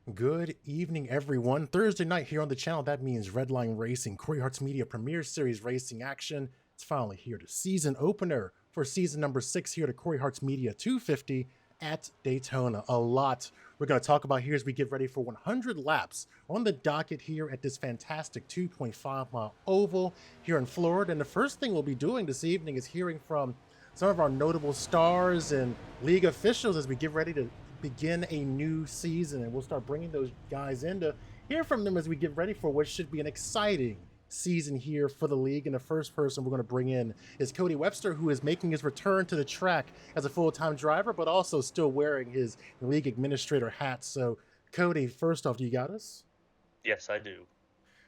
Good evening, everyone. Thursday night here on the channel. That means Redline Racing, Cory Harts Media Premier Series Racing Action. It's finally here. The season opener for season number 6 here to Cory Harts Media 250 at Daytona. A lot we're going to talk about here as we get ready for 100 laps on the docket here at this fantastic 2.5-mile oval here in Florida. And the first thing we'll be doing this evening is hearing from some of our notable stars and league officials as we get ready to begin a new season, and we'll start bringing those guys in to hear from them as we get ready for what should be an exciting season here for the league. And the first person we're going to bring in is Cody Webster, who is making his return to the track as a full-time driver, but also still wearing his league administrator hat. So Cody, first off, do you got us? Yes, I do.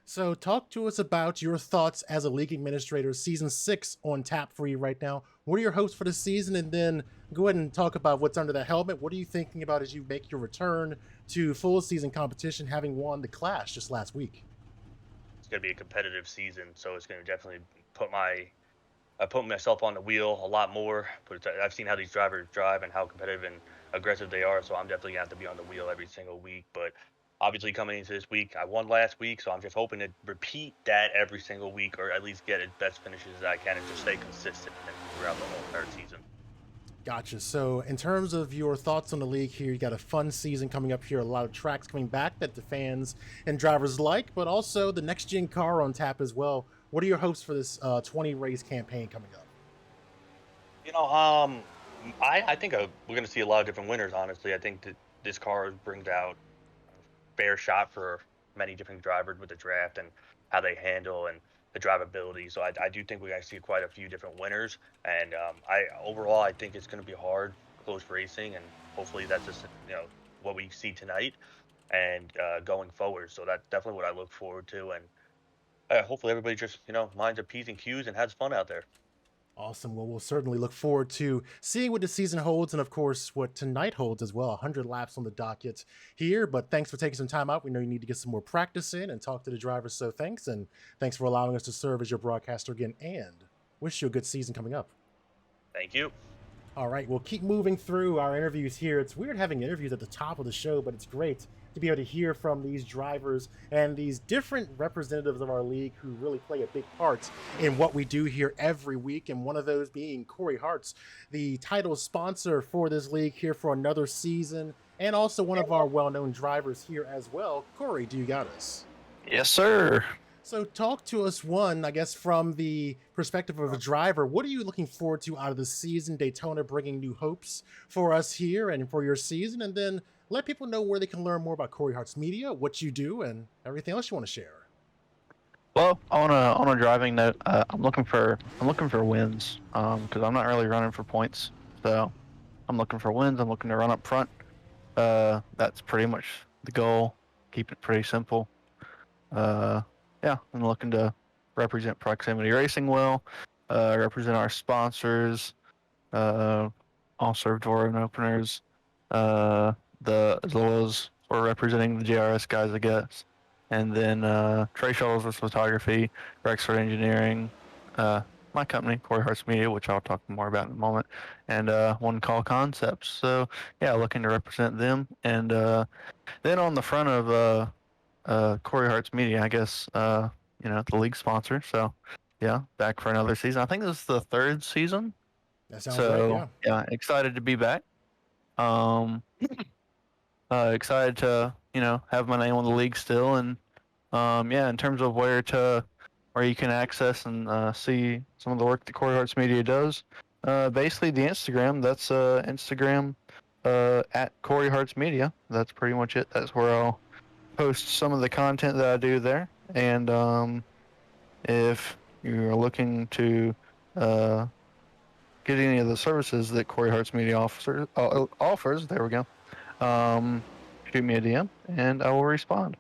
So talk to us about your thoughts as a league administrator. Season 6 on tap for you right now. What are your hopes for the season? And then go ahead and talk about what's under the helmet. What are you thinking about as you make your return to full season competition, having won the Clash just last week? It's going to be a competitive season, so it's going to definitely put myself on the wheel a lot more. But I've seen how these drivers drive and how competitive and aggressive they are, so I'm definitely going to have to be on the wheel every single week. But obviously coming into this week, I won last week, so I'm just hoping to repeat that every single week, or at least get as best finishes as I can and just stay consistent throughout the whole entire season. Gotcha. So in terms of your thoughts on the league here, you got a fun season coming up here, a lot of tracks coming back that the fans and drivers like, but also the next gen car on tap as well. What are your hopes for this 20 race campaign coming up? I think we're going to see a lot of different winners, honestly. I think that this car brings out a fair shot for many different drivers with the draft and how they handle and the drivability. So I do think we're going to see quite a few different winners. And I think it's going to be hard, close racing, and hopefully that's just what we see tonight and going forward. So that's definitely what I look forward to. And hopefully everybody just minds their P's and Q's and has fun out there. Awesome. Well, we'll certainly look forward to seeing what the season holds and, of course, what tonight holds as well. 100 laps on the docket here, but thanks for taking some time out. We know you need to get some more practice in and talk to the drivers, so thanks. And thanks for allowing us to serve as your broadcaster again, and wish you a good season coming up. Thank you. All right, we'll keep moving through our interviews here. It's weird having interviews at the top of the show, but it's great to be able to hear from these drivers and these different representatives of our league who really play a big part in what we do here every week. And one of those being Cory Harts, the title sponsor for this league here for another season, and also one of our well-known drivers here as well. Cory, do you got us? Yes, sir. So talk to us, one, I guess, from the perspective of a driver. What are you looking forward to out of the season? Daytona bringing new hopes for us here and for your season. And then let people know where they can learn more about Cory Harts Media, what you do, and everything else you want to share. Well, on a driving note, I'm looking for wins because I'm not really running for points. So I'm looking for wins. I'm looking to run up front. That's pretty much the goal. Keep it pretty simple. Yeah, I'm looking to represent Proximity Racing well, represent our sponsors, all served door and openers, as well as we're representing the JRS guys, I guess. And then Trey Shuttles with photography, Rexford Engineering, my company, Cory Harts Media, which I'll talk more about in a moment, and One Call Concepts. So yeah, looking to represent them. And then on the front of Cory Harts Media, I guess, the league sponsor. So, yeah, back for another season. I think this is the 3rd season. That sounds right, yeah, excited to be back. Excited to, have my name on the league still. And, yeah, in terms of where you can access and see some of the work that Cory Harts Media does, basically the Instagram, that's Instagram at Cory Harts Media. That's pretty much it. That's where I'll post some of the content that I do there. And if you're looking to get any of the services that Cory Harts Media offers, there we go, shoot me a DM and I will respond.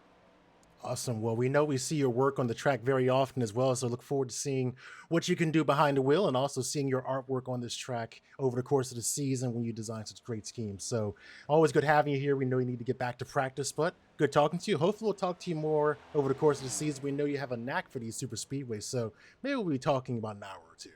Awesome. Well, we know we see your work on the track very often as well, so look forward to seeing what you can do behind the wheel and also seeing your artwork on this track over the course of the season when you design such great schemes. So always good having you here. We know you need to get back to practice, but good talking to you. Hopefully we'll talk to you more over the course of the season. We know you have a knack for these super speedways, so maybe we'll be talking about an hour or two.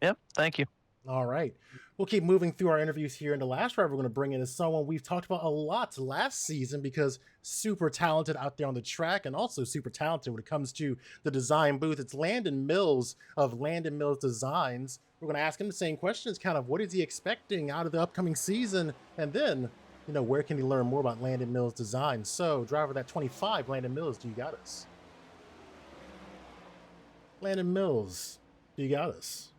Yep, thank you. All right. We'll keep moving through our interviews here. And the last driver we're going to bring in is someone we've talked about a lot last season because super talented out there on the track and also super talented when it comes to the design booth. It's Landon Mills of Landon Mills Designs. We're going to ask him the same questions, kind of what is he expecting out of the upcoming season? And then, where can he learn more about Landon Mills Designs? So, driver that 25, Landon Mills, do you got us? Landon Mills, do you got us?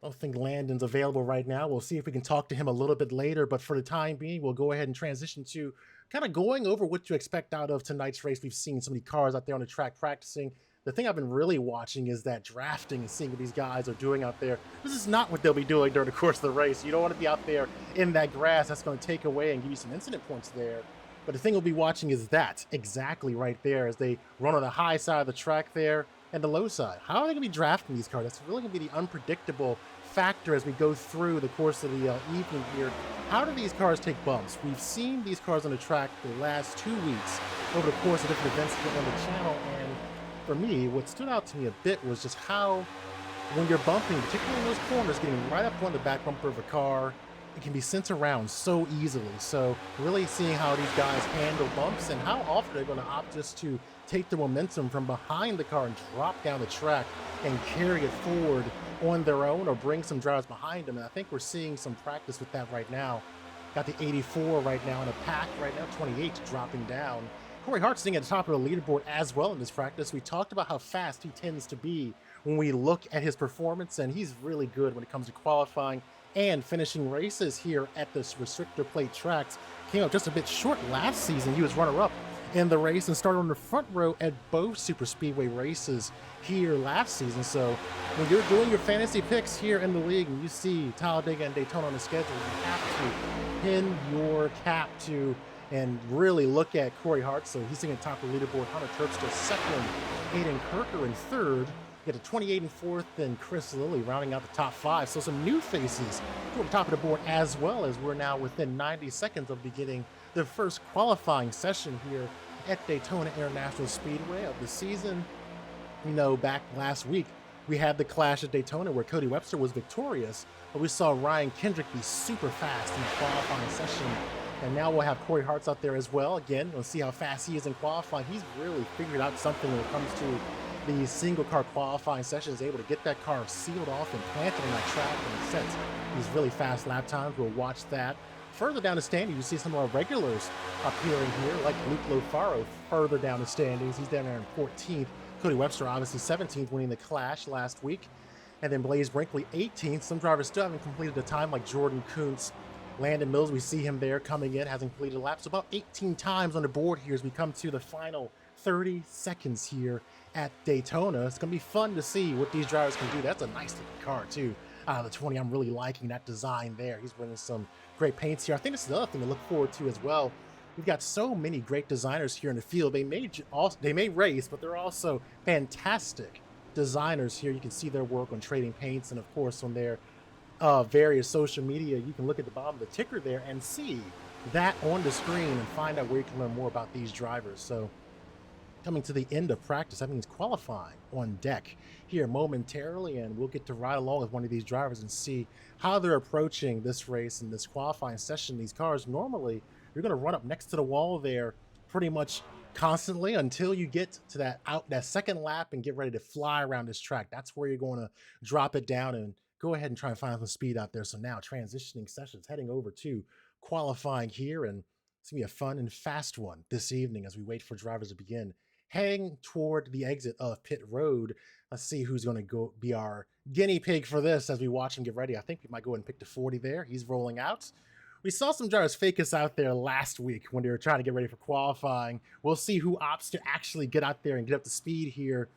I don't think Landon's available right now. We'll see if we can talk to him a little bit later, but for the time being, we'll go ahead and transition to kind of going over what to expect out of tonight's race. We've seen so many cars out there on the track practicing. The thing I've been really watching is that drafting and seeing what these guys are doing out there. This is not what they'll be doing during the course of the race. You don't want to be out there in that grass. That's going to take away and give you some incident points there. But the thing we'll be watching is that exactly right there as they run on the high side of the track there and the low side. How are they going to be drafting these cars? That's really going to be the unpredictable factor as we go through the course of the evening here. How do these cars take bumps? We've seen these cars on the track the last 2 weeks over the course of different events here on the channel, and for me, what stood out to me a bit was just how when you're bumping, particularly in those corners, getting right up on the back bumper of a car, it can be sent around so easily. So really seeing how these guys handle bumps and how often they're going to opt just to take the momentum from behind the car and drop down the track and carry it forward on their own or bring some drivers behind them. And I think we're seeing some practice with that right now. Got the 84 right now in a pack right now, 28 dropping down. Cory Harts sitting at the top of the leaderboard as well in this practice. We talked about how fast he tends to be when we look at his performance, and he's really good when it comes to qualifying and finishing races here at this restrictor plate tracks. Came up just a bit short last season. He was runner-up in the race and started on the front row at both super speedway races here last season. So when you're doing your fantasy picks here in the league and you see Talladega and Daytona on the schedule, you have to pin your cap to and really look at Cory Harts. So he's sitting at the top of the leaderboard. Hunter Terpstra second, Aiden Kirker in third. You get a 28 and fourth, and Chris Lilly rounding out the top five. So some new faces to the top of the board, as well as we're now within 90 seconds of beginning the first qualifying session here at Daytona International Speedway of the season. Back last week, we had the clash at Daytona where Cody Webster was victorious, but we saw Ryan Kendrick be super fast in the qualifying session. And now we'll have Cory Harts out there as well. Again, we'll see how fast he is in qualifying. He's really figured out something when it comes to the single car qualifying sessions, able to get that car sealed off and planted on that track and sets these really fast lap times. We'll watch that. Further down the standings, you see some of our regulars appearing here, like Luke Lofaro further down the standings. He's down there in 14th. Cody Webster, obviously 17th, winning the Clash last week. And then Blaze Brinkley, 18th. Some drivers still haven't completed the time, like Jordan Kuntz. Landon Mills, we see him there coming in, hasn't completed a lap. So about 18 times on the board here as we come to the final 30 seconds here at Daytona. It's going to be fun to see what these drivers can do. That's a nice looking car, too. Out of the 20, I'm really liking that design there. He's bringing some great paints here. I think this is the other thing to look forward to as well. We've got so many great designers here in the field. They may race, but they're also fantastic designers here. You can see their work on trading paints and, of course, on their various social media. You can look at the bottom of the ticker there and see that on the screen and find out where you can learn more about these drivers. So coming to the end of practice, that means qualifying on deck here momentarily, and we'll get to ride along with one of these drivers and see how they're approaching this race and this qualifying session. These cars, normally you're going to run up next to the wall there pretty much constantly until you get to that second lap and get ready to fly around this track. That's where you're going to drop it down and go ahead and try and find some speed out there. So now transitioning sessions, heading over to qualifying here, and it's going to be a fun and fast one this evening as we wait for drivers to begin heading toward the exit of pit road. Let's see who's going to go be our guinea pig for this as we watch him get ready. I think we might go ahead and pick the 40 there. He's rolling out. We saw some drivers fake us out there last week when they were trying to get ready for qualifying. We'll see who opts to actually get out there and get up to speed here.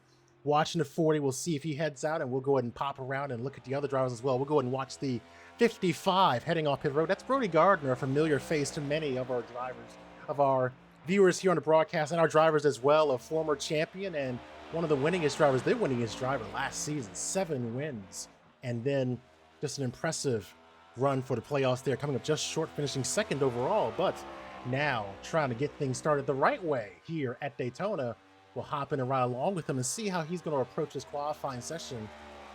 Watching the 40, we'll see if he heads out, and we'll go ahead and pop around and look at the other drivers as well. We'll go ahead and watch the 55 heading off pit road. That's Brody Gardner, a familiar face to many of our drivers, of our viewers here on the broadcast, and our drivers as well, a former champion and one of the winningest drivers, the winningest driver last season, 7 wins. And then just an impressive run for the playoffs there, coming up just short, finishing second overall, but now trying to get things started the right way here at Daytona. We'll hop in and ride along with him and see how he's going to approach this qualifying session.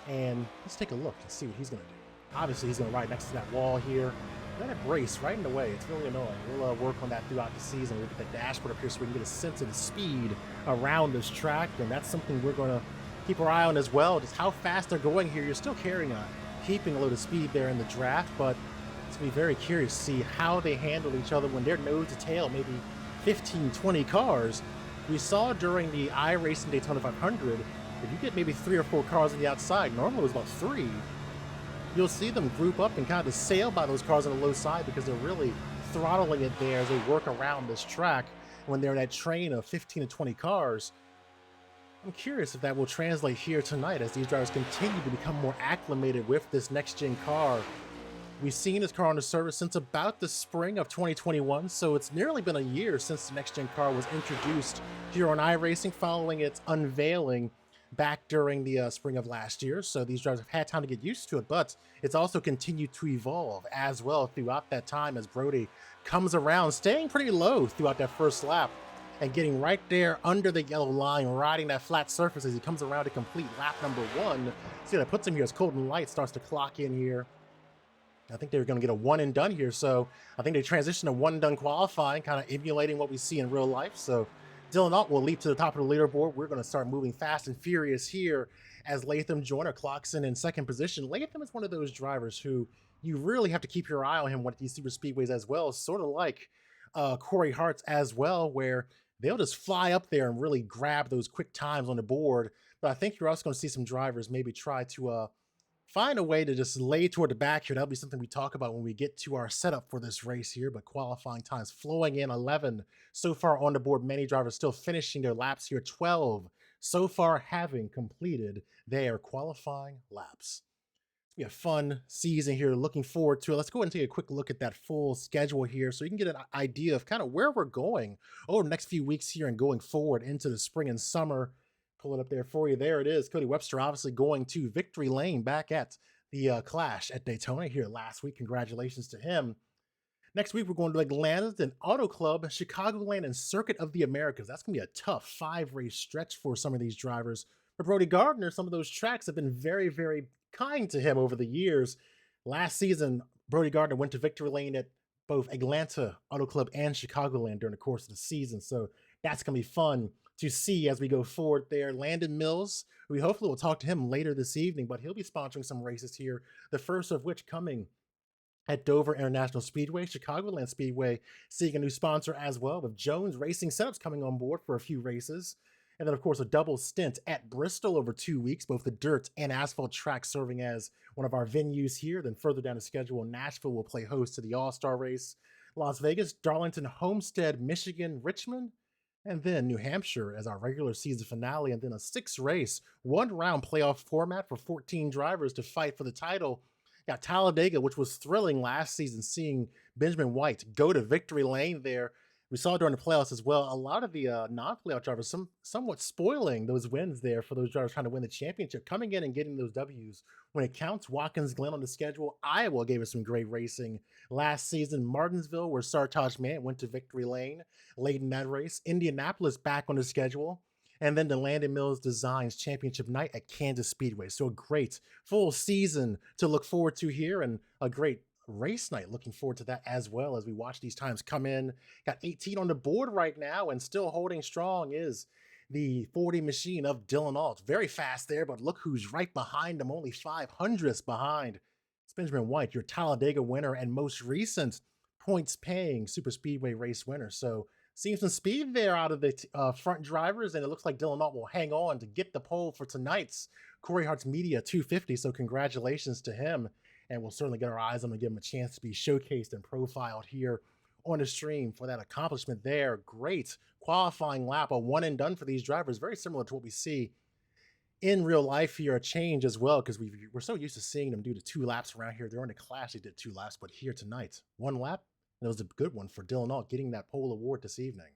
And let's take a look and see what he's going to do. Obviously, he's going to ride next to that wall here. Let it brace right in the way. It's really annoying. We'll work on that throughout the season. We'll get the dashboard up here so we can get a sense of the speed around this track. And that's something we're going to keep our eye on as well. Just how fast they're going here. You're still keeping a load of speed there in the draft, but it's going to be very curious to see how they handle each other when they're nose to tail, maybe 15, 20 cars. We saw during the iRacing Daytona 500, if you get maybe 3 or 4 cars on the outside, normally it was about 3, you'll see them group up and kind of sail by those cars on the low side because they're really throttling it there as they work around this track when they're in that train of 15 to 20 cars. I'm curious if that will translate here tonight as these drivers continue to become more acclimated with this next-gen car. We've seen this car on the service since about the spring of 2021, so it's nearly been a year since the next-gen car was introduced here on iRacing following its unveiling back during the spring of last year. So these drivers have had time to get used to it, but it's also continued to evolve as well throughout that time as Brody comes around, staying pretty low throughout that first lap and getting right there under the yellow line, riding that flat surface as he comes around to complete lap number 1. See, that puts him here as Colton Light starts to clock in here. I think they were going to get a one and done here, so I think they transitioned to one and done qualifying, kind of emulating what we see in real life. So Dylan Alt will leap to the top of the leaderboard. We're going to start moving fast and furious here as Latham Joyner clocks in second position. Latham is one of those drivers who you really have to keep your eye on him at these super speedways as well, sort of like Cory Harts as well, where they'll just fly up there and really grab those quick times on the board. But I think you're also going to see some drivers maybe try to find a way to just lay toward the back here. That'll be something we talk about when we get to our setup for this race here. But qualifying times flowing in 11 so far on the board. Many drivers still finishing their laps here. 12 so far having completed their qualifying laps. It's gonna be a fun season here. Looking forward to it. Let's go ahead and take a quick look at that full schedule here so you can get an idea of kind of where we're going over the next few weeks here and going forward into the spring and summer. Pull it up there for you. There it is. Cody Webster obviously going to victory lane back at the Clash at Daytona here last week. Congratulations to him. Next week, we're going to Atlanta, then Auto Club, Chicagoland, and Circuit of the Americas. That's going to be a tough 5-race stretch for some of these drivers. For Brody Gardner, some of those tracks have been very, very kind to him over the years. Last season, Brody Gardner went to victory lane at both Atlanta, Auto Club, and Chicagoland during the course of the season. So that's going to be fun to see as we go forward there. Landon Mills, we hopefully will talk to him later this evening, but he'll be sponsoring some races here, the first of which coming at Dover International Speedway. Chicagoland Speedway seeing a new sponsor as well, with Jones Racing Setups coming on board for a few races. And then, of course, a double stint at Bristol over 2 weeks, both the dirt and asphalt track serving as one of our venues here. Then further down the schedule, Nashville will play host to the All-Star Race. Las Vegas, Darlington, Homestead, Michigan, Richmond, and then New Hampshire as our regular season finale, and then a 6-race, 1-round playoff format for 14 drivers to fight for the title. Got Talladega, which was thrilling last season, seeing Benjamin White go to victory lane there. We saw during the playoffs as well, a lot of the non-playoff drivers somewhat spoiling those wins there for those drivers trying to win the championship, coming in and getting those W's when it counts. Watkins Glen on the schedule. Iowa gave us some great racing last season. Martinsville, where Sartaj Mann went to victory lane late in that race. Indianapolis back on the schedule. And then the Landon Mills Designs Championship night at Kansas Speedway. So a great full season to look forward to here, and a great race night. Looking forward to that as well as we watch these times come in. Got 18 on the board right now, and still holding strong is the 40 machine of Dylan Alt. Very fast there, but look who's right behind him, only 500ths behind. It's Benjamin White, your Talladega winner and most recent points-paying super speedway race winner. So seeing some speed there out of the front drivers, and it looks like Dylan Alt will hang on to get the pole for tonight's Cory Harts Media 250. So congratulations to him. And we'll certainly get our eyes on him and give him a chance to be showcased and profiled here on the stream for that accomplishment there. Great qualifying lap, a one and done for these drivers, very similar to what we see in real life here. A change as well, because we're so used to seeing them do the 2 laps around here. They're in the Clash, they did 2 laps, but here tonight, 1 lap, and it was a good one for Dylan Alt, getting that pole award this evening.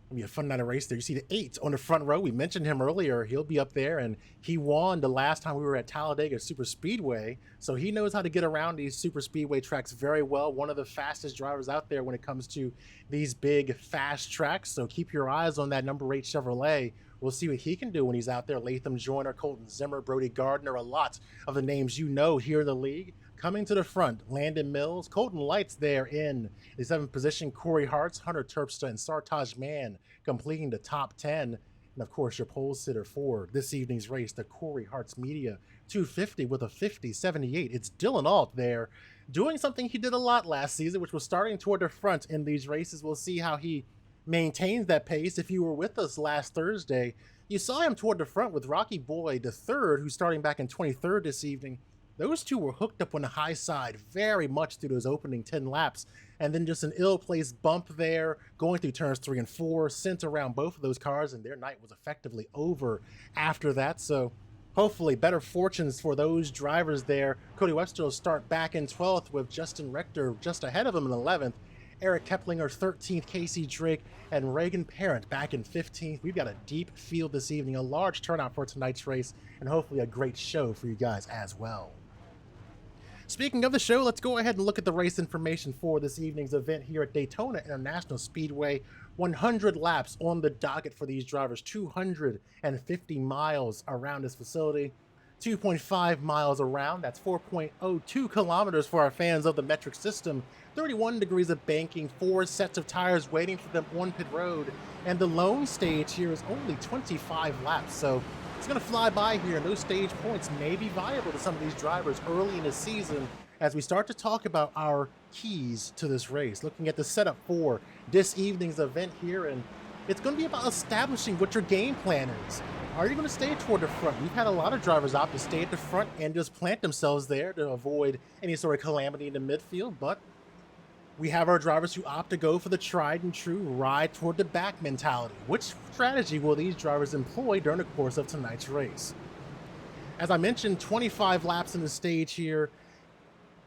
It'll be a fun night of race there. You see the 8 on the front row. We mentioned him earlier. He'll be up there, and he won the last time we were at Talladega Super Speedway. So he knows how to get around these super speedway tracks very well. One of the fastest drivers out there when it comes to these big, fast tracks. So keep your eyes on that number 8 Chevrolet We'll see what he can do when he's out there. Latham Joyner, Colton Zimmer, Brody Gardner, a lot of the names you know here in the league. Coming to the front, Landon Mills, Colton Lights there in the 7th position, Cory Harts, Hunter Terpstra, and Sartaj Mann completing the top 10. And of course, your pole sitter for this evening's race, the Cory Harts Media 250 with a 50.78. It's Dylan Alt there doing something he did a lot last season, which was starting toward the front in these races. We'll see how he maintains that pace. If you were with us last Thursday, you saw him toward the front with Rocky Boy the third, who's starting back in 23rd this evening. Those two were hooked up on the high side very much through those opening 10 laps. And then just an ill-placed bump there, going through turns 3 and 4, sent around both of those cars, and their night was effectively over after that. So hopefully better fortunes for those drivers there. Cody Webster will start back in 12th with Justin Rector just ahead of him in 11th. Eric Keplinger 13th, Casey Drake, and Reagan Parent back in 15th. We've got a deep field this evening, a large turnout for tonight's race, and hopefully a great show for you guys as well. Speaking of the show, let's go ahead and look at the race information for this evening's event here at Daytona International Speedway. 100 laps on the docket for these drivers, 250 miles around this facility, 2.5 miles around. That's 4.02 kilometers for our fans of the metric system. 31 degrees of banking, 4 sets of tires waiting for them on pit road. And the lone stage here is only 25 laps, so it's going to fly by here, and those stage points may be viable to some of these drivers early in the season as we start to talk about our keys to this race. Looking at the setup for this evening's event here, and it's going to be about establishing what your game plan is. Are you going to stay toward the front? We've had a lot of drivers opt to stay at the front and just plant themselves there to avoid any sort of calamity in the midfield, but we have our drivers who opt to go for the tried and true ride toward the back mentality. Which strategy will these drivers employ during the course of tonight's race? As I mentioned, 25 laps in the stage here.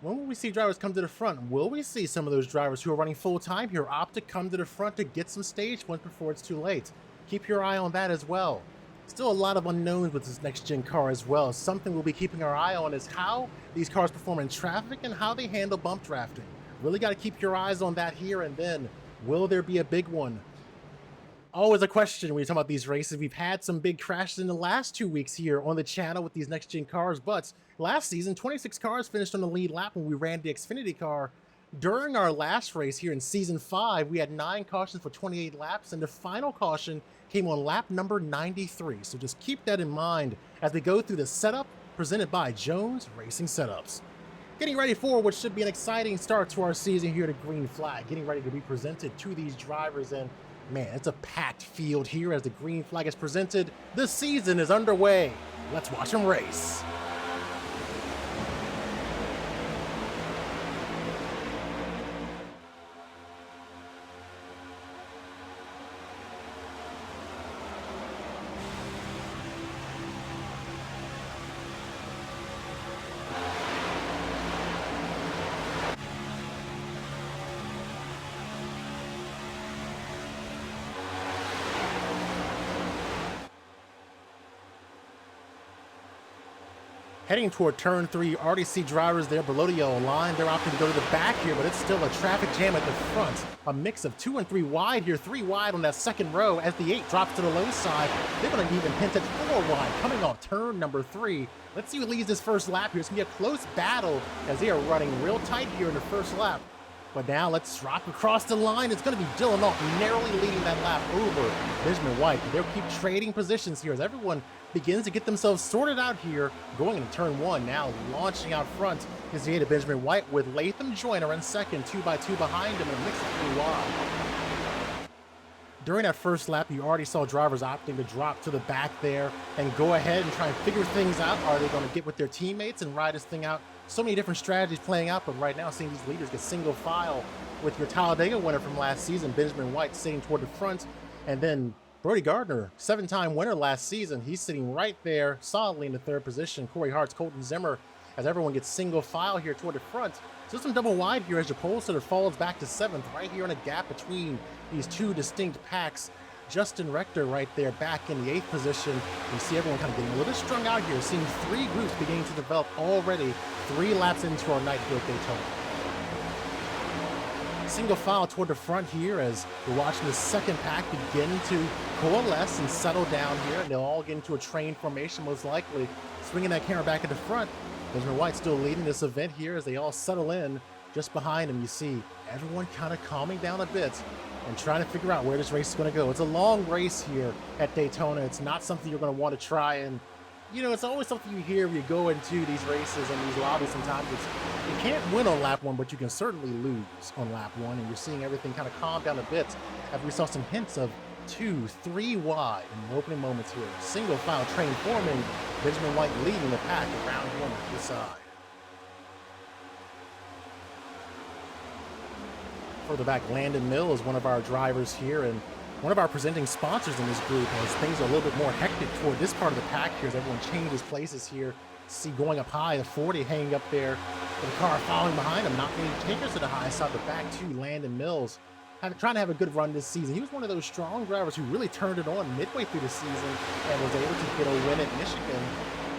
When will we see drivers come to the front? Will we see some of those drivers who are running full time here opt to come to the front to get some stage points before it's too late? Keep your eye on that as well. Still a lot of unknowns with this next gen car as well. Something we'll be keeping our eye on is how these cars perform in traffic and how they handle bump drafting. Really got to keep your eyes on that here, and then will there be a big one? Always a question when you talk about these races. We've had some big crashes in the last 2 weeks here on the channel with these next-gen cars, but last season, 26 cars finished on the lead lap when we ran the Xfinity car. During our last race here in Season 5, we had 9 cautions for 28 laps, and the final caution came on lap number 93. So just keep that in mind as we go through the setup presented by Jones Racing Setups. Getting ready for what should be an exciting start to our season here at Green Flag. Getting ready to be presented to these drivers, and man, it's a packed field here as the Green Flag is presented. The season is underway. Let's watch them race. Heading toward turn 3, you already see drivers there below the yellow line. They're opting to go to the back here, but it's still a traffic jam at the front. A mix of 2 and 3 wide here, 3 wide on that second row as the 8 drops to the low side. They're going to even hint at 4 wide coming off turn number 3. Let's see who leads this first lap here. It's going to be a close battle as they are running real tight here in the first lap. But now let's drop across the line. It's going to be Dylan Alt narrowly leading that lap over Benjamin White. They'll keep trading positions here as everyone begins to get themselves sorted out here. Going into turn 1 now, launching out front is the 8 of Benjamin White with Latham Joyner in second, 2x2 behind him, and a mix of 3 wide. During that first lap, you already saw drivers opting to drop to the back there and go ahead and try and figure things out. Are they going to get with their teammates and ride this thing out? So many different strategies playing out, but right now seeing these leaders get single file with your Talladega winner from last season, Benjamin White, sitting toward the front, and then Brody Gardner, 7-time winner last season. He's sitting right there solidly in the 3rd position. Cory Harts, Colton Zimmer, as everyone gets single file here toward the front. So some double wide here as your pole sitter falls back to 7th, right here in a gap between these 2 distinct packs. Justin Rector right there back in the 8th position. You see everyone kind of getting a little bit strung out here, seeing 3 groups beginning to develop already 3 laps into our night here at Daytona. Single file toward the front here as we're watching the second pack begin to coalesce and settle down here. And they'll all get into a train formation, most likely. Swinging that camera back at the front. Benjamin White still leading this event here as they all settle in. Just behind him, you see everyone kind of calming down a bit and trying to figure out where this race is going to go. It's a long race here at Daytona. It's not something you're going to want to try and, you know, it's always something you hear when you go into these races and these lobbies. Sometimes it's, you can't win on lap 1, but you can certainly lose on lap 1. And you're seeing everything kind of calm down a bit as we saw some hints of 2, 3 wide in the opening moments here. Single file train forming. Benjamin White leading the pack around one to the side. Further back, Landon Mill is one of our drivers here and one of our presenting sponsors in this group, as things are a little bit more hectic toward this part of the pack here as everyone changes places here. See going up high, the 40 hanging up there with the car following behind him, not getting takers to the high side, but back to Landon Mills. Trying to have a good run this season. He was one of those strong drivers who really turned it on midway through the season and was able to get a win at Michigan.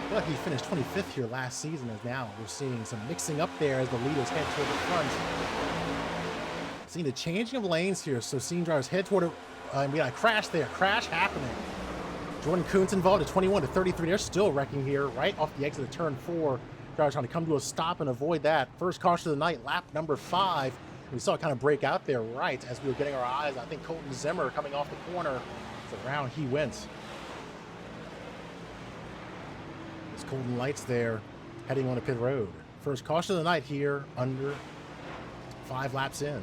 But he finished 25th here last season, as now we're seeing some mixing up there as the leaders head toward the front. Seeing the changing of lanes here, so seeing drivers head toward it. We got a crash there, crash happening. Jordan Kuntz involved at 21 to 33. They're still wrecking here, right off the exit of turn 4. Drivers trying to come to a stop and avoid that. First caution of the night, lap number 5. We saw it kind of break out there right as we were getting our eyes. I think Colton Zimmer coming off the corner. So around he went. There's Colton Lights there, heading on to pit road. First caution of the night here, under 5 laps in.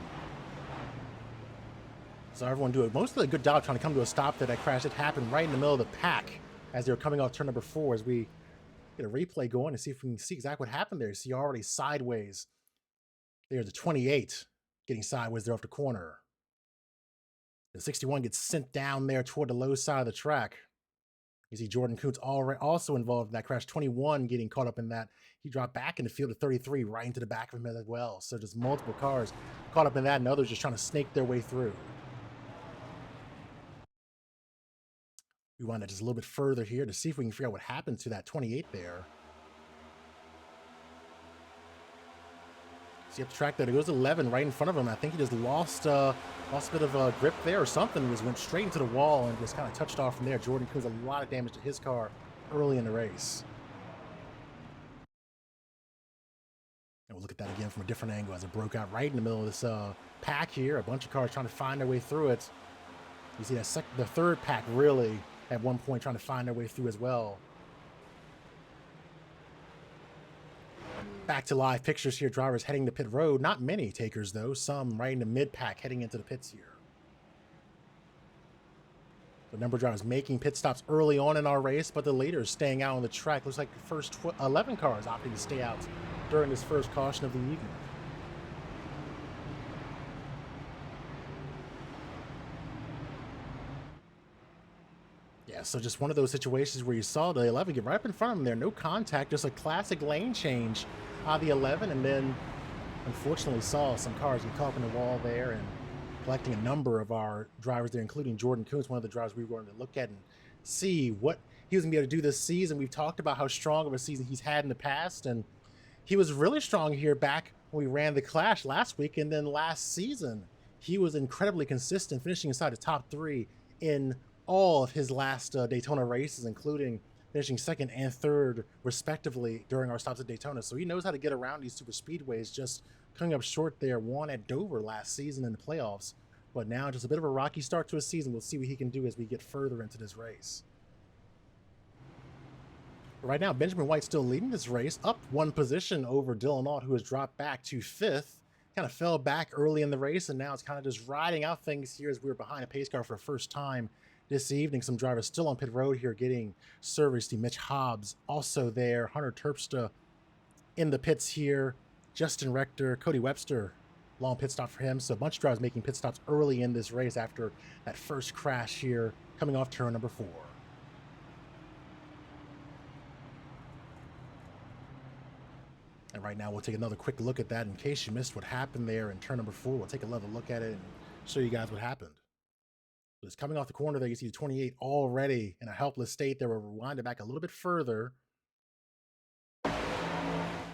So everyone do it. Mostly a good job trying to come to a stop there. That crash did happen right in the middle of the pack as they were coming off turn number 4. As we get a replay going to see if we can see exactly what happened there. You see already sideways. There's the 28 getting sideways there off the corner. The 61 gets sent down there toward the low side of the track. You see Jordan Kuntz also involved in that crash. 21 getting caught up in that. He dropped back in the field of 33 right into the back of him as well. So just multiple cars caught up in that and others just trying to snake their way through. We wind up just a little bit further here to see if we can figure out what happened to that 28 there. See up the track there, it goes 11 right in front of him. I think he just lost a bit of grip there or something. He just went straight into the wall and just kind of touched off from there. Jordan caused a lot of damage to his car early in the race. And we'll look at that again from a different angle as it broke out right in the middle of this pack here. A bunch of cars trying to find their way through it. You see that the third pack really at one point trying to find their way through as well. Back to live pictures here. Drivers heading to pit road. Not many takers though. Some right in the mid pack heading into the pits here. The number of drivers making pit stops early on in our race, but the leaders staying out on the track. Looks like the first 11 cars opting to stay out during this first caution of the evening. Yeah, so just one of those situations where you saw the 11 get right up in front of them there. No contact, just a classic lane change on the 11, and then unfortunately saw some cars get caught up in the wall there and collecting a number of our drivers there, including Jordan Kuntz, one of the drivers we were going to look at and see what he was going to be able to do this season. We've talked about how strong of a season he's had in the past, and he was really strong here back when we ran the Clash last week, and then last season he was incredibly consistent, finishing inside the top 3 in all of his last Daytona races, including finishing 2nd and 3rd respectively during our stops at Daytona. So he knows how to get around these super speedways, just coming up short there, one at Dover last season in the playoffs. But now just a bit of a rocky start to his season. We'll see what he can do as we get further into this race. But right now, Benjamin White still leading this race, up 1 position over Dylan Ault, who has dropped back to 5th. Kind of fell back early in the race, and now it's kind of just riding out things here as we were behind a pace car for the first time this evening. Some drivers still on pit road here getting service. Mitch Hobbs also there. Hunter Terpstra in the pits here. Justin Rector, Cody Webster, long pit stop for him. So a bunch of drivers making pit stops early in this race after that first crash here coming off turn number 4. And right now we'll take another quick look at that in case you missed what happened there in turn number 4. We'll take another look at it and show you guys what happened. It's coming off the corner there. You see the 28 already in a helpless state there. We'll rewind it back a little bit further.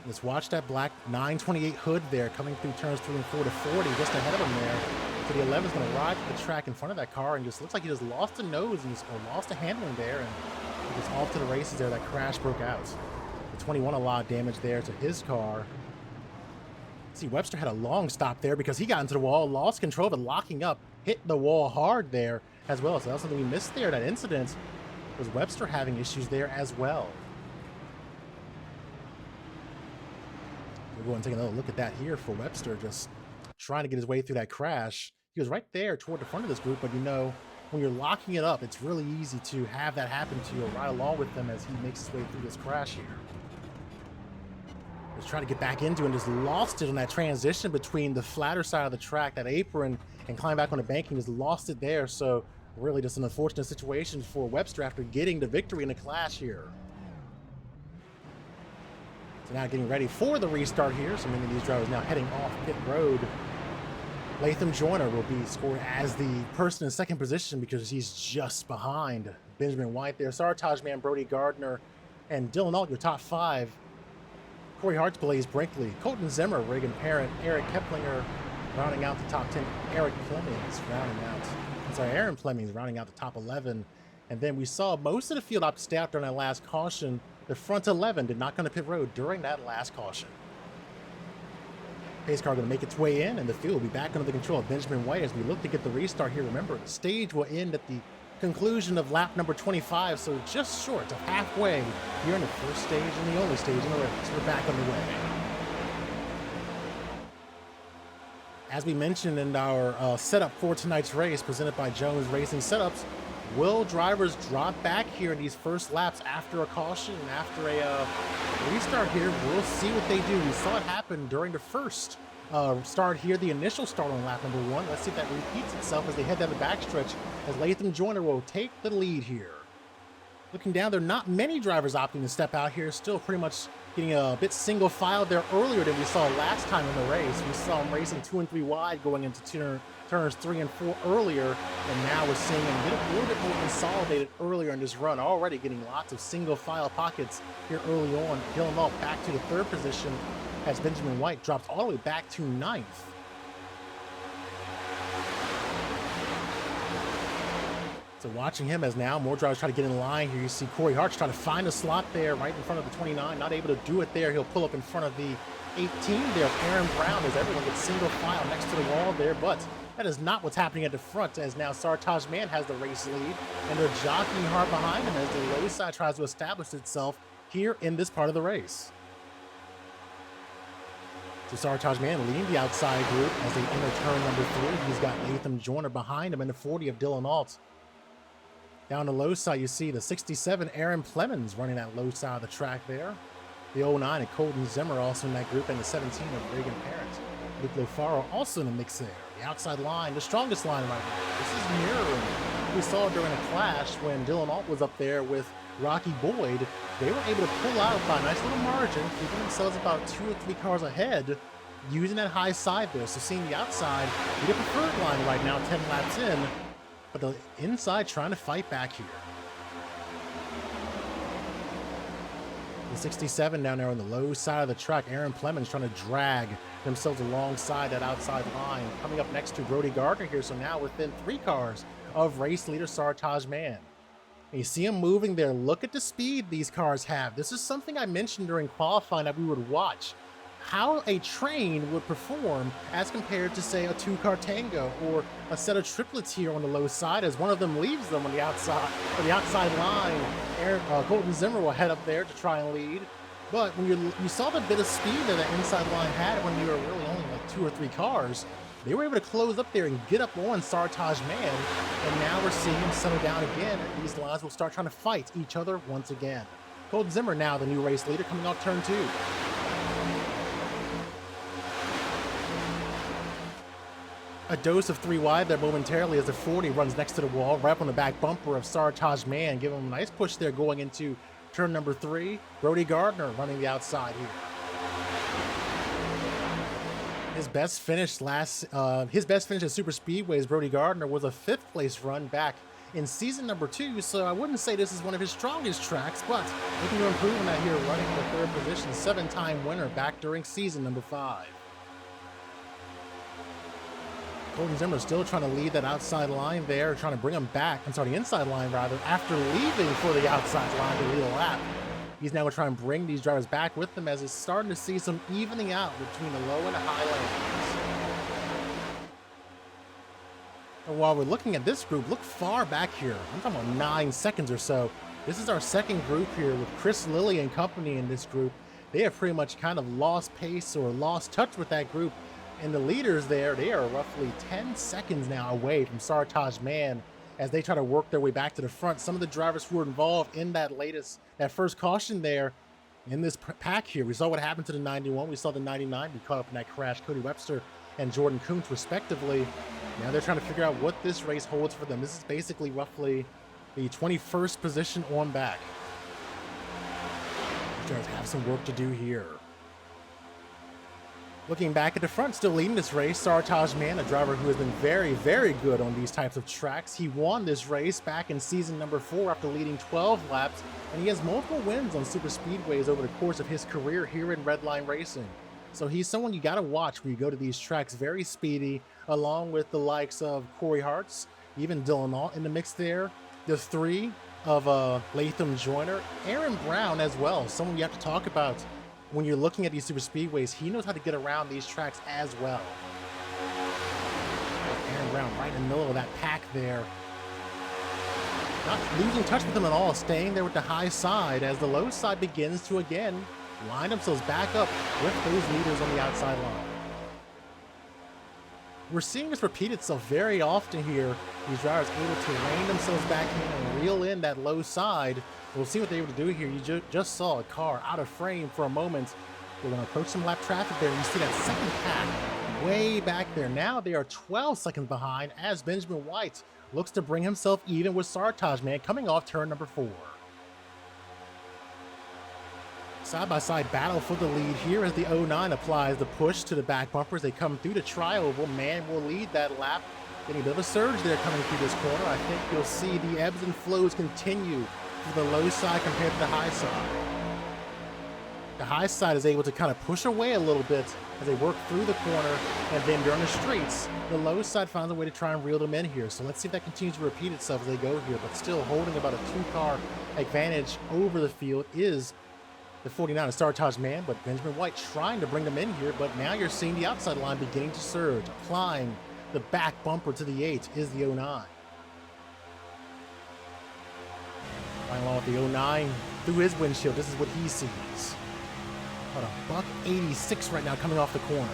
Just watch that black 928 hood there coming through turns 3 and 4 to 40, just ahead of him there. So the 11 is going to ride to the track in front of that car, and just looks like he just lost a nose and just lost a handling there, and just off to the races there. That crash broke out. The 21 a lot of damage there to his car. See, Webster had a long stop there because he got into the wall, lost control of it, locking up, hit the wall hard there as well. So that's something we missed there. That incident was Webster having issues there as well. We'll go and take another look at that here for Webster, just trying to get his way through that crash. He was right there toward the front of this group, but you know, when you're locking it up, it's really easy to have that happen to you or ride along with him as he makes his way through this crash here. Just trying to get back into it and just lost it on that transition between the flatter side of the track, that apron, and climb back on the banking, just lost it there. So really just an unfortunate situation for Webster after getting the victory in the clash here. So now getting ready for the restart here. So many of these drivers now heading off pit road. Latham Joyner will be scored as the person in second position because he's just behind Benjamin White there. Sartaj Man, Brody Gardner, and Dylan Alt, your top 5. Cory Harts, Blaze Brinkley, Colton Zimmer, Reagan Parent, Eric Keplinger rounding out the top 10. Aaron Flemings rounding out the top 11. And then we saw most of the field opted stay out during that last caution. The front 11 did not come to pit road during that last caution. Pace car going to make its way in, and the field will be back under the control of Benjamin White as we look to get the restart here. Remember, the stage will end at the conclusion of lap number 25, so just short of halfway here in the first stage and the only stage in the race. We're back underway. As we mentioned in our setup for tonight's race presented by Jones Racing Setups, will drivers drop back here in these first laps after a caution and after a restart here? We'll see what they do. We saw it happen during the first start here, the initial start on lap number 1. Let's see if that repeats itself as they head down the backstretch as Latham Joyner will take the lead here. Looking down, there are not many drivers opting to step out here. Still pretty much getting a bit single file there earlier than we saw last time in the race. We saw them racing 2 and 3 wide going into turns 3 and 4 earlier, and now we're seeing them get a little bit more consolidated earlier in this run, already getting lots of single file pockets here early on. Dylan Alt back to the 3rd position as Benjamin White drops all the way back to 9th. So watching him as now more drivers try to get in line here. You see Cory Harts trying to find a slot there right in front of the 29, not able to do it there. He'll pull up in front of the 18 there, Aaron Brown, as everyone gets single file next to the wall there, but that is not what's happening at the front, as now Sartaj Man has the race lead, and they're jockeying hard behind him as the low side tries to establish itself here in this part of the race. So Sartaj Man leading the outside group as they enter turn number 3. He's got Latham Joyner behind him in the 40 of Dylan Alt. Down the low side, you see the 67 Aaron Flemings running that low side of the track there. The 09 of Colton Zimmer also in that group, and the 17 of Reagan Parent. Luke Lofaro also in the mix there. The outside line, the strongest line right now. This is mirroring we saw during a clash when Dylan Alt was up there with Rocky Boyd. They were able to pull out by a nice little margin, keeping themselves about 2 or 3 cars ahead, using that high side there. So seeing the outside, the preferred line right now, 10 laps in, but the inside trying to fight back here. The 67 down there on the low side of the track. Aaron Flemings trying to drag themselves alongside that outside line. Coming up next to Brody Gardner here. So now within 3 cars of race leader Sartaj Man. And you see them moving there. Look at the speed these cars have. This is something I mentioned during qualifying that we would watch. How a train would perform as compared to, say, a 2-car tango or a set of triplets here on the low side, as one of them leaves them on the outside, or the outside line. Colton Zimmer will head up there to try and lead. But when you saw the bit of speed that the inside line had when you were really only like 2 or 3 cars, they were able to close up there and get up on Sartaj Man. And now we're seeing him settle down again, and these lines will start trying to fight each other once again. Colton Zimmer now the new race leader coming off turn 2. A dose of 3 wide there momentarily as the 40 runs next to the wall, right up on the back bumper of Sartaj Man, giving him a nice push there going into turn number 3. Brody Gardner running the outside here. His best finish at Super Speedways, Brody Gardner, was a 5th place run back in season number 2, so I wouldn't say this is one of his strongest tracks, but looking to improve on that here, running in the 3rd position, 7-time winner back during season number 5. Colton Zimmer still trying to lead that outside line there, trying to bring him back. I'm sorry, the inside line rather, after leaving for the outside line to lead a lap. He's now going to try and bring these drivers back with them as he's starting to see some evening out between the low and the high lanes. And while we're looking at this group, look far back here. I'm talking about 9 seconds or so. This is our second group here with Chris Lilly and company in this group. They have pretty much kind of lost pace or lost touch with that group. And the leaders there, they are roughly 10 seconds now away from Sartaj Man as they try to work their way back to the front. Some of the drivers who were involved in that first caution there in this pack here. We saw what happened to the 91. We saw the 99 be caught up in that crash. Cody Webster and Jordan Kuntz respectively. Now they're trying to figure out what this race holds for them. This is basically roughly the 21st position on back. These drivers have some work to do here. Looking back at the front, still leading this race, Sartaj Man, a driver who has been very, very good on these types of tracks. He won this race back in season number 4 after leading 12 laps, and he has multiple wins on super speedways over the course of his career here in Redline Racing. So he's someone you got to watch when you go to these tracks. Very speedy, along with the likes of Cory Harts, even Dylan in the mix there. The 3 of Latham Joyner, Aaron Brown as well, someone you have to talk about. When you're looking at these super speedways, he knows how to get around these tracks as well. Aaron Brown right in the middle of that pack there. Not losing touch with them at all, staying there with the high side as the low side begins to again line themselves back up with those leaders on the outside line. We're seeing this repeat itself very often here. These drivers able to rein themselves back in and reel in that low side. We'll see what they're able to do here. You just saw a car out of frame for a moment. We're going to approach some lap traffic there. You see that second pack way back there. Now they are 12 seconds behind as Benjamin White looks to bring himself even with Sartaj Man coming off turn number 4. Side-by-side battle for the lead here as the 09 applies the push to the back bumpers. They come through the tri-oval. Man will lead that lap. Getting a bit of a surge there coming through this corner. I think you'll see the ebbs and flows continue to the low side compared to the high side. The high side is able to kind of push away a little bit as they work through the corner, and then during the streets, the low side finds a way to try and reel them in here. So let's see if that continues to repeat itself as they go here, but still holding about a 2-car advantage over the field is the 49 of Sartaj Man, but Benjamin White trying to bring them in here, but now you're seeing the outside line beginning to surge. Applying the back bumper to the 8 is the 09. Right along with the 09 through his windshield, this is what he sees. About a $1.86 right now coming off the corner.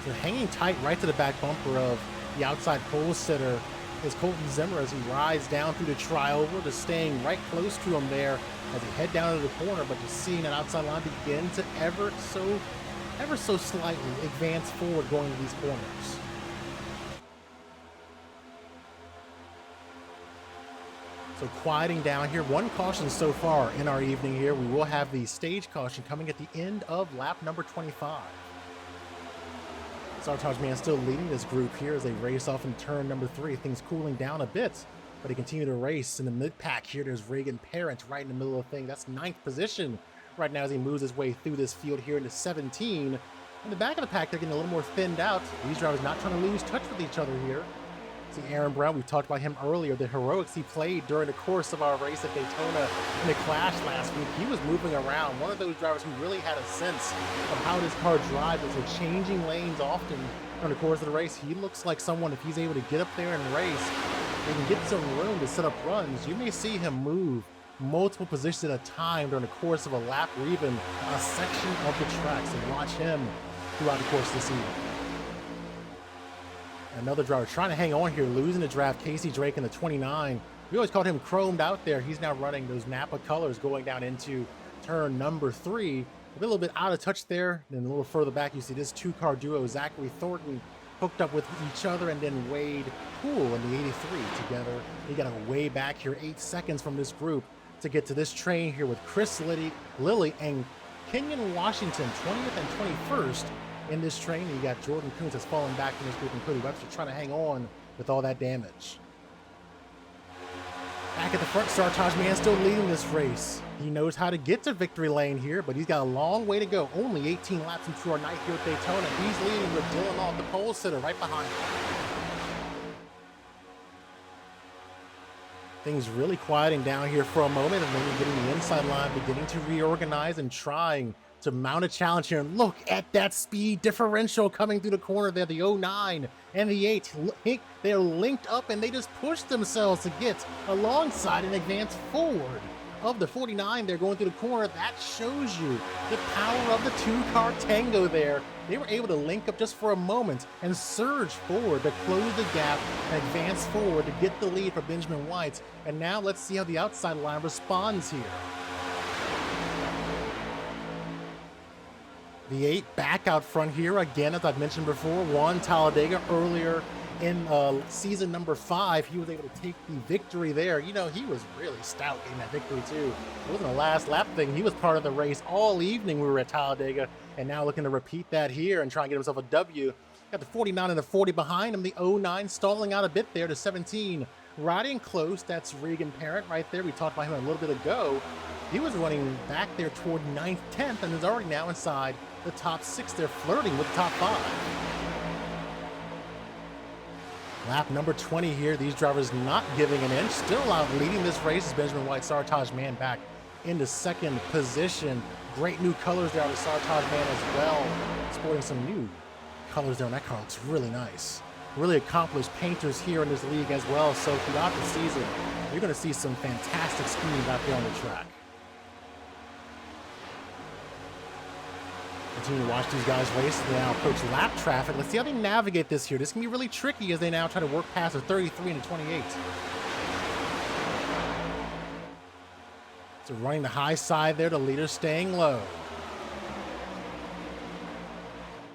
So hanging tight right to the back bumper of the outside pole sitter is Colton Zimmer as he rides down through the tri-oval, just staying right close to him there as he head down to the corner, but just seeing that outside line begin to ever so slightly advance forward going to these corners. So quieting down here. One caution so far in our evening here. We will have the stage caution coming at the end of lap number 25. Sartaj Man still leading this group here as they race off in turn number 3. Things cooling down a bit, but they continue to race in the mid-pack here. There's Reagan Parent right in the middle of the thing. That's 9th position right now as he moves his way through this field here into 17. In the back of the pack, they're getting a little more thinned out. These drivers not trying to lose touch with each other here. See Aaron Brown, we've talked about him earlier, the heroics he played during the course of our race at Daytona in the clash last week. He was moving around, one of those drivers who really had a sense of how this car drives as they're changing lanes often during the course of the race. He looks like someone, if he's able to get up there and race, they can get some room to set up runs. You may see him move multiple positions at a time during the course of a lap or even a section of the track. So watch him throughout the course of the season. Another driver trying to hang on here, losing the draft, Casey Drake in the 29. We always called him chromed out there. He's now running those Napa colors going down into turn number 3. A little bit out of touch there. Then a little further back, you see this 2-car duo, Zachary Thornton hooked up with each other, and then Wade Poole in the 83 together. He got way back here, 8 seconds from this group to get to this train here with Chris Lilly and Kenyon Washington, 20th and 21st. In this train, you got Jordan Kuntz that's fallen back from this group, and Cody Webster trying to hang on with all that damage. Back at the front, Sartaj Man still leading this race. He knows how to get to victory lane here, but he's got a long way to go. Only 18 laps into our night here at Daytona. He's leading with Dylan Alt, the pole sitter, right behind him. Things really quieting down here for a moment, and then you're getting the inside line beginning to reorganize and trying to mount a challenge here. And look at that speed differential coming through the corner there, the 09 and the 8. They're linked up and they just push themselves to get alongside and advance forward of the 49. They're going through the corner. That shows you the power of the two-car tango there. They were able to link up just for a moment and surge forward to close the gap and advance forward to get the lead for Benjamin White. And now let's see how the outside line responds here. The 8 back out front here again, as I've mentioned before. Juan Talladega earlier in season number 5, he was able to take the victory there. You know, he was really stout in that victory too. It wasn't a last lap thing. He was part of the race all evening. We were at Talladega, and now looking to repeat that here and try and get himself a W. Got the 49 and the 40 behind him. The 09 stalling out a bit there to 17. Riding close, that's Regan Parent right there. We talked about him a little bit ago. He was running back there toward 9th, 10th, and is already now inside the top 6. They're flirting with the top 5. Lap number 20 here. These drivers not giving an inch. Still out leading this race is Benjamin White. Sartaj Man back into 2nd position. Great new colors there out of Sartaj Man as well. Sporting some new colors there on that car. Looks really nice. Really accomplished painters here in this league as well. So throughout the season, you're going to see some fantastic skiing out there on the track. Continue to watch these guys race. They now approach lap traffic. Let's see how they navigate this here. This can be really tricky as they now try to work past the 33 and the 28. So running the high side there, the leader staying low.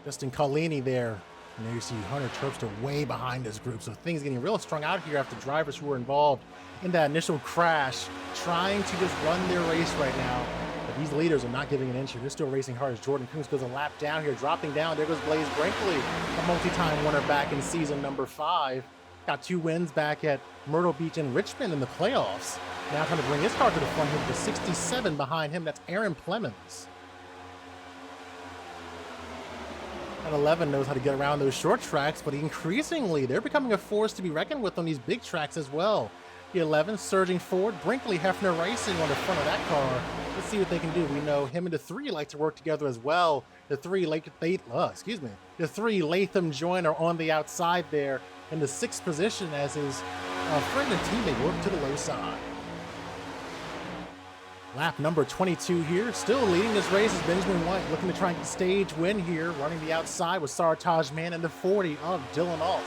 Justin Collini there. And there you see Hunter Terpster way behind this group. So things getting real strung out here after drivers who were involved in that initial crash trying to just run their race right now. But these leaders are not giving an inch here. They're still racing hard as Jordan Kuntz goes a lap down here, dropping down. There goes Blaze Brinkley, a multi-time winner back in season number 5. Got 2 wins back at Myrtle Beach and Richmond in the playoffs. Now trying to bring his car to the front here with 67 behind him. That's Aaron Plemons. That 11 knows how to get around those short tracks, but increasingly they're becoming a force to be reckoned with on these big tracks as well. The 11 surging forward. Brinkley Hefner Racing on the front of that car. Let's see what they can do. We know him and the 3 like to work together as well. The 3 The 3 Latham Joyner on the outside there in the 6th position as his friend and teammate work to the low side. Lap number 22 here. Still leading this race is Benjamin White, looking to try and get the stage win here. Running the outside with Sartaj Man and the 40 of Dylan Alt.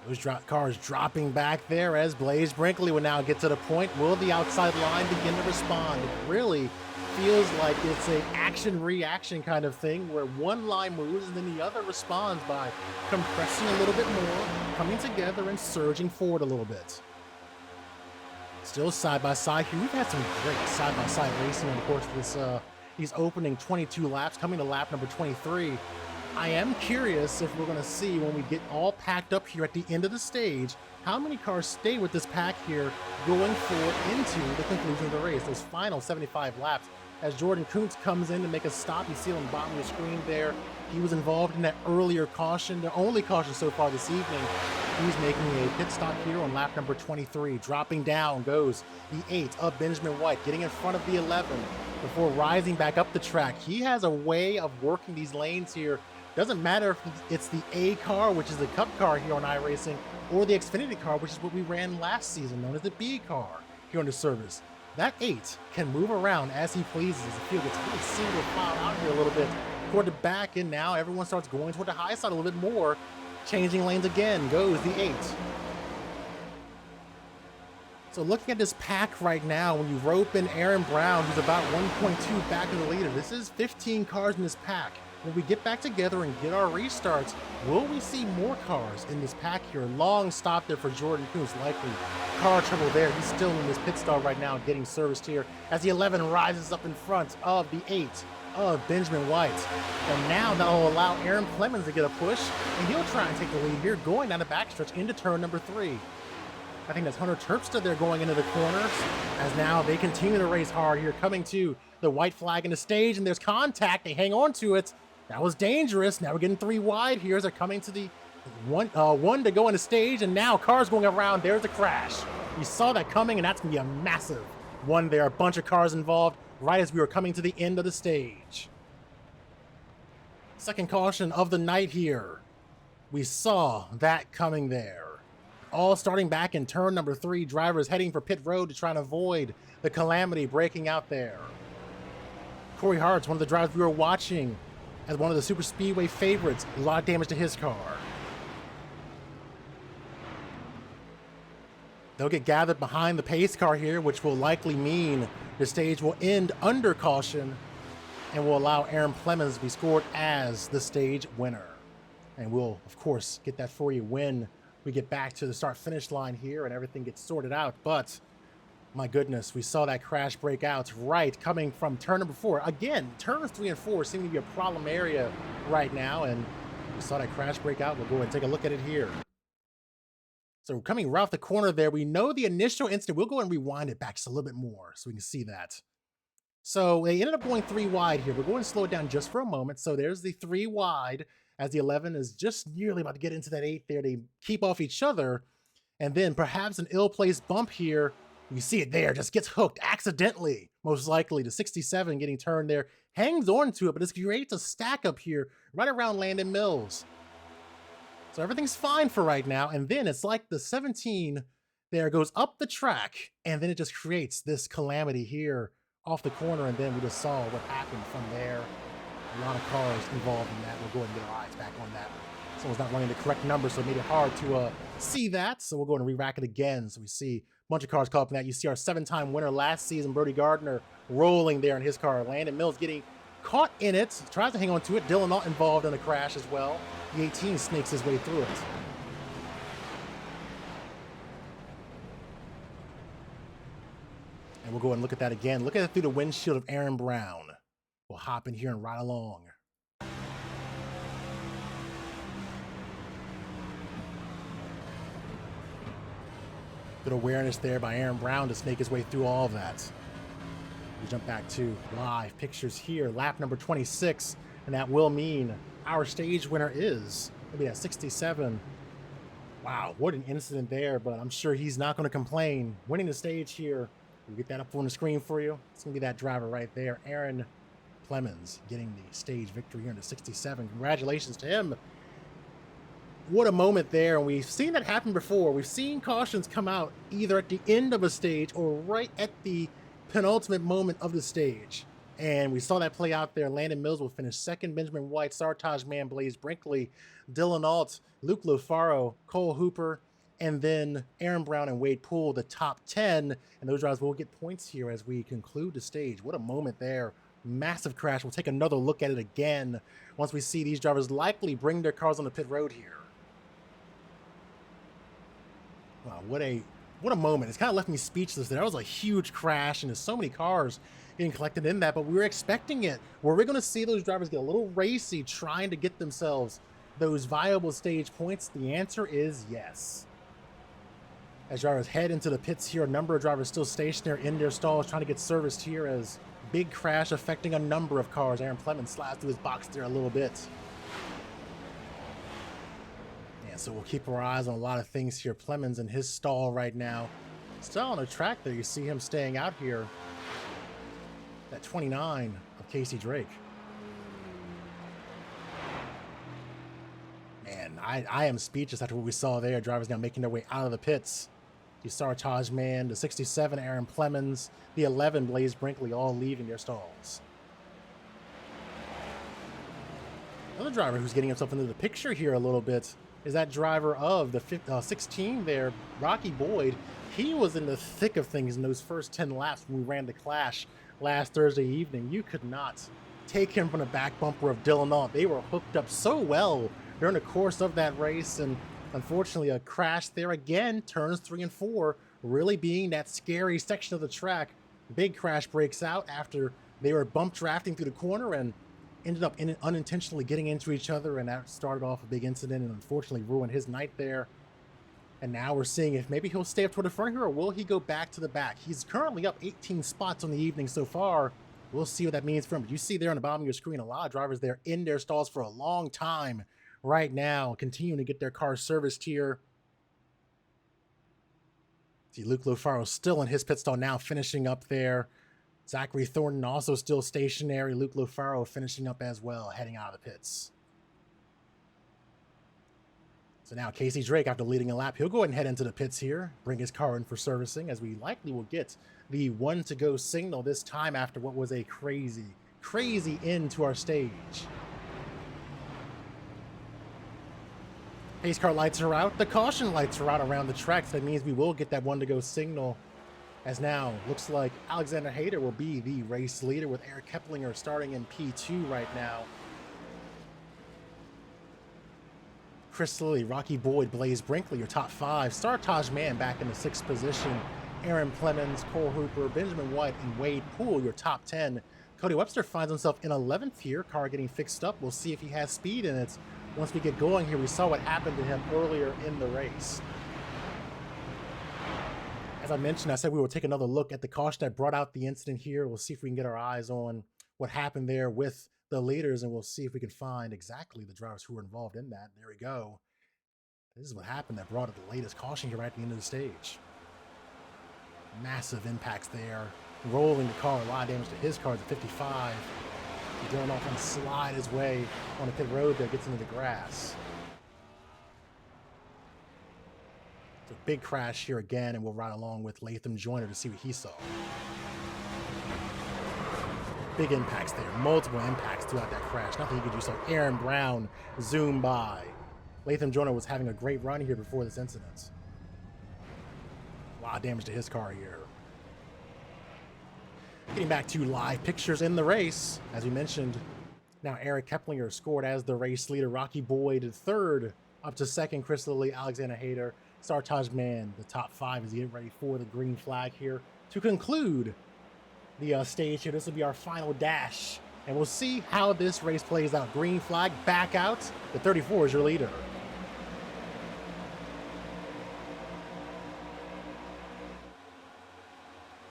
Those cars dropping back there as Blaze Brinkley will now get to the point. Will the outside line begin to respond? It really feels like it's an action-reaction kind of thing where one line moves and then the other responds by compressing a little bit more, coming together and surging forward a little bit. Still side-by-side here. We've had some great side-by-side racing on the course of this, these opening 22 laps, coming to lap number 23. I am curious if we're going to see when we get all packed up here at the end of the stage, how many cars stay with this pack here going forward into the conclusion of the race, those final 75 laps. As Jordan Kuntz comes in to make a stop, you see on the bottom of the screen there, he was involved in that earlier caution, the only caution so far this evening. He's making a pit stop here on lap number 23. Dropping down goes the 8 of Benjamin White, getting in front of the 11 before rising back up the track. He has a way of working these lanes here. Doesn't matter if it's the A car, which is the Cup car here on iRacing, or the Xfinity car, which is what we ran last season, known as the B car here on the service. That 8 can move around as he pleases. The field gets really single file out here a little bit toward the back, and now everyone starts going toward the high side a little bit more. Changing lanes again goes the 8. So looking at this pack right now, when you rope in Aaron Brown, who's about 1.2 back of the leader, this is 15 cars in this pack. When we get back together and get our restarts, will we see more cars in this pack here? Long stop there for Jordan Kuntz, likely car trouble there. He's still in this pit stop right now, getting serviced here as the 11 rises up in front of the 8. of Benjamin White. And now that'll allow Aaron Clemens to get a push, and he'll try and take the lead here, going down the backstretch into turn number 3. I think that's Hunter Terpstra there going into the corners, as now they continue to race hard here, coming to the white flag in the stage, and there's contact. They hang on to it. That was dangerous. Now we're getting 3 wide here as they're coming to the one to go in the stage, and now cars going around. There's a crash. You saw that coming, and that's going to be a massive one there. A bunch of cars involved right as we were coming to the end of the stage. Second caution of the night here. We saw that coming there. All starting back in turn number 3. Drivers heading for pit road to try and avoid the calamity breaking out there. Cory Harts, one of the drivers we were watching as one of the Super Speedway favorites. A lot of damage to his car. They'll get gathered behind the pace car here, which will likely mean the stage will end under caution and will allow Aaron Clemens to be scored as the stage winner. And we'll, of course, get that for you when we get back to the start-finish line here and everything gets sorted out. But, my goodness, we saw that crash break out right coming from turn number 4. Again, turns 3 and 4 seem to be a problem area right now, and we saw that crash break out. We'll go ahead and take a look at it here. So coming right off the corner there, we know the initial incident. We'll go and rewind it back just a little bit more so we can see that. So they ended up going 3 wide here. We're going to slow it down just for a moment. So there's the 3 wide as the 11 is just nearly about to get into that 8 there. They keep off each other. And then perhaps an ill-placed bump here. You see it there, just gets hooked accidentally, most likely. The 67 getting turned there, hangs on to it, but this creates a stack up here right around Landon Mills. So everything's fine for right now, and then it's like the 17 there goes up the track, and then it just creates this calamity here off the corner, and then we just saw what happened from there. A lot of cars involved in that. We'll go ahead and get our eyes back on that. Someone's not running the correct number, so it made it hard to see that. So we'll go and re-rack it again. So we see a bunch of cars caught up in that. You see our 7-time winner last season, Brody Gardner, rolling there in his car. Landon Mills getting caught in it, tries to hang on to it. Dylan not involved in a crash as well. The 18 snakes his way through it. And we'll go and look at that again. Look at it through the windshield of Aaron Brown. We'll hop in here and ride along. Good awareness there by Aaron Brown to snake his way through all of that. We jump back to live pictures here, lap number 26, and that will mean our stage winner is maybe at 67. Wow, what an incident there, but I'm sure he's not going to complain. Winning the stage here, we'll get that up on the screen for you. It's going to be that driver right there, Aaron Clemens, getting the stage victory here in the 67. Congratulations to him. What a moment there, and we've seen that happen before. We've seen cautions come out either at the end of a stage or right at the penultimate moment of the stage. And we saw that play out there. Landon Mills will finish second. Benjamin White, Sartaj Mann, Blaze Brinkley, Dylan Alt, Luke Lofaro, Cole Hooper, and then Aaron Brown and Wade Poole, the top 10. And those drivers will get points here as we conclude the stage. What a moment there. Massive crash. We'll take another look at it again once we see these drivers likely bring their cars on the pit road here. Wow, what a moment. It's kind of left me speechless. That was a huge crash, and there's so many cars getting collected in that, but we were expecting it. Were we going to see those drivers get a little racy trying to get themselves those viable stage points? The answer is yes. As drivers head into the pits here, a number of drivers still stationary in their stalls trying to get serviced here as big crash affecting a number of cars. Aaron Clemens slides through his box there a little bit. Yeah, so we'll keep our eyes on a lot of things here. Clemens in his stall right now. Still on the track there, you see him staying out here. That 29 of Casey Drake. Man, I am speechless after what we saw there. Drivers now making their way out of the pits. You saw Taj Mann, the 67 Aaron Clemens, the 11 Blaze Brinkley, all leaving their stalls. Another driver who's getting himself into the picture here a little bit is that driver of the 16 there, Rocky Boyd. He was in the thick of things in those first 10 laps when we ran the Clash last Thursday evening. You could not take him from the back bumper of Dylan Alt. They were hooked up so well during the course of that race, and unfortunately a crash there again. Turns 3 and 4 really being that scary section of the track. Big crash breaks out after They were bump drafting through the corner and ended up unintentionally getting into each other, and that started off a big incident and unfortunately ruined his night there. And now we're seeing if maybe he'll stay up toward the front here or will he go back to the back. He's currently up 18 spots on the evening so far. We'll see what that means for him. But you see there on the bottom of your screen, a lot of drivers there in their stalls for a long time right now, continuing to get their cars serviced here. See Luke Lofaro still in his pit stall now, finishing up there. Zachary Thornton also still stationary. Luke Lofaro finishing up as well, heading out of the pits. So now Casey Drake, after leading a lap, he'll go ahead and head into the pits here, bring his car in for servicing, as we likely will get the 1 to go signal this time after what was a crazy, crazy end to our stage. Pace car lights are out. The caution lights are out around the track. So that means we will get that 1 to go signal, as now looks like Alexander Hayter will be the race leader with Eric Keplinger starting in P2 right now. Chris Lilly, Rocky Boyd, Blaze Brinkley, your top 5. Sartaj Mann back in the 6th position. Aaron Clemens, Cole Hooper, Benjamin White, and Wade Poole, your top 10. Cody Webster finds himself in 11th here. Car getting fixed up. We'll see if he has speed in it. Once we get going here, we saw what happened to him earlier in the race. As I mentioned, I said we will take another look at the caution that brought out the incident here. We'll see if we can get our eyes on what happened there with the leaders, and we'll see if we can find exactly the drivers who were involved in that. There we go. This is what happened that brought up the latest caution here right at the end of the stage. Massive impacts there. Rolling the car, a lot of damage to his car at 55. He's going off and slide his way on the pit road that gets into the grass. It's a big crash here again, and we'll ride along with Latham Joyner to see what he saw. Big impacts there, multiple impacts throughout that crash. Nothing he could do. So Aaron Brown zoomed by. Latham Joyner was having a great run here before this incident. A lot of damage to his car here. Getting back to live pictures in the race, as we mentioned, now Eric Keplinger scored as the race leader. Rocky Boyd 3rd, up to 2nd. Chris Lilly, Alexander Hayter, Sartaj Mann, the top 5 as he get ready for the green flag here to conclude the stage here. This will be our final dash, and we'll see how this race plays out. Green flag, back out. The 34 is your leader.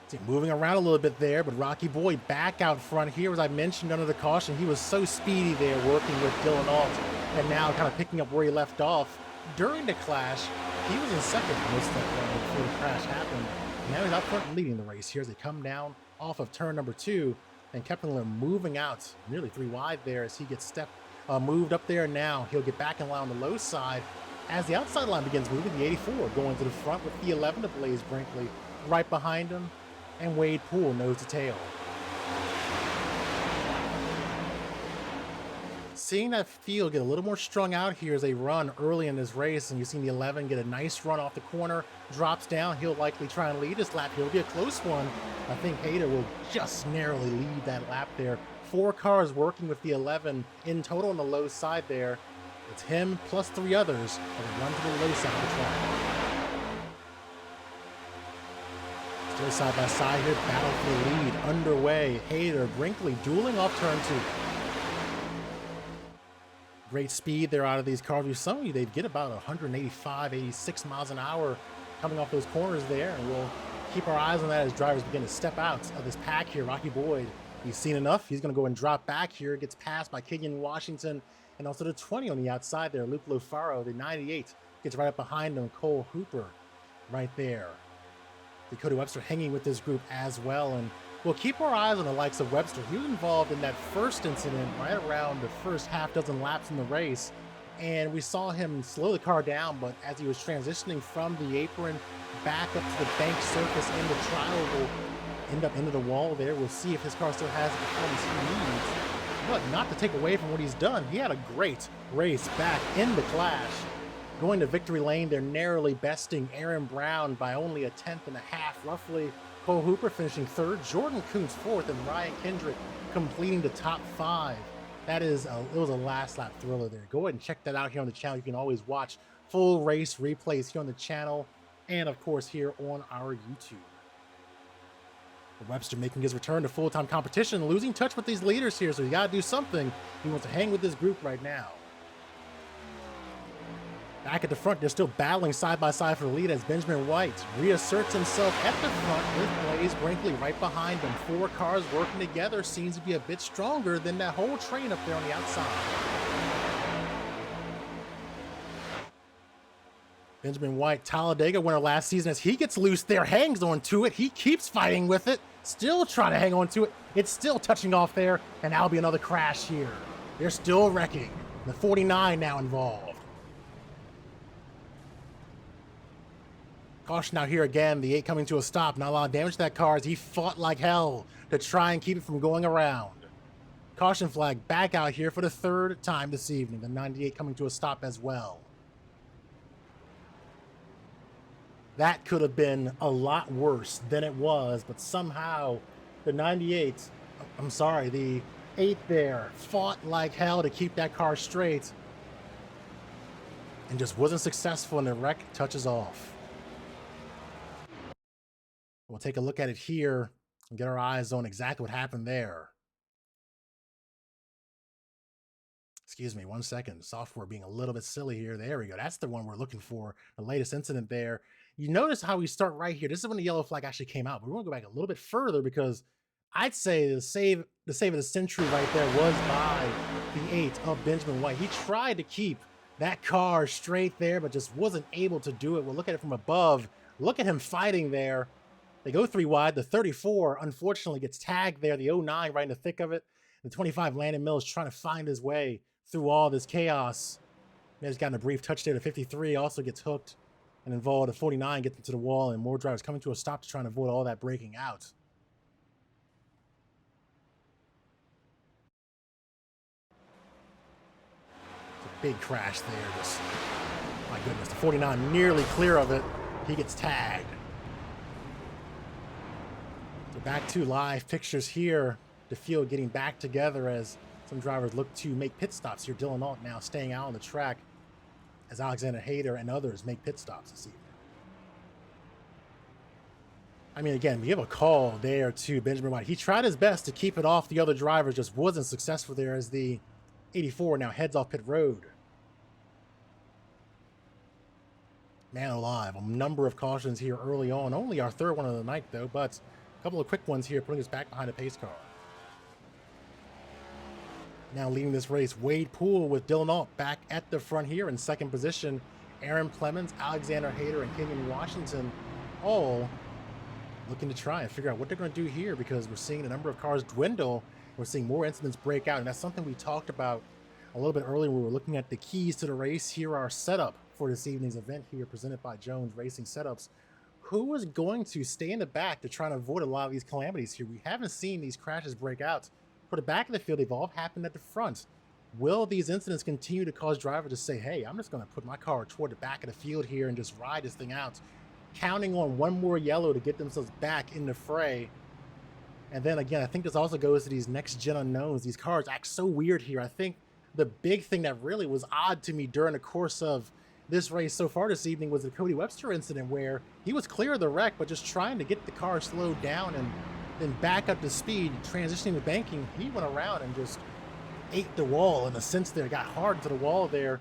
See, moving around a little bit there, but Rocky Boyd back out front here. As I mentioned under the caution, he was so speedy there working with Dylan Alt, and now kind of picking up where he left off during the clash. He was in 2nd most of that run before the crash happened. Now he's out front leading the race here as they come down off of turn number 2, and Keplinger moving out nearly 3 wide there as he gets moved up there. Now he'll get back in line on the low side as the outside line begins moving. The 84 going to the front with the 11 of Blaze Brinkley right behind him, and Wade Poole nose to tail. Seeing that field get a little more strung out here as they run early in this race, and you've seen the 11 get a nice run off the corner, drops down. He'll likely try and lead this lap. He'll be a close one. I think Hayter will just narrowly lead that lap there. 4 cars working with the 11 in total on the low side there. It's him plus 3 others that run to the low side of the track. Still side by side here, battle for the lead underway. Hayter, Brinkley dueling off turn 2. Great speed there out of these cars. We've seen they get about 185, 86 miles an hour coming off those corners there, and we'll keep our eyes on that as drivers begin to step out of this pack here. Rocky Boyd, he's seen enough. He's going to go and drop back here. Gets passed by Kenyon Washington, and also the 20 on the outside there. Luke Lofaro, the 98, gets right up behind him. Cole Hooper right there. The Cody Webster hanging with this group as well, and we'll keep our eyes on the likes of Webster. He was involved in that first incident right around the first half dozen laps in the race, and we saw him slow the car down, but as he was transitioning from the apron back up to the bank surface in the trial, will end up into the wall there. We'll see if his car still has the performance he needs, but not to take away from what he's done. He had a great race back in the clash. Going to victory lane, they're narrowly besting Aaron Brown by only 1/10 roughly. Cole Hooper finishing 3rd, Jordan Kuntz 4th, and Ryan Kendrick completing the top 5. It was a last lap thriller there. Go ahead and check that out here on the channel. You can always watch full race replays here on the channel, and of course here on our YouTube. Webster making his return to full-time competition, losing touch with these leaders here, so he got to do something. He wants to hang with this group right now. Back at the front, they're still battling side by side for the lead as Benjamin White reasserts himself at the front with Blaze Brinkley right behind him. 4 cars working together seems to be a bit stronger than that whole train up there on the outside. Benjamin White, Talladega winner last season, as he gets loose there, hangs on to it. He keeps fighting with it, still trying to hang on to it. It's still touching off there, and that'll be another crash here. They're still wrecking. The 49 now involved. Caution out here again, the 8 coming to a stop. Not a lot of damage to that car as he fought like hell to try and keep it from going around. Caution flag back out here for the 3rd time this evening. The 98 coming to a stop as well. That could have been a lot worse than it was, but somehow the 98, I'm sorry, the 8 there fought like hell to keep that car straight and just wasn't successful, and the wreck touches off. We'll take a look at it here and get our eyes on exactly what happened there. Excuse me, 1 second. Software being a little bit silly here. There we go. That's the one we're looking for. The latest incident there. You notice how we start right here. This is when the yellow flag actually came out. But we're going to go back a little bit further because I'd say the save of the century right there was by the 8 of Benjamin White. He tried to keep that car straight there, but just wasn't able to do it. We'll look at it from above. Look at him fighting there. They go 3 wide. The 34, unfortunately, gets tagged there. The 09 right in the thick of it. The 25, Landon Mills, trying to find his way through all this chaos. He's gotten a brief touch there. The 53 also gets hooked and involved. The 49 gets into the wall, and more drivers coming to a stop to try and avoid all that breaking out. It's a big crash there. Just, my goodness, the 49 nearly clear of it. He gets tagged. So back to live pictures here. The field getting back together as some drivers look to make pit stops here. Dylan Alt now staying out on the track as Alexander Hayter and others make pit stops this evening. I mean, again, we give a call there to Benjamin White. He tried his best to keep it off the other drivers, just wasn't successful there as the 84 now heads off pit road. Man alive, a number of cautions here early on. Only our 3rd one of the night, though, but a couple of quick ones here, putting us back behind a pace car. Now leading this race, Wade Poole with Dylan Alt back at the front here in 2nd position. Aaron Clemens, Alexander Hayter, and Kenyon Washington all looking to try and figure out what they're going to do here, because we're seeing the number of cars dwindle. We're seeing more incidents break out, and that's something we talked about a little bit earlier. We were looking at the keys to the race. Here are our setup for this evening's event here, presented by Jones Racing Setups. Who is going to stay in the back to try and avoid a lot of these calamities here? We haven't seen these crashes break out for the back of the field. They've all happened at the front. Will these incidents continue to cause drivers to say, hey, I'm just going to put my car toward the back of the field here and just ride this thing out, counting on one more yellow to get themselves back in the fray? And then again, I think this also goes to these next gen unknowns. These cars act so weird here. I think the big thing that really was odd to me during the course of this race so far this evening was the Cody Webster incident, where he was clear of the wreck, but just trying to get the car slowed down and then back up to speed, transitioning to banking. He went around and just ate the wall in a sense there, got hard to the wall there.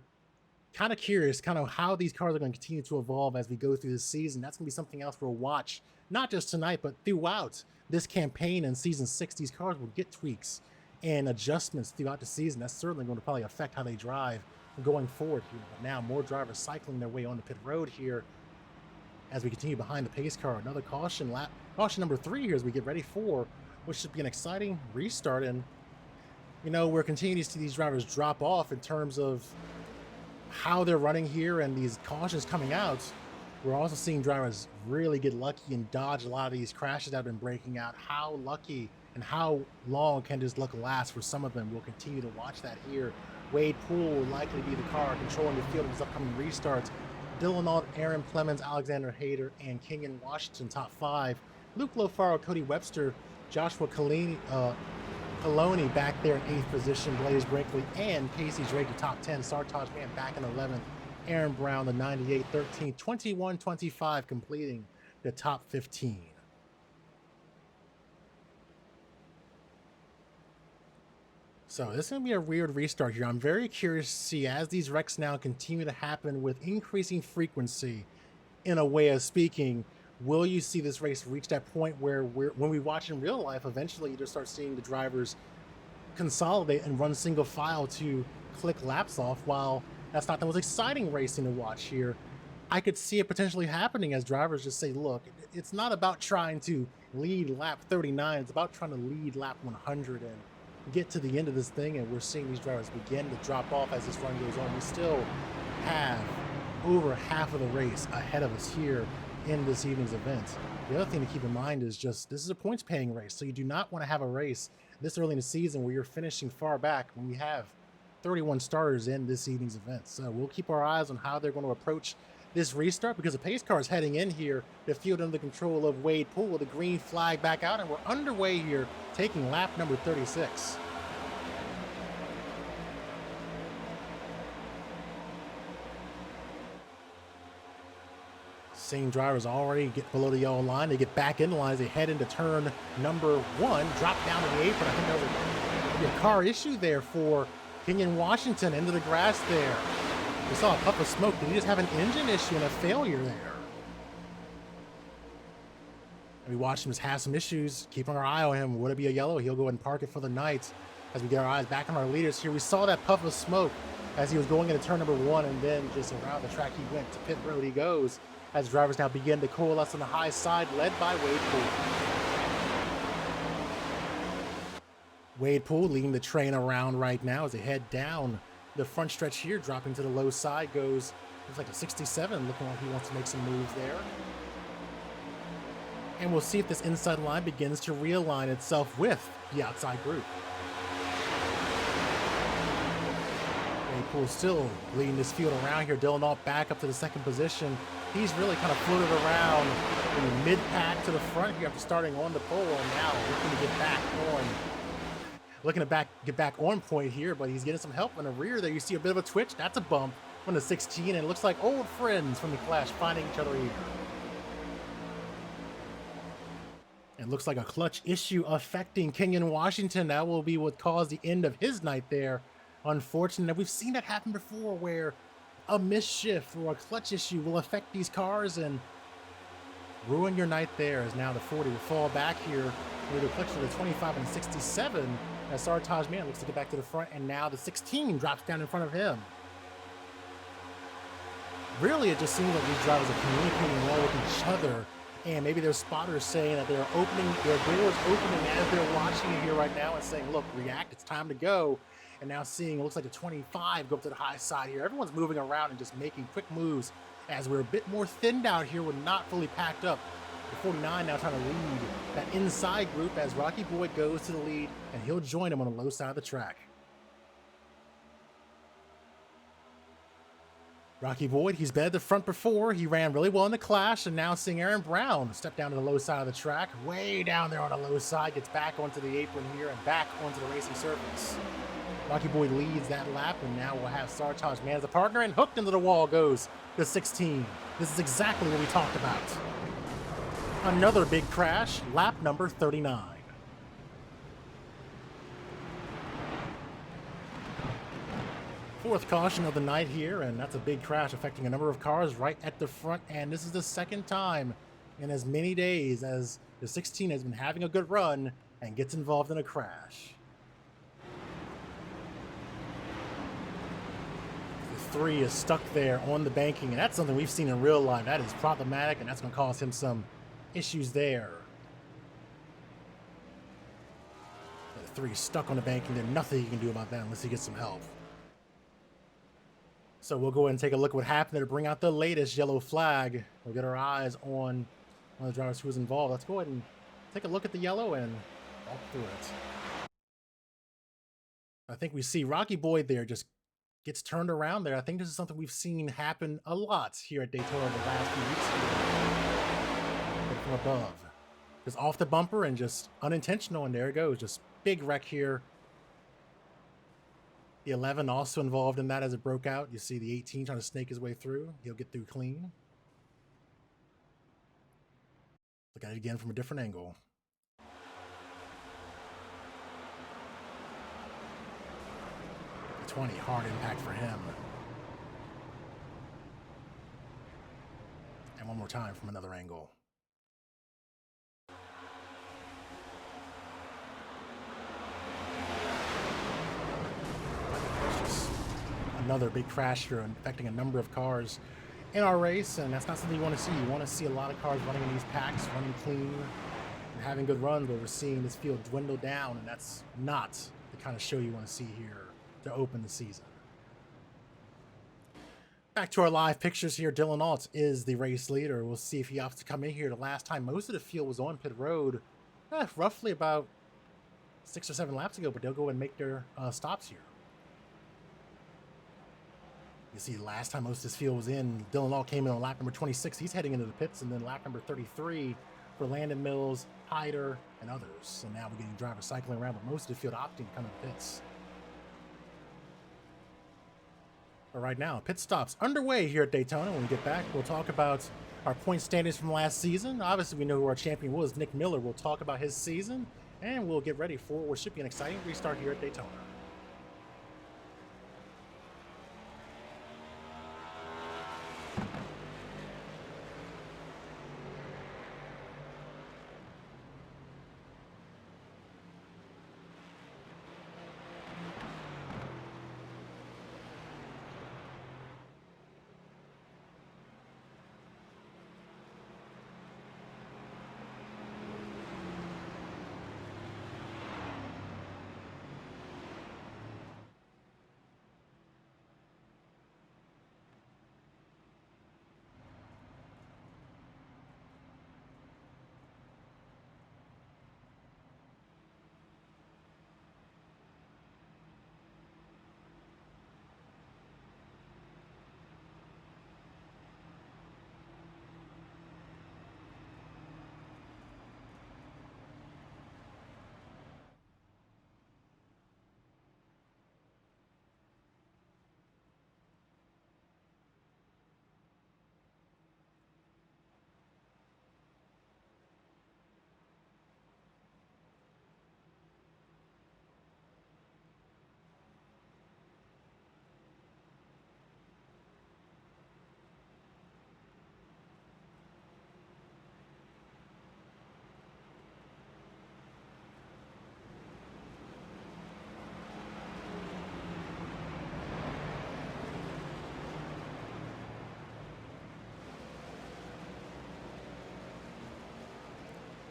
Kind of curious kind of how these cars are going to continue to evolve as we go through this season. That's going to be something else we'll watch, not just tonight, but throughout this campaign in season 6. These cars will get tweaks and adjustments throughout the season. That's certainly going to probably affect how they drive going forward here. But now more drivers cycling their way on the pit road here as we continue behind the pace car. Another caution lap, caution number 3 here as we get ready for what should be an exciting restart. And you know, we're continuing to see these drivers drop off in terms of how they're running here and these cautions coming out. We're also seeing drivers really get lucky and dodge a lot of these crashes that have been breaking out. How lucky and how long can this luck last for some of them? We'll continue to watch that here. Wade Poole will likely be the car controlling the field of his upcoming restarts. Dylan Alt, Aaron Clemens, Alexander Hayter, and Kenyon Washington top 5. Luke Lofaro, Cody Webster, Joshua Coloni back there in 8th position. Blaze Brinkley and Casey Drake the top 10. Sartaj Man back in 11th. Aaron Brown the 98, 13, 21, 25 completing the top 15. So this is going to be a weird restart here. I'm very curious to see, as these wrecks now continue to happen with increasing frequency, in a way of speaking, will you see this race reach that point where when we watch in real life, eventually you just start seeing the drivers consolidate and run single file to click laps off? While that's not the most exciting racing to watch here, I could see it potentially happening as drivers just say, look, it's not about trying to lead lap 39, it's about trying to lead lap 100 and get to the end of this thing. And we're seeing these drivers begin to drop off as this run goes on. We still have over half of the race ahead of us here in this evening's event. The other thing to keep in mind is just, this is a points paying race, so you do not want to have a race this early in the season where you're finishing far back when we have 31 starters in this evening's event. So we'll keep our eyes on how they're going to approach this restart, because the pace car is heading in here, the field under the control of Wade Poole, with a green flag back out, and we're underway here, taking lap number 36. Seeing drivers already get below the yellow line. They get back in the line as they head into turn number 1, drop down to the apron. I think there was a car issue there for Kenyon Washington into the grass there. We saw a puff of smoke. Did he just have an engine issue and a failure there? And we watched him just have some issues, keeping our eye on him. Would it be a yellow? He'll go ahead and park it for the night as we get our eyes back on our leaders here. We saw that puff of smoke as he was going into turn number 1, and then just around the track he went. To pit road he goes, as drivers now begin to coalesce on the high side, led by Wade Poole. Wade Poole leading the train around right now as they head down the front stretch here, dropping to the low side, goes, looks like a 67, looking like he wants to make some moves there. And we'll see if this inside line begins to realign itself with the outside group. Wade Poole still leading this field around here. Dylan Alt back up to the second position. He's really kind of floated around in the mid-pack to the front here after starting on the pole, and now looking to get back on. Get back on point here, but he's getting some help in the rear there. You see a bit of a twitch. That's a bump from the 16, and it looks like old friends from the Clash finding each other here. It looks like a clutch issue affecting Kenyon Washington. That will be what caused the end of his night there. Unfortunate. We've seen that happen before, where a misshift or a clutch issue will affect these cars and ruin your night there, as now the 40 will fall back here with a clutch to the 25 and 67 as Sartaj Man looks to get back to the front, and now the 16 drops down in front of him. Really, it just seems like these drivers are communicating well with each other, and maybe there's spotters saying that they're opening, their doors opening as they're watching it here right now and saying, look, react, it's time to go. And now seeing, it looks like the 25 go up to the high side here. Everyone's moving around and just making quick moves as we're a bit more thinned out here. We're not fully packed up. The 49 now trying to lead that inside group as Rocky Boyd goes to the lead, and he'll join him on the low side of the track. Rocky Boyd, he's been at the front before. He ran really well in the Clash, and now seeing Aaron Brown step down to the low side of the track, way down there on the low side, gets back onto the apron here and back onto the racing surface. Rocky Boyd leads that lap, and now we'll have Sartaj Man as a partner, and hooked into the wall goes the 16. This is exactly what we talked about. Another big crash, lap number 39. Fourth caution of the night here, and that's a big crash affecting a number of cars right at the front, and this is the second time in as many days as the 16 has been having a good run and gets involved in a crash. The 3 is stuck there on the banking, and that's something we've seen in real life. That is problematic, and that's going to cause him some issues there. The 3 stuck on the banking. There's nothing he can do about that unless he gets some help. So we'll go ahead and take a look at what happened there to bring out the latest yellow flag. We'll get our eyes on one of the drivers who was involved. Let's go ahead and take a look at the yellow and walk through it. I think we see Rocky Boyd there just gets turned around there. I think this is something we've seen happen a lot here at Daytona the last few weeks. From above. Just off the bumper and just unintentional, and there it goes. Just big wreck here. The 11 also involved in that as it broke out. You see the 18 trying to snake his way through. He'll get through clean. Look at it again from a different angle. 20, hard impact for him. And one more time from another angle. Just another big crash here affecting a number of cars in our race, and that's not something you want to see. You want to see a lot of cars running in these packs, running clean, and having good runs, but we're seeing this field dwindle down, and that's not the kind of show you want to see here to open the season. Back to our live pictures here. Dylan Alt is the race leader. We'll see if he opts to come in here. The last time most of the field was on pit road, roughly about 6 or 7 laps ago, but they'll go and make their stops here. You see, last time most of this field was in, Dylan Alt came in on lap number 26. He's heading into the pits, and then lap number 33 for Landon Mills, Hyder, and others. So now we're getting drivers cycling around, but most of the field opting to come to the pits. But right now, pit stops underway here at Daytona. When we get back, we'll talk about our point standings from last season. Obviously, we know who our champion was, Nick Miller. We'll talk about his season, and we'll get ready for what should be an exciting restart here at Daytona.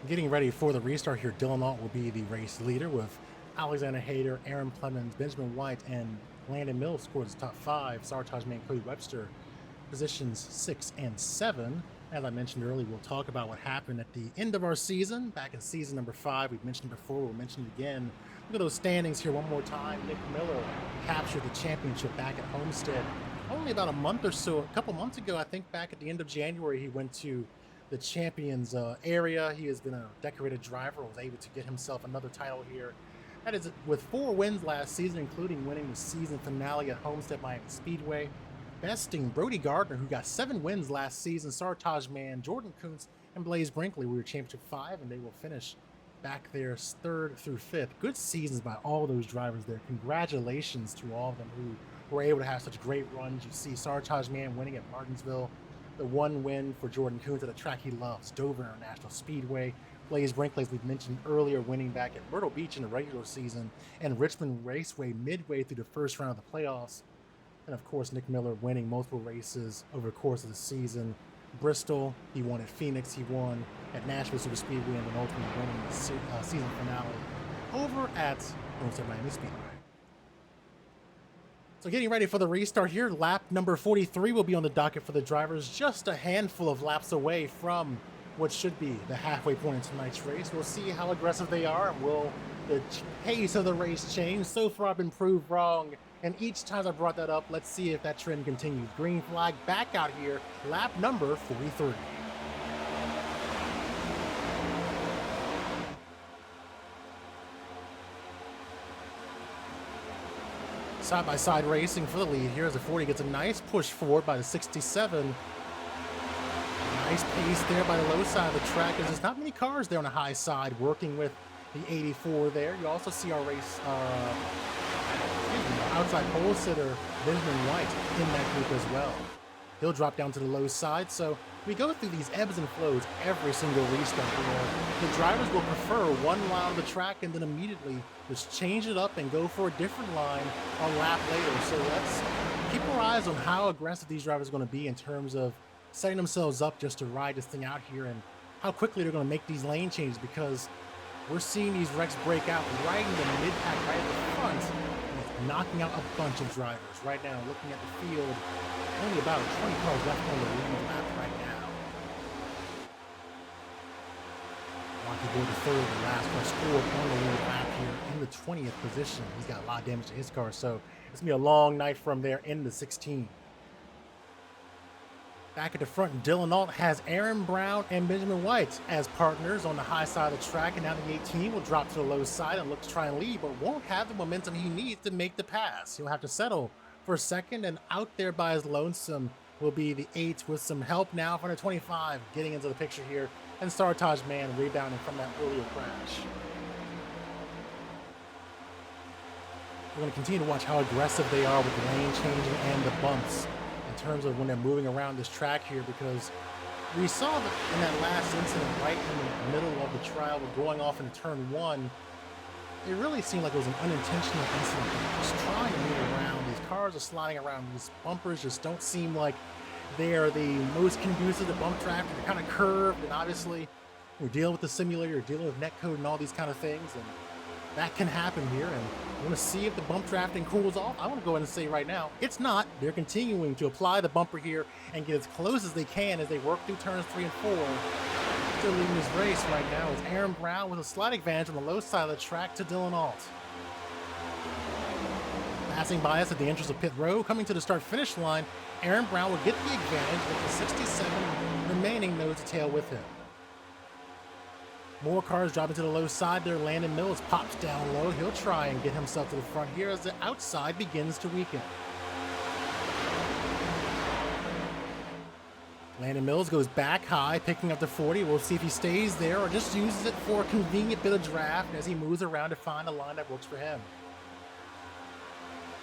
Getting ready for the restart here, Dylan Alt will be the race leader with Alexander Hayter, Aaron Clemens, Benjamin White, and Landon Mills scored as top 5. Sartaj Man, Cody Webster, positions 6 and 7. As I mentioned earlier, we'll talk about what happened at the end of our season, back in season number 5. We've mentioned it before, we'll mention it again. Look at those standings here one more time. Nick Miller captured the championship back at Homestead only about a month or so, a couple months ago. I think back at the end of January, he went to the champions area. He has been a decorated driver, was able to get himself another title here. That is with 4 wins last season, including winning the season finale at Homestead Miami Speedway, besting Brody Gardner, who got 7 wins last season, Sartaj Man, Jordan Kuntz, and Blaze Brinkley. We were championship 5, and they will finish back there 3rd through 5th. Good seasons by all those drivers there. Congratulations to all of them who were able to have such great runs. You see Sartaj Man winning at Martinsville, the 1 win for Jordan Kuntz at a track he loves, Dover International Speedway. Blaze Brinkley, as we've mentioned earlier, winning back at Myrtle Beach in the regular season, and Richmond Raceway midway through the first round of the playoffs. And of course, Nick Miller winning multiple races over the course of the season. Bristol, he won at Phoenix, he won at Nashville Super Speedway, and then ultimately winning the season finale over at Homestead Miami Speedway. So getting ready for the restart here, lap number 43 will be on the docket for the drivers, just a handful of laps away from what should be the halfway point in tonight's race. We'll see how aggressive they are, and will the pace of the race change. So far I've been proved wrong, and each time I brought that up, let's see if that trend continues. Green flag back out here, lap number 43. Side-by-side racing for the lead here as the 40 gets a nice push forward by the 67. Nice pace there by the low side of the track, as there's not many cars there on the high side working with the 84 there. You also see our race outside pole sitter Benjamin White in that group as well. He'll drop down to the low side, so we go through these ebbs and flows every single restart where the drivers will prefer one line of the track and then immediately just change it up and go for a different line a lap later. So let's keep our eyes on how aggressive these drivers are going to be in terms of setting themselves up just to ride this thing out here and how quickly they're going to make these lane changes, because we're seeing these wrecks break out right in the mid-pack, right at the front, and it's knocking out a bunch of drivers. Right now, looking at the field, only about 20 cars left on the lead lap right now. Rocky Boy the third, the last car scored on the lead lap here in the 20th position. He's got a lot of damage to his car, so it's going to be a long night from there in the 16. Back at the front, Dylan Alt has Aaron Brown and Benjamin White as partners on the high side of the track, and now the 18 will drop to the low side and look to try and lead, but won't have the momentum he needs to make the pass. He'll have to settle for a second, and out there by his lonesome will be the 8 with some help now from the 25 getting into the picture here, and Sartaj Man rebounding from that earlier crash. We're going to continue to watch how aggressive they are with the lane changing and the bumps in terms of when they're moving around this track here, because we saw that in that last incident right in the middle of the trial with going off into turn 1, it really seemed like it was an unintentional incident. Just trying to move around. These cars are sliding around. These bumpers just don't seem like they are the most conducive to bump traffic. They're kind of curved, and obviously we're dealing with the simulator, you're dealing with netcode and all these kind of things, and that can happen here. And I want to see if the bump drafting cools off. I want to go ahead and say right now, it's not. They're continuing to apply the bumper here and get as close as they can as they work through turns 3 and 4. Still leading this race right now is Aaron Brown with a slight advantage on the low side of the track to Dylan Alt. Passing by us at the entrance of pit row, coming to the start-finish line, Aaron Brown will get the advantage with the 67 remaining nose to tail with him. More cars dropping to the low side there. Landon Mills pops down low. He'll try and get himself to the front here as the outside begins to weaken. Landon Mills goes back high, picking up the 40. We'll see if he stays there or just uses it for a convenient bit of draft as he moves around to find a line that works for him.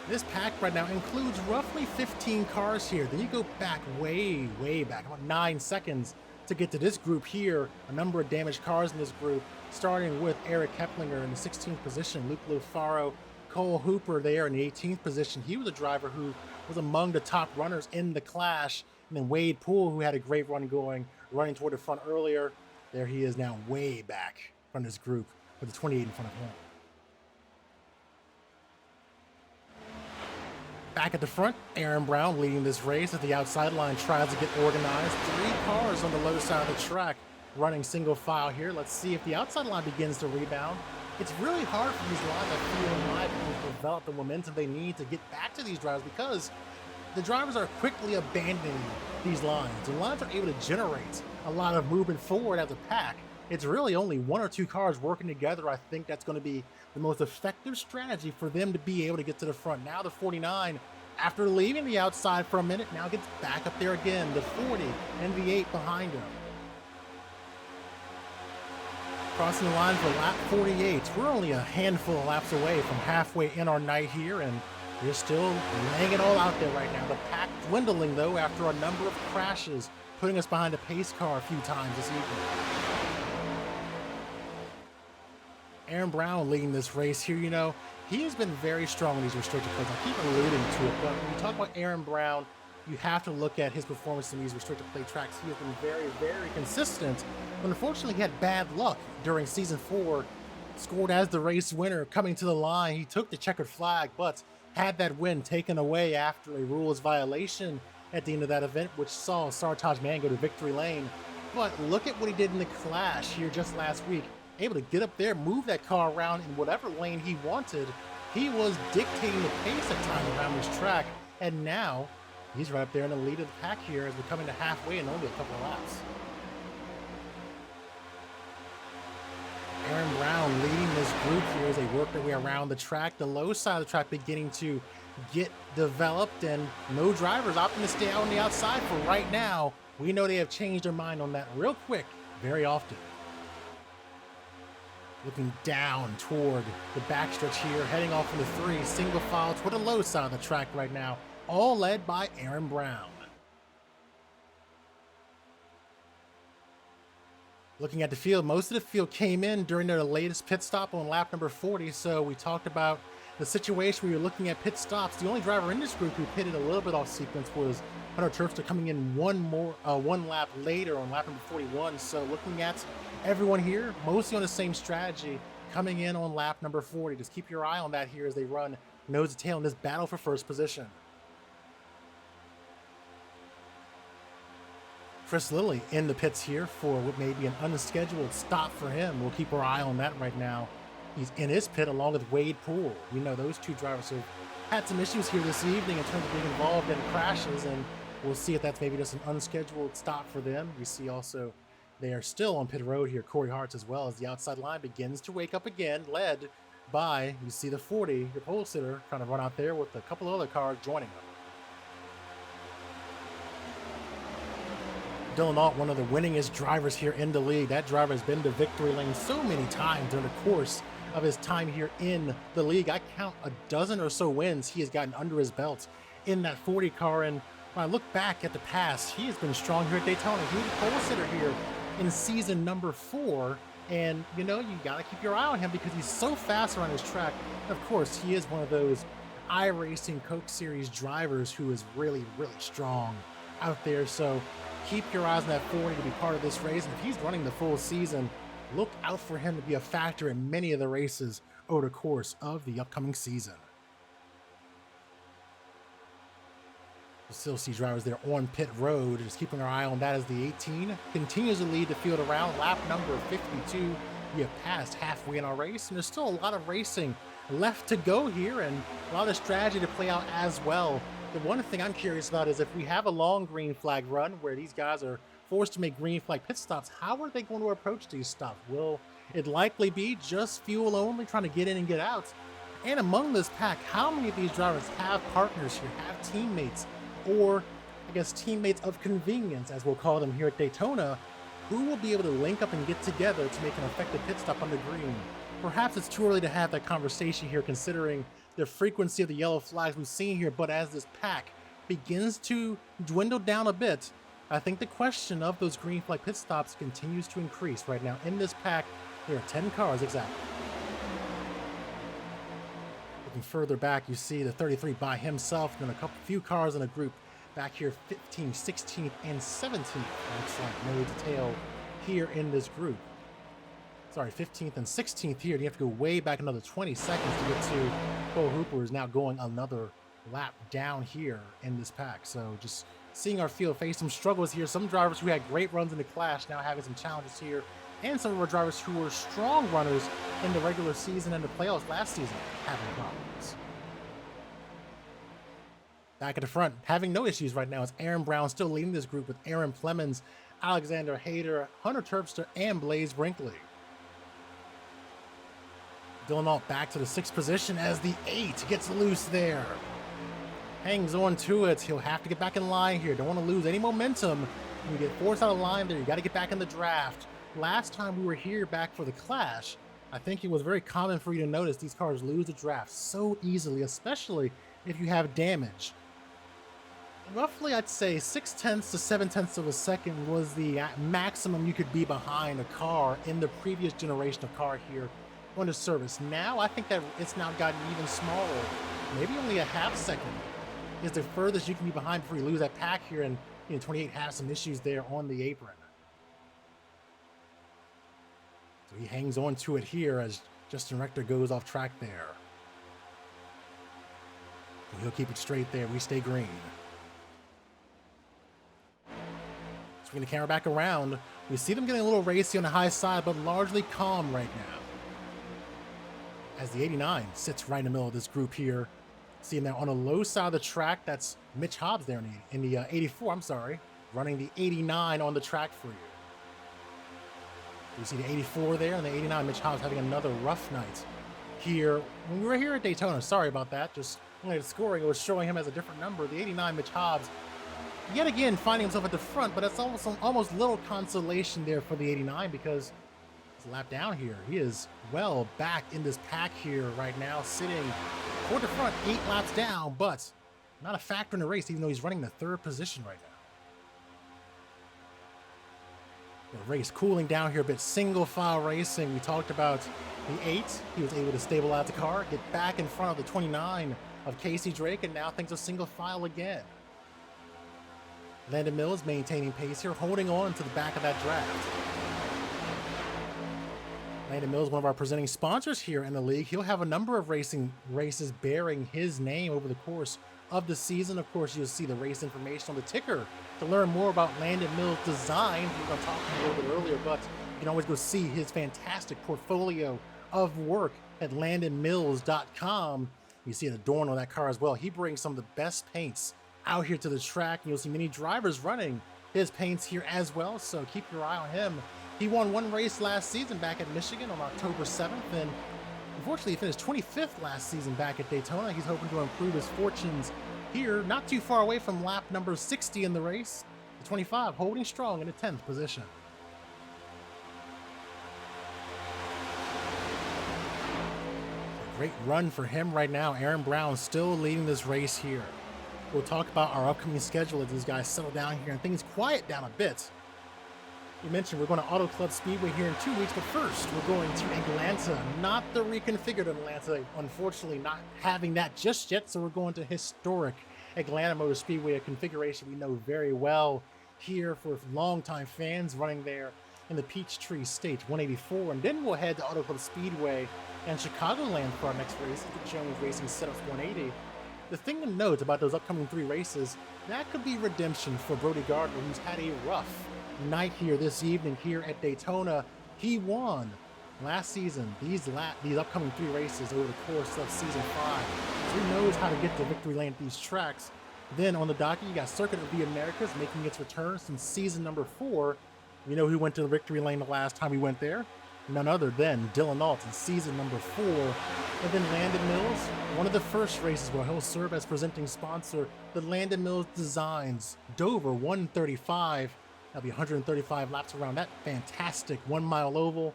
This pack right now includes roughly 15 cars here. Then you go back way back, about 9 seconds to get to this group here. A number of damaged cars in this group, starting with Eric Keplinger in the 16th position, Luke Lufaro, Cole Hooper there in the 18th position. He was a driver who was among the top runners in the clash. And then Wade Poole, who had a great run going, running toward the front earlier. There he is now way back from this group with the 28 in front of him. Back at the front, Aaron Brown leading this race as the outside line tries to get organized. 3 cars on the low side of the track running single file here. Let's see if the outside line begins to rebound. It's really hard for these lines, I feel, in my opinion, to develop the momentum they need to get back to these drivers, because the drivers are quickly abandoning these lines. The lines are able to generate a lot of movement forward as a pack. It's really only 1 or 2 cars working together. I think that's going to be the most effective strategy for them to be able to get to the front. Now the 49, after leaving the outside for a minute, now gets back up there again. The 40 and the 8 behind him. Crossing the line for lap 48. We're only a handful of laps away from halfway in our night here, and we're still laying it all out there right now. The pack dwindling, though, after a number of crashes, putting us behind a pace car a few times this evening. Aaron Brown leading this race here. You know, he has been very strong in these restricted plays. I keep alluding to it, but when you talk about Aaron Brown, you have to look at his performance in these restricted play tracks. He has been very consistent, but unfortunately he had bad luck during season 4. Scored as the race winner coming to the line. He took the checkered flag, but had that win taken away after a rules violation at the end of that event, which saw Sartaj Man go to victory lane. But look at what he did in the clash here just last week. Able to get up there, move that car around in whatever lane he wanted. He was dictating the pace at times around this track, and now he's right up there in the lead of the pack here as we're coming to halfway in only a couple of laps. Aaron Brown leading this group here as they work their way around the track. The low side of the track beginning to get developed, and no drivers opting to stay out on the outside for right now. We know they have changed their mind on that real quick very often. Looking down toward the backstretch here, heading off from the 3, single file toward the low side of the track right now, all led by Aaron Brown. Looking at the field, most of the field came in during their latest pit stop on lap number 40, so we talked about the situation where you're looking at pit stops. The only driver in this group who pitted a little bit off sequence was Hunter Terpstra, coming in one lap later on lap number 41. So looking at everyone here, mostly on the same strategy, coming in on lap number 40. Just keep your eye on that here as they run nose to tail in this battle for first position. Chris Lilly in the pits here for what may be an unscheduled stop for him. We'll keep our eye on that right now. He's in his pit along with Wade Poole. We know those two drivers have had some issues here this evening in terms of being involved in crashes, and we'll see if that's maybe just an unscheduled stop for them. We see also they are still on pit road here, Cory Harts, as well as the outside line begins to wake up again, led by, you see the 40, the pole sitter, trying to run out there with a couple of other cars joining them. Dylan Alt, one of the winningest drivers here in the league. That driver has been to victory lane so many times during the course of his time here in the league. I count a dozen or so wins he has gotten under his belt in that 40 car. And when I look back at the past, he has been strong here at Daytona. He was a pole sitter here in season number 4. And, you know, you got to keep your eye on him because he's so fast around his track. And of course, he is one of those iRacing Coke Series drivers who is really, really strong out there. So keep your eyes on that 40 to be part of this race. And if he's running the full season, look out for him to be a factor in many of the races over the course of the upcoming season. We still see drivers there on pit road, just keeping our eye on that as the 18 continues to lead the field around lap number 52. We have passed halfway in our race, and there's still a lot of racing left to go here and a lot of strategy to play out as well. The one thing I'm curious about is if we have a long green flag run where these guys are forced to make green flag pit stops, how are they going to approach these stops? Will it likely be just fuel only, trying to get in and get out? And among this pack, how many of these drivers have partners here, have teammates, or I guess teammates of convenience, as we'll call them here at Daytona, who will be able to link up and get together to make an effective pit stop on the green? Perhaps it's too early to have that conversation here, considering the frequency of the yellow flags we've seen here, but as this pack begins to dwindle down a bit, I think the question of those green flag pit stops continues to increase. Right now in this pack, there are 10 cars exactly. Looking further back, you see the 33 by himself, and then a few cars in a group back here, 15th, 16th, and 17th. Looks like nose to tail here in this group. Sorry, 15th and 16th here. You have to go way back another 20 seconds to get to Bo Hooper, is now going another lap down here in this pack. So just seeing our field face some struggles here. Some drivers who had great runs in the Clash now having some challenges here, and some of our drivers who were strong runners in the regular season and the playoffs last season having problems. Back at the front, having no issues right now is Aaron Brown, still leading this group with Aaron Plemons, Alexander Hayter, Hunter Terpstra, and Blaze Brinkley. Dylan Alt back to the 6th position as the 8 gets loose there. Hangs on to it. He'll have to get back in line here. Don't want to lose any momentum. When you get forced out of line there, you got to get back in the draft. Last time we were here back for the Clash, I think it was very common for you to notice these cars lose the draft so easily, especially if you have damage. Roughly, I'd say 0.6 to 0.7 of a second was the maximum you could be behind a car in the previous generation of car here on the service. Now, I think that it's now gotten even smaller. Maybe only a ½ second is the furthest you can be behind before you lose that pack here, and 28 has some issues there on the apron. So he hangs on to it here as Justin Rector goes off track there. So he'll keep it straight there. We stay green. Swing the camera back around. We see them getting a little racy on the high side, but largely calm right now, as the 89 sits right in the middle of this group here. See him now on the low side of the track. That's Mitch Hobbs there in the 84, I'm sorry, running the 89 on the track for you. You see the 84 there and the 89, Mitch Hobbs having another rough night here. When we were here at Daytona, sorry about that, just when the scoring, it was showing him as a different number. The 89, Mitch Hobbs, yet again finding himself at the front, but it's almost little consolation there for the 89 because lap down here. He is well back in this pack here right now, sitting toward the front, 8 laps down, but not a factor in the race, even though he's running the 3rd position right now. The race cooling down here a bit, single file racing. We talked about the 8. He was able to stabilize the car, get back in front of the 29 of Casey Drake, and now things are single file again. Landon Mills maintaining pace here, holding on to the back of that draft. Landon Mills, one of our presenting sponsors here in the league. He'll have a number of races bearing his name over the course of the season. Of course, you'll see the race information on the ticker to learn more about Landon Mills' design. We were going to talk to him a little bit earlier, but you can always go see his fantastic portfolio of work at landonmills.com. You see it adorned on that car as well. He brings some of the best paints out here to the track, and you'll see many drivers running his paints here as well, so keep your eye on him. He won 1 race last season back at Michigan on October 7th, and unfortunately he finished 25th last season back at Daytona. He's hoping to improve his fortunes here, not too far away from lap number 60 in the race. The 25 holding strong in the 10th position. A great run for him right now. Aaron Brown still leading this race here. We'll talk about our upcoming schedule as these guys settle down here and things quiet down a bit. We mentioned we're going to Auto Club Speedway here in 2 weeks, but first we're going to Atlanta, not the reconfigured Atlanta. Unfortunately, not having that just yet, so we're going to historic Atlanta Motor Speedway, a configuration we know very well here for longtime fans running there in the Peachtree Stage 184. And then we'll head to Auto Club Speedway and Chicagoland for our next race at the Jones Racing Setup 180. The thing to note about those upcoming 3 races, that could be redemption for Brody Gardner, who's had a rough night here this evening here at Daytona. He won last season these upcoming 3 races over the course of season 5. So he knows how to get to victory lane at these tracks. Then on the docket, you got Circuit of the Americas making its return since season number 4. We know who went to the victory lane the last time we went there. None other than Dylan Alt in season number 4. And then Landon Mills, one of the first races where he'll serve as presenting sponsor, the Landon Mills Designs Dover 135. That'll be 135 laps around that fantastic 1 mile oval.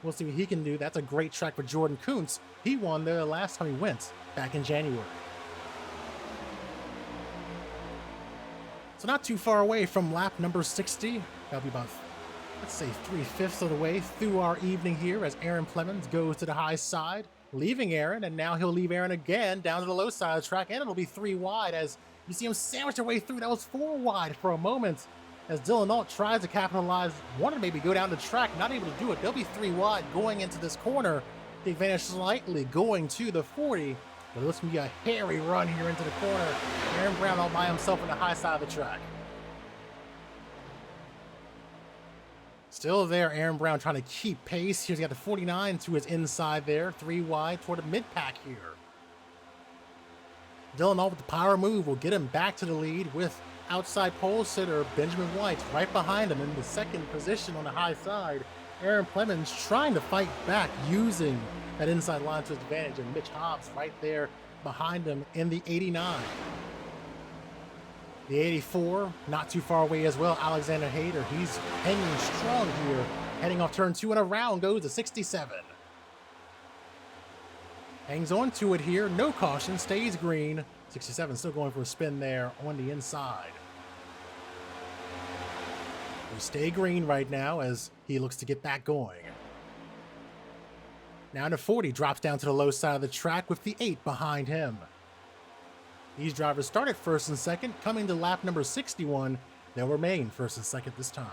We'll see what he can do. That's a great track for Jordan Kuntz. He won there the last time he went, back in January. So not too far away from lap number 60. That'll be about, let's say, 3/5 of the way through our evening here as Aaron Plemons goes to the high side, leaving Aaron, and now he'll leave Aaron again down to the low side of the track, and it'll be 3 wide as you see him sandwich their way through. That was 4 wide for a moment as Dylan Alt tries to capitalize, wanted to maybe go down the track, not able to do it. They'll be 3 wide going into this corner. The advantage slightly going to the 40, but it looks to be a hairy run here into the corner. Aaron Brown all by himself on the high side of the track. Still there, Aaron Brown trying to keep pace. He's got the 49 to his inside there, 3 wide toward the mid-pack here. Dylan Alt with the power move will get him back to the lead with outside pole sitter Benjamin White right behind him in the 2nd position on the high side. Aaron Plemons trying to fight back using that inside line to his advantage, and Mitch Hobbs right there behind him in the 89. The 84, not too far away as well, Alexander Hayter. He's hanging strong here, heading off turn 2, and around goes the 67. Hangs on to it here, no caution, stays green. 67 still going for a spin there on the inside. We stay green right now as he looks to get back going. Now the 40 drops down to the low side of the track with the 8 behind him. These drivers started 1st and 2nd, coming to lap number 61. They'll remain 1st and 2nd this time.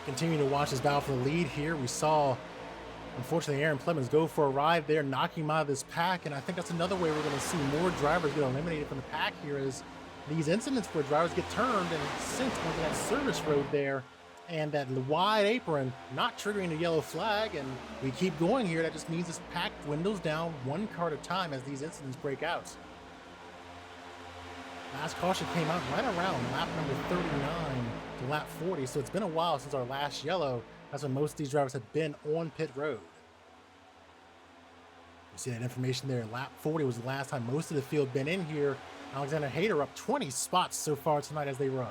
Continue to watch his battle for the lead here. We saw, unfortunately, Aaron Plemons go for a ride there, knocking him out of this pack, and I think that's another way we're going to see more drivers get eliminated from the pack here is these incidents where drivers get turned and sent onto that service road there, and that wide apron not triggering the yellow flag, and we keep going here. That just means this pack dwindles down 1 car at a time as these incidents break out. Last caution came out right around lap number 39 to lap 40, so it's been a while since our last yellow. That's when most of these drivers have been on pit road. You see that information there. Lap 40 was the last time most of the field been in here. Alexander Hayter up 20 spots so far tonight as they run.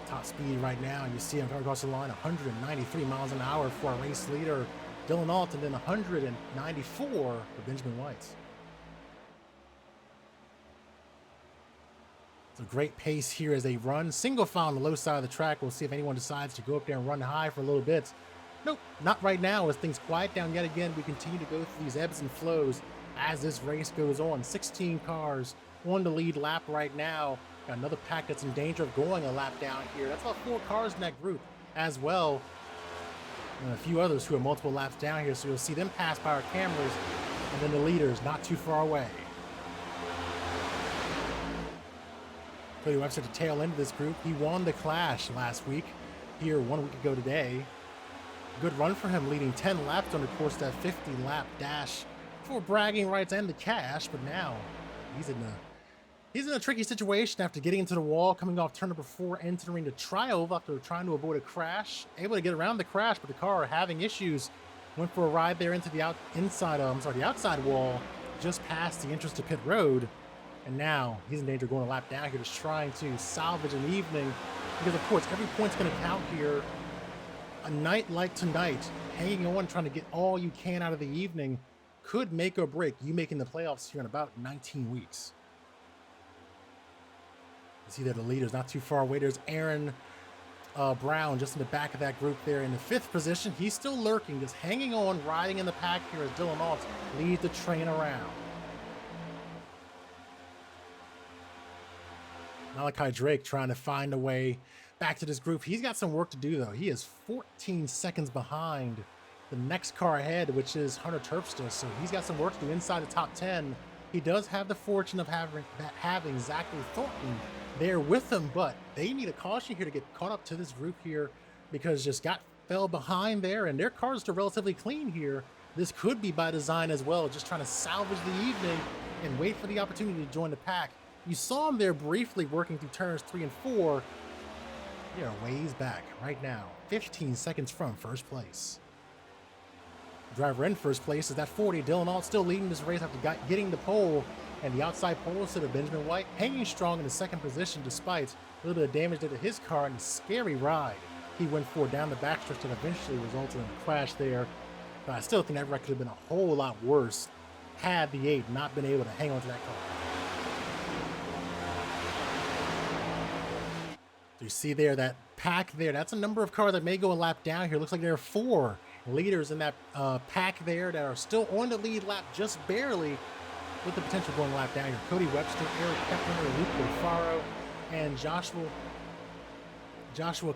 Top speed right now, and you see him across the line, 193 miles an hour for our race leader, Dylan Alt, and then 194 for Benjamin White. It's a great pace here as they run. Single file on the low side of the track. We'll see if anyone decides to go up there and run high for a little bit. Nope, not right now. As things quiet down yet again, we continue to go through these ebbs and flows as this race goes on. 16 cars on the lead lap right now. Got another pack that's in danger of going a lap down here. That's about 4 cars in that group as well. And a few others who are multiple laps down here, so you'll see them pass by our cameras, and then the leaders not too far away. Cody Webster at the tail end of this group. He won the Clash last week, here 1 week ago today. Good run for him, leading 10 laps on the course, that 50-lap dash for bragging rights and the cash, but now he's in a tricky situation after getting into the wall, coming off turn number 4, entering the tri-oval after trying to avoid a crash. Able to get around the crash, but the car having issues. Went for a ride there into the outside wall, just past the entrance to pit road. And now he's in danger of going a lap down here, just trying to salvage an evening. Because, of course, every point's going to count here. A night like tonight, hanging on, trying to get all you can out of the evening, could make or break you making the playoffs here in about 19 weeks. You see that the leader's not too far away. There's Aaron Brown just in the back of that group there in the 5th position. He's still lurking, just hanging on, riding in the pack here as Dylan Alt leads the train around. Malachi Drake trying to find a way back to this group. He's got some work to do, though. He is 14 seconds behind the next car ahead, which is Hunter Terpstra, so he's got some work to do inside the top 10. He does have the fortune of having Zachary Thornton there with him, but they need a caution here to get caught up to this group here, because just fell behind there, and their cars are relatively clean here. This could be by design as well, just trying to salvage the evening and wait for the opportunity to join the pack. You saw him there briefly working through turns 3 and 4. They're ways back right now, 15 seconds from first place. Driver in first place is that 40. Dylan Alt still leading this race after getting the pole, and the outside pole to the Benjamin White, hanging strong in the 2nd position despite a little bit of damage to his car and a scary ride he went for down the backstretch that eventually resulted in a crash there. But I still think that wreck could have been a whole lot worse had the 8 not been able to hang on to that car. So you see there that pack there, that's a number of cars that may go a lap down here. Looks like there are 4 leaders in that pack there that are still on the lead lap just barely, with the potential going a lap down here. Cody Webster, Eric Kepner, Luke Alfaro, and Joshua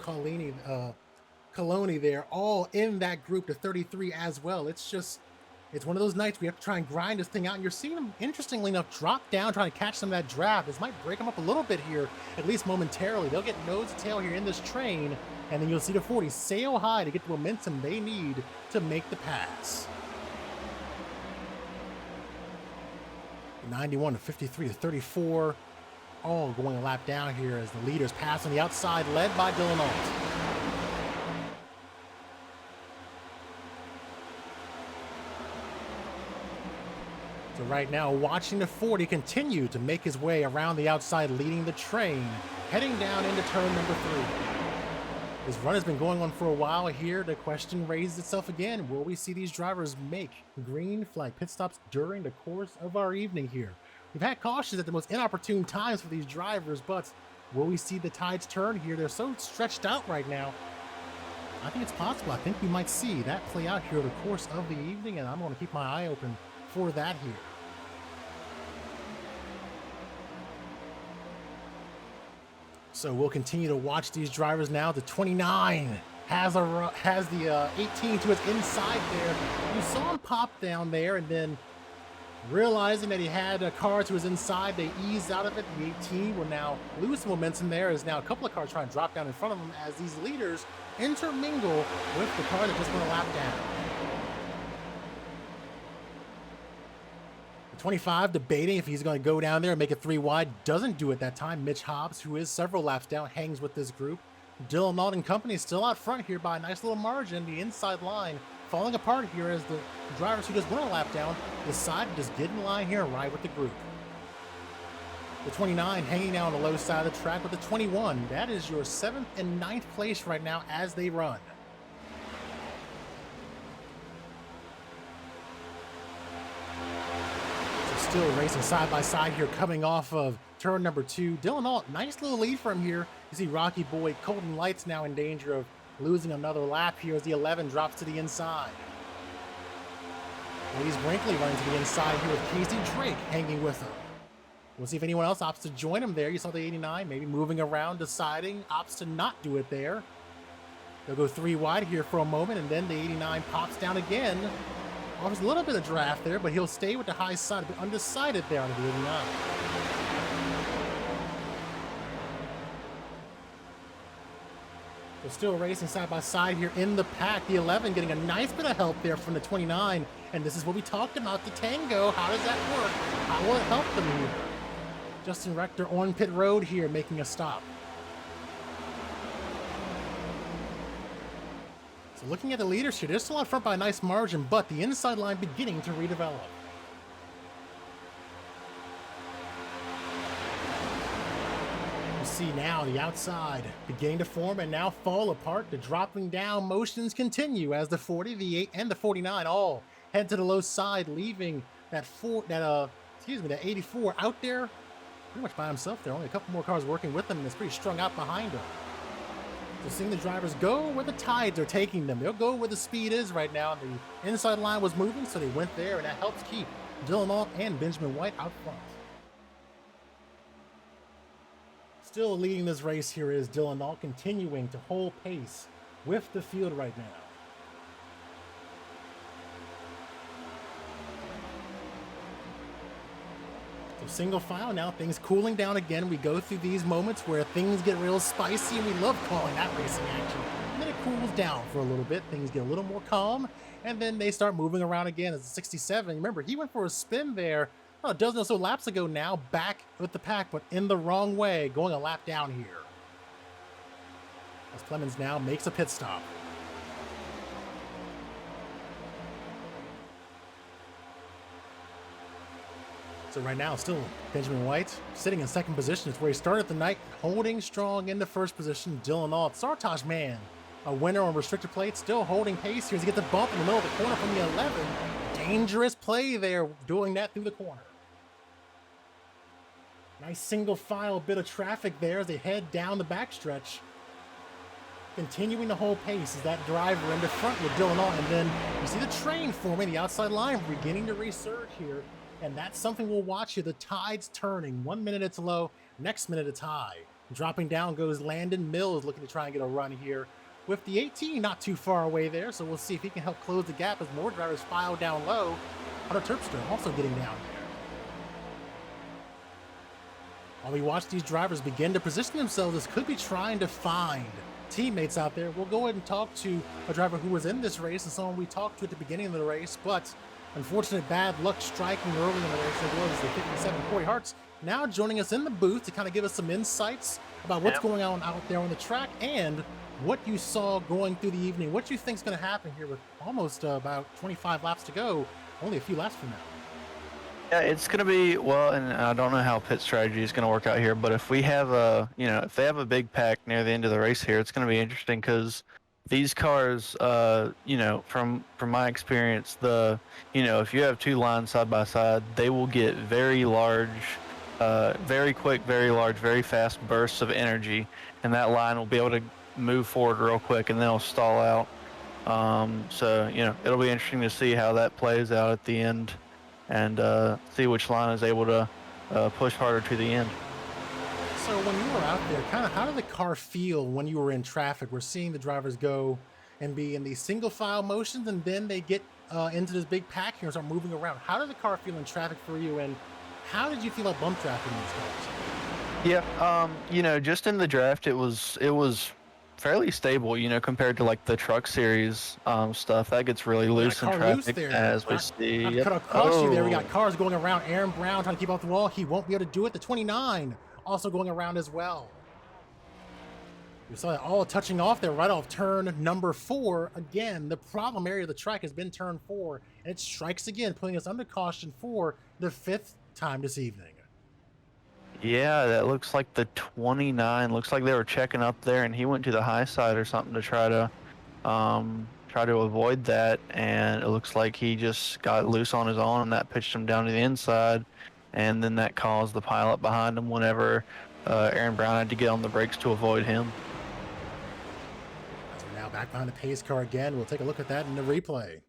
Coloni there, all in that group to 33 as well. It's one of those nights we have to try and grind this thing out, and you're seeing them, interestingly enough, drop down, trying to catch some of that draft. This might break them up a little bit here, at least momentarily. They'll get nose to tail here in this train, and then you'll see the 40 sail high to get the momentum they need to make the pass. 91 to 53 to 34, all going a lap down here as the leaders pass on the outside, led by Dylan Alt. So right now, watching the 40 continue to make his way around the outside, leading the train, heading down into turn number 3. This run has been going on for a while here. The question raises itself again. Will we see these drivers make green flag pit stops during the course of our evening here? We've had cautions at the most inopportune times for these drivers, but will we see the tides turn here? They're so stretched out right now. I think it's possible. I think we might see that play out here over the course of the evening, and I'm going to keep my eye open for that here. So we'll continue to watch these drivers now. The 29 has the 18 to his inside there. You saw him pop down there, and then realizing that he had a car to his inside, they eased out of it. The 18 will now lose some momentum there, as now a couple of cars trying to drop down in front of them as these leaders intermingle with the car that just went a lap down. 25 debating if he's going to go down there and make it 3 wide. Doesn't do it that time. Mitch Hobbs, who is several laps down, hangs with this group. Dylan Alt and company still out front here by a nice little margin. The inside line falling apart here as the drivers who just went a lap down decide to just get in line here and ride with the group. The 29 hanging out on the low side of the track with the 21. That is your 7th and 9th place right now as they run. So still racing side by side here, coming off of turn number 2. Dylan Alt, nice little lead from here. You see Rocky Boy, Colton Lights now in danger of losing another lap here as the 11 drops to the inside. Louise Brinkley running to the inside here with Casey Drake hanging with her. We'll see if anyone else opts to join him there. You saw the 89 maybe moving around, deciding, opts to not do it there. They'll go 3 wide here for a moment, and then the 89 pops down again. Offers a little bit of draft there, but he'll stay with the high side, but undecided there on the 89. They're still racing side by side here in the pack. The 11 getting a nice bit of help there from the 29. And this is what we talked about, the Tango. How does that work? How will it help them here? Justin Rector on pit road here, making a stop. So looking at the leaders here, they're still out front by a nice margin, but the inside line beginning to redevelop. You see now the outside beginning to form and now fall apart. The dropping down motions continue as the 40, the 8, and the 49 all head to the low side, leaving that 84 out there pretty much by himself there. Only a couple more cars working with him, and it's pretty strung out behind him. So seeing the drivers go where the tides are taking them. They'll go where the speed is right now. The inside line was moving, so they went there, and that helps keep Dylan Alt and Benjamin White out front. Still leading this race here is Dylan Alt, continuing to hold pace with the field right now. So single file now, things cooling down again. We go through these moments where things get real spicy, and we love calling that racing action. And then it cools down for a little bit. Things get a little more calm, and then they start moving around again as the 67. Remember, he went for a spin there a dozen or so laps ago now, back with the pack, but in the wrong way, going a lap down here. As Clemens now makes a pit stop. So right now, still Benjamin White sitting in second position. It's where he started the night, holding strong into first position. Dylan Alt, Sartaj Man, a winner on restrictor plate, still holding pace here as he gets a bump in the middle of the corner from the 11. Dangerous play there, doing that through the corner. Nice single file bit of traffic there as they head down the backstretch. Continuing to hold pace as that driver into front with Dylan Alt, and then you see the train forming, the outside line beginning to resurge here. And that's something we'll watch here. The tide's turning. 1 minute it's low, next minute it's high. Dropping down goes Landon Mills, looking to try and get a run here. With the 18 not too far away there, so we'll see if he can help close the gap as more drivers file down low. Hunter Terpstra also getting down there. While we watch these drivers begin to position themselves, this could be trying to find teammates out there. We'll go ahead and talk to a driver who was in this race and someone we talked to at the beginning of the race, but unfortunate bad luck striking early in the race. It was the 57, Cory Harts, now joining us in the booth to kind of give us some insights about what's going on out there on the track and what you saw going through the evening. What you think is going to happen here with almost about 25 laps to go, only a few laps from now. Yeah, it's going to be, well, and I don't know how pit strategy is going to work out here, but if we have a, if they have a big pack near the end of the race here, it's going to be interesting because these cars, from my experience, if you have two lines side by side, they will get very large, very quick, very large, very fast bursts of energy, and that line will be able to move forward real quick, and then it'll stall out. It'll be interesting to see how that plays out at the end, and see which line is able to push harder to the end. So when you were out there, kind of how did the car feel when you were in traffic? We're seeing the drivers go and be in these single file motions, and then they get into this big pack here and start moving around. How did the car feel in traffic for you, and how did you feel about bump drafting these cars? Yeah, just in the draft, it was fairly stable, compared to like the truck series stuff. That gets really loose in traffic as we see. Cut across you there. We got cars going around. Aaron Brown trying to keep off the wall. He won't be able to do it. The 29 also going around as well. We saw that all touching off there right off turn number 4. Again, the problem area of the track has been turn 4, and it strikes again, putting us under caution for the 5th time this evening. Yeah, that looks like the 29. Looks like they were checking up there, and he went to the high side or something to try to avoid that. And it looks like he just got loose on his own, and that pitched him down to the inside. And then that caused the pileup behind him whenever Aaron Brown had to get on the brakes to avoid him. As we're now back behind the pace car again, we'll take a look at that in the replay.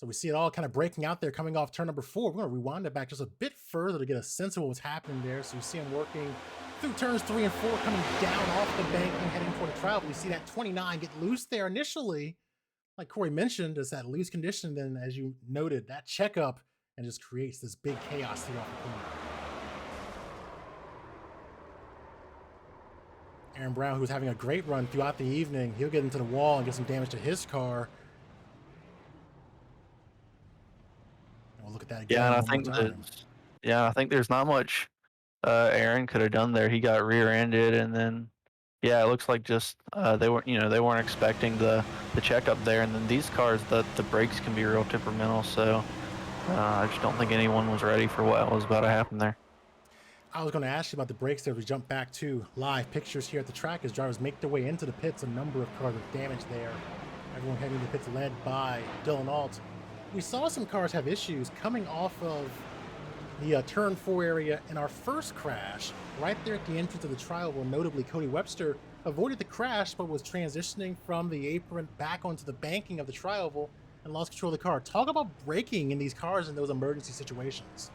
So we see it all kind of breaking out there coming off turn number 4. We're going to rewind it back just a bit further to get a sense of what was happening there. So you see him working through turns 3 and 4, coming down off the banking, heading toward the trial. But we see that 29 get loose there initially. Like Cory mentioned, it's that loose condition. Then, as you noted, that checkup and just creates this big chaos here off the corner. Aaron Brown, who was having a great run throughout the evening, he'll get into the wall and get some damage to his car. We'll look at that again. I think there's not much Aaron could have done there. He got rear-ended, and then yeah, it looks like just they weren't expecting the checkup there. And then these cars, the brakes can be real temperamental. So I just don't think anyone was ready for what was about to happen there. I was going to ask you about the brakes there. We jump back to live pictures here at the track as drivers make their way into the pits. A number of cars with damage there. Everyone heading to the pits led by Int'l. We saw some cars have issues coming off of the turn 4 area in our first crash, right there at the entrance of the trial, where notably Cody Webster avoided the crash but was transitioning from the apron back onto the banking of the trial and lost control of the car. Talk about braking in these cars in those emergency situations.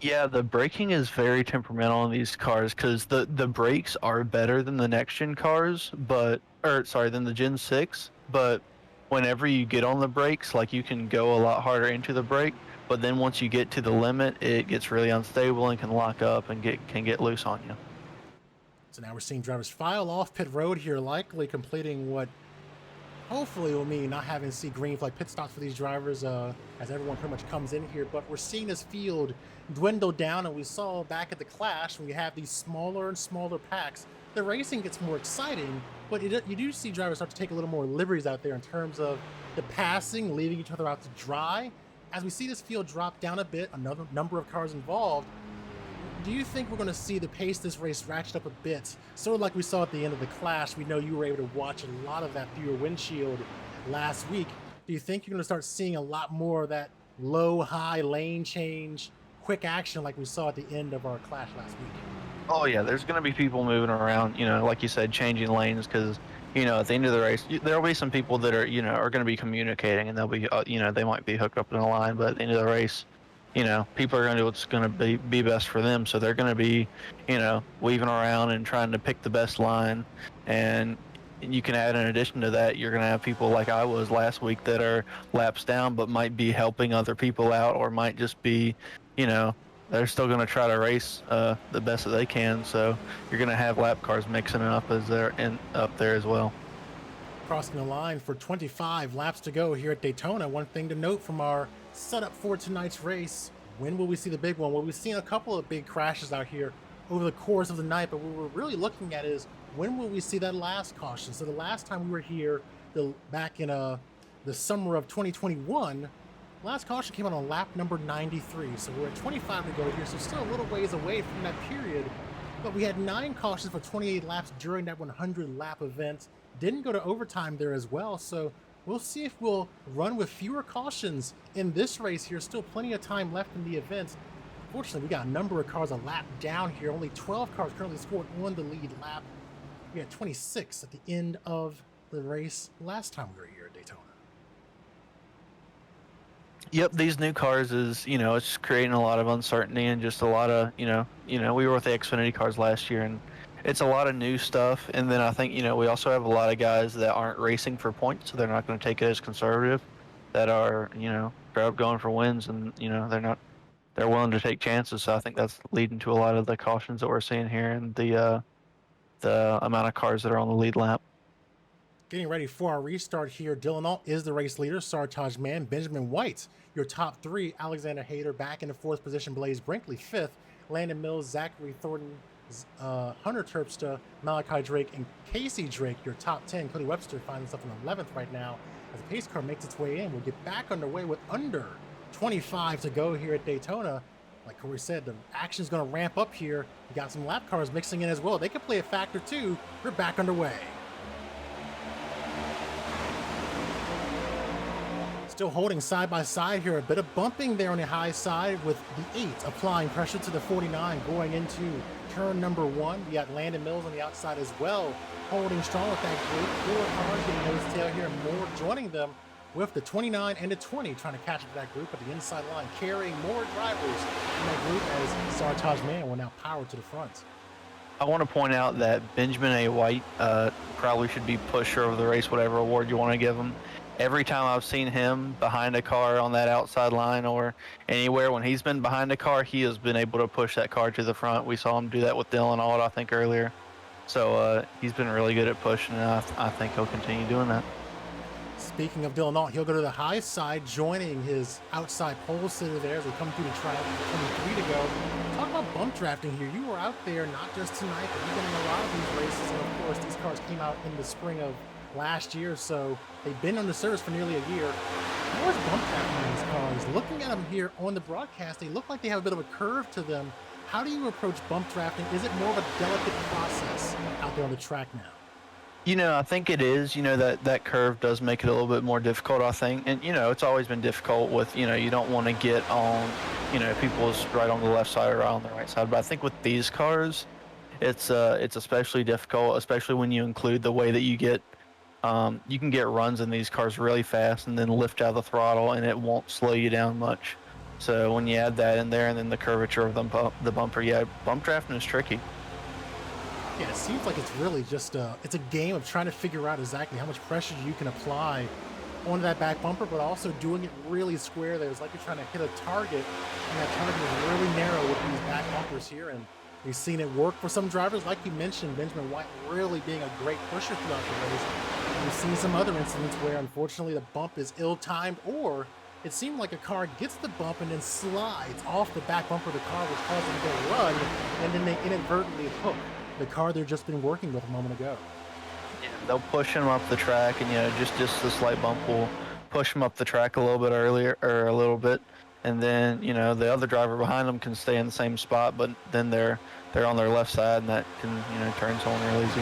Yeah, the braking is very temperamental in these cars because the brakes are better than the next gen cars, than the Gen 6. But whenever you get on the brakes, like you can go a lot harder into the brake. But then once you get to the limit, it gets really unstable and can lock up and can get loose on you. So now we're seeing drivers file off pit road here, likely completing what hopefully will mean not having to see green flag pit stops for these drivers as everyone pretty much comes in here. But we're seeing this field dwindle down, and we saw back at the Clash when we have these smaller and smaller packs, the racing gets more exciting, but you do see drivers start to take a little more liberties out there in terms of the passing, leaving each other out to dry. As we see this field drop down a bit, another number of cars involved, do you think we're going to see the pace of this race ratchet up a bit? Sort of like we saw at the end of the Clash. We know you were able to watch a lot of that through your windshield last week. Do you think you're going to start seeing a lot more of that low-high lane change, quick action like we saw at the end of our Clash last week? Oh yeah, there's going to be people moving around, like you said, changing lanes because, at the end of the race, there'll be some people that are going to be communicating, and they'll be, they might be hooked up in a line, but at the end of the race, people are going to do what's going to be best for them. So they're going to be, weaving around and trying to pick the best line. And you can add, in addition to that, you're going to have people like I was last week that are laps down, but might be helping other people out, or might just be, they're still going to try to race the best that they can. So you're going to have lap cars mixing it up as they're up there as well. Crossing the line for 25 laps to go here at Daytona. One thing to note from our setup for tonight's race, when will we see the big one? Well, we've seen a couple of big crashes out here over the course of the night, but what we're really looking at is when will we see that last caution? So the last time we were here, back in the summer of 2021, last caution came out on lap number 93. So we're at 25 to go here, so still a little ways away from that period. But we had 9 cautions for 28 laps during that 100 lap event. Didn't go to overtime there as well, so we'll see if we'll run with fewer cautions in this race here. Still plenty of time left in the event. Fortunately, we got a number of cars a lap down here. Only 12 cars currently scored on the lead lap. We had 26 at the end of the race last time we were here at Daytona. Yep, these new cars is, it's creating a lot of uncertainty and just a lot of, we were with the Xfinity cars last year, and it's a lot of new stuff. And then I think, we also have a lot of guys that aren't racing for points, so they're not going to take it as conservative, that are, going for wins, and, they're willing to take chances. So I think that's leading to a lot of the cautions that we're seeing here and the amount of cars that are on the lead lap. Getting ready for our restart here. Int'l is the race leader. Sartaj Mann, Benjamin White, your top 3. Alexander Hayter back in the 4th position. Blaze Brinkley 5th. Landon Mills, Zachary Thornton Hunter Terpstra, Malachi Drake, and Casey Drake, your top 10. Cody Webster finds himself in 11th right now as the pace car makes its way in. We'll get back underway with under 25 to go here at Daytona. Like Cory said, the action is going to ramp up here. We got some lap cars mixing in as well. They could play a factor too. We're back underway. Still holding side by side here. A bit of bumping there on the high side with the 8 applying pressure to the 49 going into turn number 1. We got Landon Mills on the outside as well, holding strong with that group. 4 cars getting nose tail here, more joining them with the 29 and the 20 trying to catch up to that group at the inside line, carrying more drivers in that group as Sartaj Man will now power to the front. I want to point out that Benjamin A. White probably should be pusher of the race, whatever award you want to give him. Every time I've seen him behind a car on that outside line or anywhere, when he's been behind a car, he has been able to push that car to the front. We saw him do that with Dylan Ault, I think, earlier. So he's been really good at pushing, and I think he'll continue doing that. Speaking of Dylan Ault, he'll go to the high side, joining his outside pole sitter there as we come through the track, 23 to go. Talk about bump drafting here. You were out there not just tonight, but you've been in a lot of these races, and of course, these cars came out in the spring of last year, so they've been on the service for nearly a year. How is bump drafting in these cars? Looking at them here on the broadcast, they look like they have a bit of a curve to them. How do you approach bump drafting? Is it more of a delicate process out there on the track now? You know, I think it is. You know, that curve does make it a little bit more difficult, I think. And, you know, it's always been difficult with, you know, you don't want to get on, you know, people's right on the left side or right on the right side. But I think with these cars, it's especially difficult, especially when you include the way that you can get runs in these cars really fast and then lift out of the throttle, and it won't slow you down much. So when you add that in there and then the curvature of the bumper, yeah, bump drafting is tricky. Yeah, it seems like it's really just it's a game of trying to figure out exactly how much pressure you can apply onto that back bumper, but also doing it really square there. It's like you're trying to hit a target, and that target is really narrow with these back bumpers here. And we've seen it work for some drivers, like you mentioned, Benjamin White really being a great pusher throughout the race. We've seen some other incidents where, unfortunately, the bump is ill-timed, or it seemed like a car gets the bump and then slides off the back bumper of the car, which causes them to run, and then they inadvertently hook the car they've just been working with a moment ago. Yeah, they'll push him up the track, and, you know, just the slight bump will push him up the track a little bit earlier, or a little bit, and then, you know, the other driver behind them can stay in the same spot, but then they're on their left side, and that can, you know, turn someone real easy.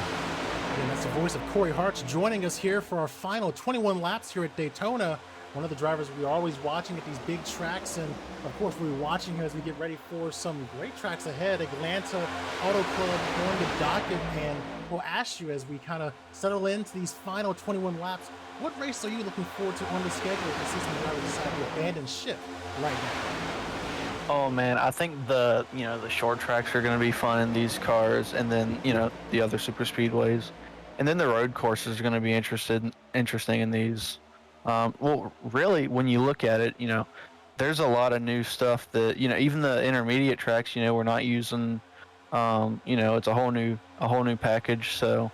And that's the voice of Cory Harts joining us here for our final 21 laps here at Daytona. One of the drivers we're always watching at these big tracks, and of course we're watching here as we get ready for some great tracks ahead. Atlanta Auto Club on the docket, and we'll ask you as we kind of settle into these final 21 laps, what race are you looking forward to on the schedule if you see some drivers decide to abandon ship right now? Oh man, I think the short tracks are going to be fun in these cars, and then, you know, the other super speedways, and then the road courses are going to be interesting in these. Well, really, when you look at it, you know, there's a lot of new stuff that, you know, even the intermediate tracks, you know, we're not using. You know, it's a whole new package, so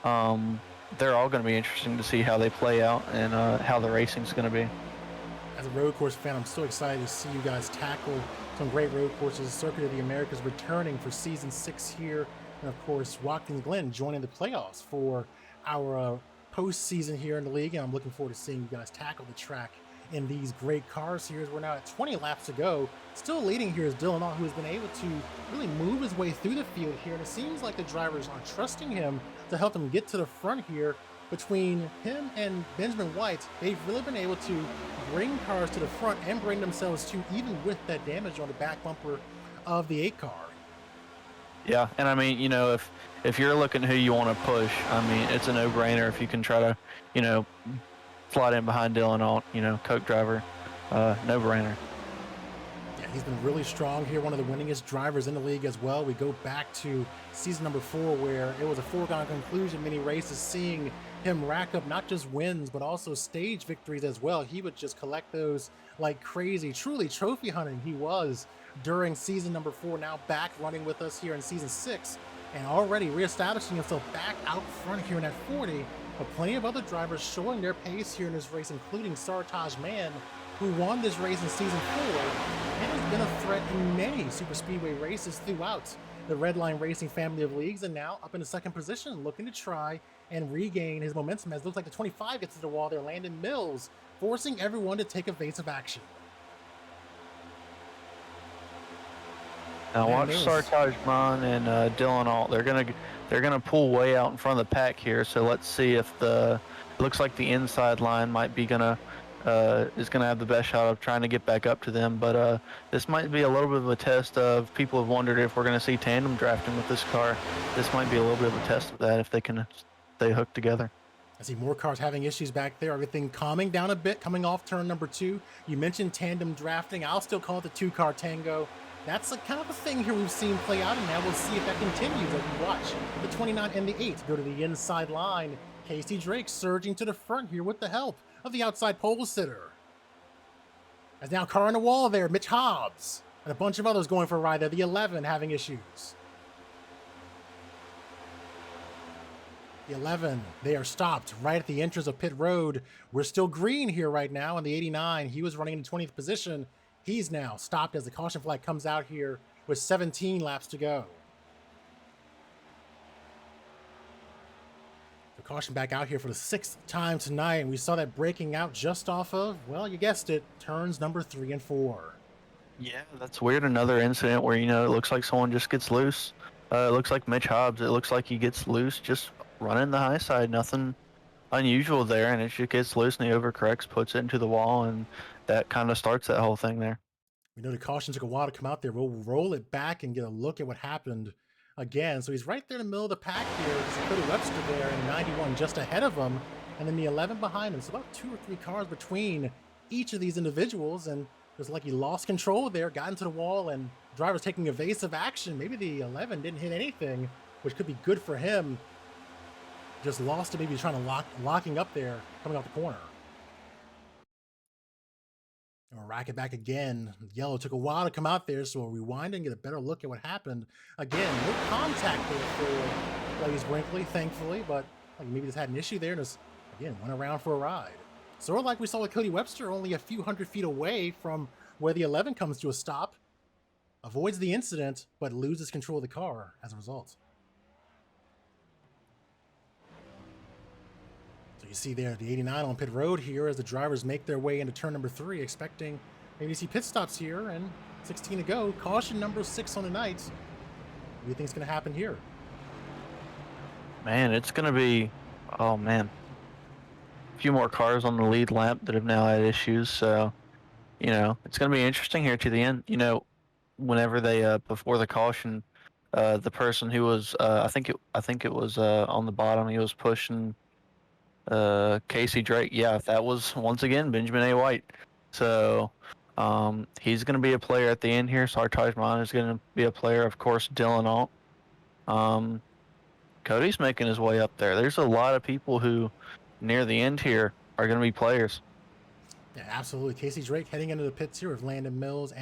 they're all going to be interesting to see how they play out and how the racing's going to be. As a road course fan, I'm so excited to see you guys tackle some great road courses. Circuit of the Americas returning for season 6 here, and of course Watkins Glen joining the playoffs for our postseason here in the league. And I'm looking forward to seeing you guys tackle the track in these great cars here. As we're now at 20 laps to go. Still leading here is Dylan Ault, who has been able to really move his way through the field here, and it seems like the drivers are trusting him to help them get to the front here. Between him and Benjamin White, they've really been able to bring cars to the front and bring themselves to, even with that damage on the back bumper of the 8 car. Yeah, and I mean, you know, if you're looking who you want to push, I mean, it's a no-brainer if you can try to, you know, slide in behind Dylan Ault, you know, Coke driver, no-brainer. Yeah, he's been really strong here, one of the winningest drivers in the league as well. We go back to season number 4, where it was a foregone conclusion, many races, seeing him rack up not just wins, but also stage victories as well. He would just collect those like crazy. Truly trophy hunting he was during season number 4, now back running with us here in season 6, and already reestablishing himself back out front here in that 40. But plenty of other drivers showing their pace here in this race, including Sartaj Man, who won this race in season 4 and has been a threat in many super speedway races throughout the Redline Racing family of leagues, and now up into second position, looking to try and regain his momentum as it looks like the 25 gets to the wall there. Landon Mills forcing everyone to take evasive action. Now watch Sartaj Mon and Dylan Alt. They're gonna pull way out in front of the pack here. So let's see if it looks like the inside line might be is gonna have the best shot of trying to get back up to them. But this might be a little bit of a test of people have wondered if we're gonna see tandem drafting with this car. This might be a little bit of a test of that if they can stay hooked together. I see more cars having issues back there. Everything calming down a bit, coming off turn number 2. You mentioned tandem drafting. I'll still call it the 2-car tango. That's kind of a thing here we've seen play out, and now we'll see if that continues as we watch the 29 and the 8 go to the inside line. Casey Drake surging to the front here with the help of the outside pole sitter. As now car on the wall there, Mitch Hobbs, and a bunch of others going for a ride there. The 11 having issues. The 11, they are stopped right at the entrance of pit road. We're still green here right now, and the 89, he was running in 20th position. He's now stopped as the caution flag comes out here with 17 laps to go. The caution back out here for the 6th time tonight, and we saw that breaking out just off of, well, you guessed it, turns number 3 and 4. Yeah, that's weird. Another incident where, it looks like someone just gets loose. It looks like Mitch Hobbs. It looks like he gets loose just running the high side. Nothing unusual there, and it just gets loose and he overcorrects, puts it into the wall, and that kind of starts that whole thing there. We know the caution took a while to come out there. We'll roll it back and get a look at what happened again. So he's right there in the middle of the pack here. There's Cody Webster there and 91 just ahead of him, and then the 11 behind him. So about 2 or 3 cars between each of these individuals, and it was like he lost control there, got into the wall, and the driver's taking evasive action. Maybe the 11 didn't hit anything, which could be good for him. Just lost it, maybe trying to locking up there, coming out the corner. And we'll rack it back again. Yellow took a while to come out there, so we'll rewind and get a better look at what happened. Again, no contact there for Blaze Brinkley, thankfully, but like maybe just had an issue there and just, again, went around for a ride. Sort of like we saw with Cody Webster, only a few hundred feet away from where the 11 comes to a stop. Avoids the incident, but loses control of the car as a result. So you see there the 89 on pit road here as the drivers make their way into turn number 3, expecting maybe to see pit stops here, and 16 to go. Caution number 6 on the night. What do you think is going to happen here? Man, it's going to be, oh man, a few more cars on the lead lap that have now had issues. So, it's going to be interesting here to the end. Whenever they before the caution, the person who was I think it was on the bottom, he was pushing Casey Drake. Yeah, that was once again Benjamin A. White. So he's going to be a player at the end here. Sartaj Mon is going to be a player, of course. Dylan Alt. Cody's making his way up there. There's a lot of people who, near the end here, are going to be players. Yeah, absolutely. Casey Drake heading into the pits here with Landon Mills,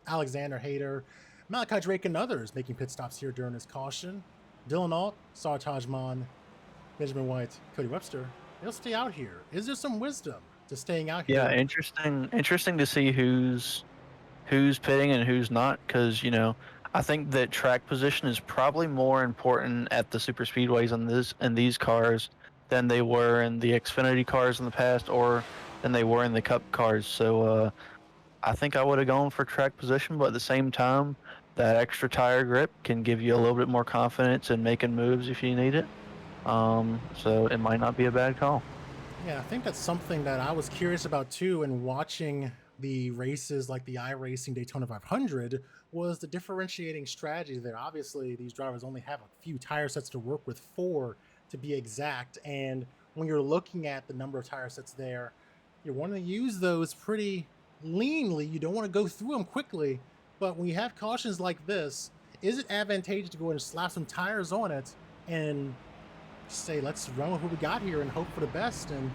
Alexander Hayter, Malachi Drake, and others making pit stops here during this caution. Dylan Alt, Sartaj Mon, Benjamin White, Cody Webster, they'll stay out here. Is there some wisdom to staying out here? Yeah, interesting to see who's pitting and who's not, because I think that track position is probably more important at the super speedways in these cars than they were in the Xfinity cars in the past, or than they were in the Cup cars. So I think I would have gone for track position, but at the same time, that extra tire grip can give you a little bit more confidence in making moves if you need it. So it might not be a bad call. Yeah, I think that's something that I was curious about too, and watching the races like the iRacing Daytona 500 was the differentiating strategy there. Obviously, these drivers only have a few tire sets to work with, 4 to be exact, and when you're looking at the number of tire sets there, you want to use those pretty leanly. You don't want to go through them quickly, but when you have cautions like this, is it advantageous to go and slap some tires on it and say, let's run with what we got here and hope for the best? And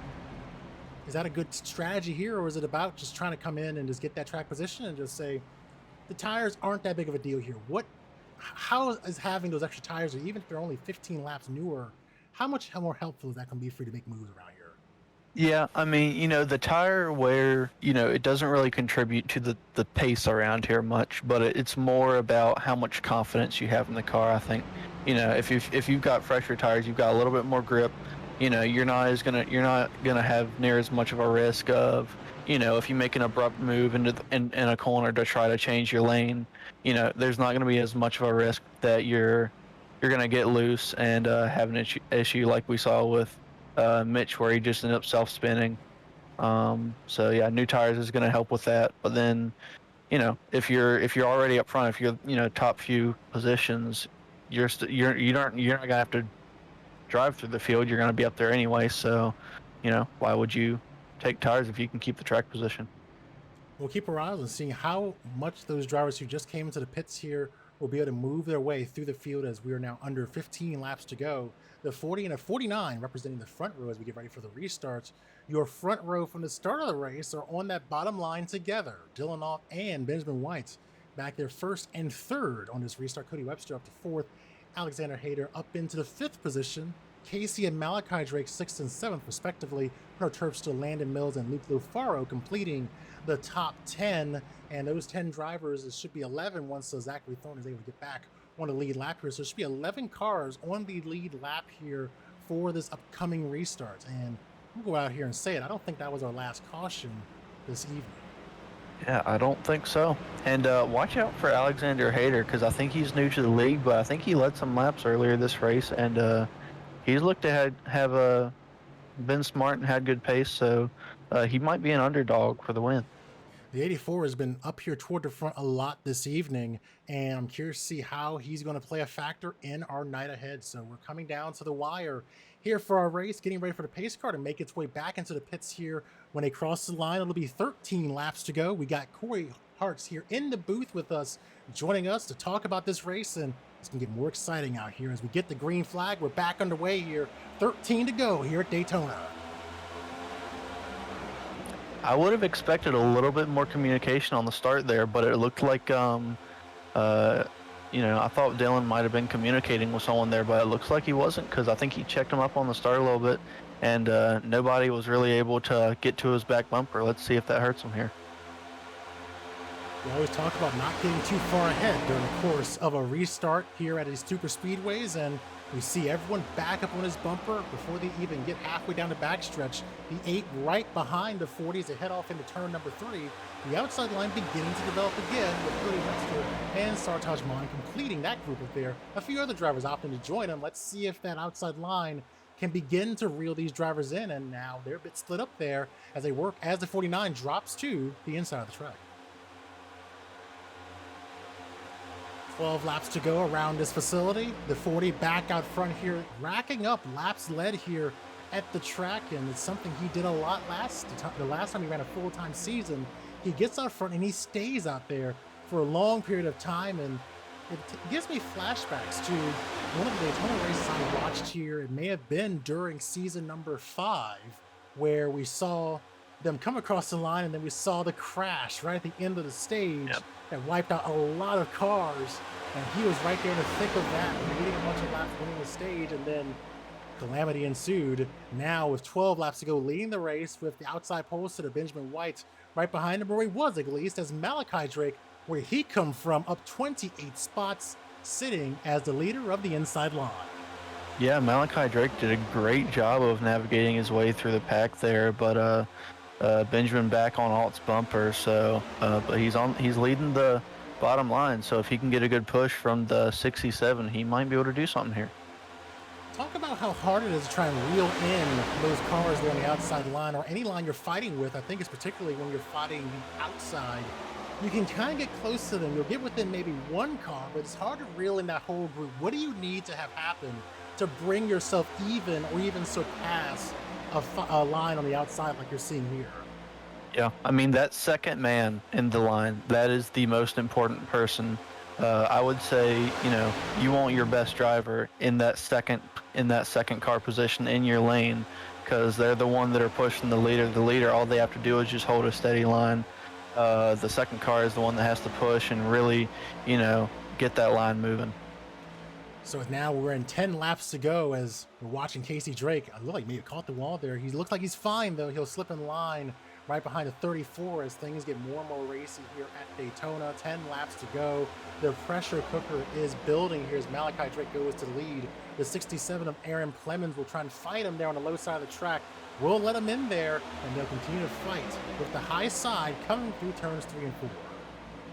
is that a good strategy here, or is it about just trying to come in and just get that track position and just say the tires aren't that big of a deal here? How is having those extra tires, or even if they're only 15 laps newer, how much more helpful is that going to be for you to make moves around here? Yeah, I mean, the tire wear, it doesn't really contribute to the pace around here much, but it's more about how much confidence you have in the car, I think. If you've got fresher tires, you've got a little bit more grip. You're not gonna have near as much of a risk of, if you make an abrupt move in a corner to try to change your lane, there's not gonna be as much of a risk that you're gonna get loose and have an issue like we saw with Mitch, where he just ended up self spinning. So yeah, new tires is going to help with that. But then, if you're already up front, if you're top few positions, you're not going to have to drive through the field. You're going to be up there anyway. So, why would you take tires if you can keep the track position? We'll keep our eyes on seeing how much those drivers who just came into the pits here will be able to move their way through the field, as we are now under 15 laps to go. The 40 and a 49 representing the front row as we get ready for the restarts. Your front row from the start of the race are on that bottom line together. Dylan Off and Benjamin White back there first and third on this restart. Cody Webster up to fourth. Alexander Hayter up into the fifth position. Casey and Malachi Drake sixth and seventh respectively. Her Terps to Landon Mills and Luke Lufaro completing the top 10, and those 10 drivers, it should be 11 once Zachary Thorne is able to get back on the lead lap here. So it should be 11 cars on the lead lap here for this upcoming restart. And we'll go out here and say it, I don't think that was our last caution this evening. Yeah, I don't think so. And watch out for Alexander Hayter, because I think he's new to the league, but I think he led some laps earlier this race, and he's looked to have been smart and had good pace, so he might be an underdog for the win. The 84 has been up here toward the front a lot this evening, and I'm curious to see how he's going to play a factor in our night ahead. So we're coming down to the wire here for our race, getting ready for the pace car to make its way back into the pits here. When they cross the line, it'll be 13 laps to go. We got Cory Harts here in the booth with us, joining us to talk about this race, and it's going to get more exciting out here as we get the green flag. We're back underway here, 13 to go here at Daytona. I would have expected a little bit more communication on the start there, but it looked like, I thought Dylan might have been communicating with someone there, but it looks like he wasn't, because I think he checked him up on the start a little bit, and nobody was really able to get to his back bumper. Let's see if that hurts him here. We always talk about not getting too far ahead during the course of a restart here at these super speedways, and we see everyone back up on his bumper before they even get halfway down the backstretch. The 8 right behind the 40 as they head off into turn number 3. The outside line beginning to develop again with Cody Webster and Sartaj Maan completing that group up there. A few other drivers opting to join them. Let's see if that outside line can begin to reel these drivers in, and now they're a bit split up there as they work as the 49 drops to the inside of the track. 12 laps to go around this facility. The 40 back out front here, racking up laps led here at the track, and it's something he did a lot the last time he ran a full-time season. He gets out front and he stays out there for a long period of time, and it gives me flashbacks to one of the Daytona races I watched here. It may have been during season number 5, where we saw them come across the line and then we saw the crash right at the end of the stage. Yep. That wiped out a lot of cars, and he was right there in the thick of that, leading a bunch of laps, winning the stage, and then calamity ensued. Now with 12 laps to go, leading the race with the outside pole sitter Benjamin White right behind him, where he was at least, as Malachi Drake, where he come from, up 28 spots, sitting as the leader of the inside line. Yeah, Malachi Drake did a great job of navigating his way through the pack there, but Benjamin back on Alt's bumper, so but he's leading the bottom line, so if he can get a good push from the 67, he might be able to do something here. Talk about how hard it is to try and reel in those cars there on the outside line, or any line you're fighting with. I think it's particularly when you're fighting the outside. You can kind of get close to them. You'll get within maybe one car, but it's hard to reel in that whole group. What do you need to have happen to bring yourself even or even surpass a line on the outside like you're seeing here? Yeah, I mean, that second man in the line, that is the most important person. I would say, you want your best driver in that second car position in your lane, because they're the one that are pushing the leader. The leader, all they have to do is just hold a steady line. The second car is the one that has to push and really, get that line moving. So now we're in 10 laps to go as we're watching Casey Drake. I look like maybe caught the wall there. He looks like he's fine, though. He'll slip in line right behind the 34 as things get more and more racy here at Daytona. 10 laps to go. The pressure cooker is building here as Malachi Drake goes to lead. The 67 of Aaron Clemens will try and fight him there on the low side of the track. We'll let him in there, and they'll continue to fight with the high side coming through turns 3 and 4.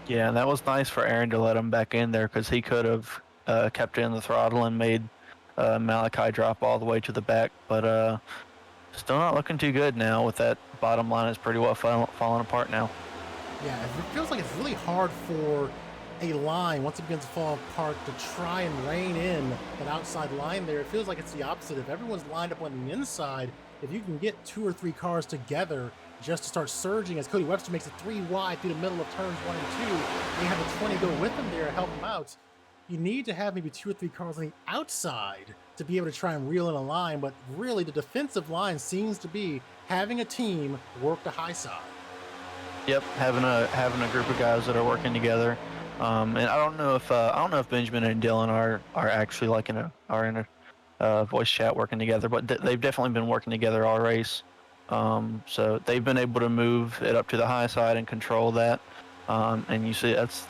Yeah, and that was nice for Aaron to let him back in there because he could have kept in the throttle and made Malachi drop all the way to the back. But still not looking too good now with that bottom line is pretty well falling apart now. Yeah, it feels like it's really hard for a line, once it begins to fall apart, to try and rein in that outside line there. It feels like it's the opposite. If everyone's lined up on the inside, if you can get 2 or 3 cars together just to start surging as Cody Webster makes it 3 wide through the middle of turns 1 and 2, they have the 20 go with him there to help him out. You need to have maybe 2 or 3 cars on the outside to be able to try and reel in a line, but really the defensive line seems to be having a team work the high side. Yep, having a group of guys that are working together. And I don't know if Benjamin and Dylan are actually like in a voice chat working together, but they've definitely been working together all race. So they've been able to move it up to the high side and control that. And you see that's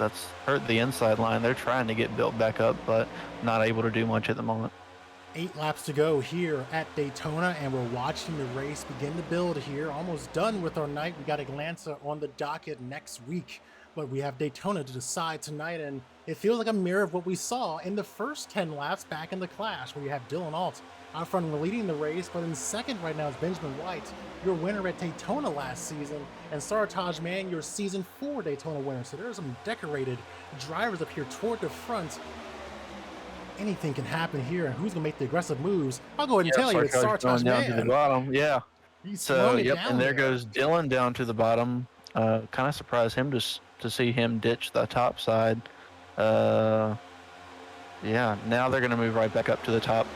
hurt the inside line. They're trying to get built back up, but not able to do much at the moment. 8 laps to go here at Daytona, and we're watching the race begin to build here. Almost done with our night. We got Atlanta on the docket next week, but we have Daytona to decide tonight, and it feels like a mirror of what we saw in the first 10 laps back in the Clash, where you have Dylan Alt out front leading the race, but in second right now is Benjamin White, your winner at Daytona last season, and Sartaj Mann, your season 4 Daytona winner. So there's some decorated drivers up here toward the front. Anything can happen here, and who's gonna make the aggressive moves? I'll go ahead and tell you, it's Sartaj down to the Mann. bottom. Yeah. He's So yep, and there goes Dylan down to the bottom. Kind of surprised him to see him ditch the top side. Yeah. Now they're gonna move right back up to the top.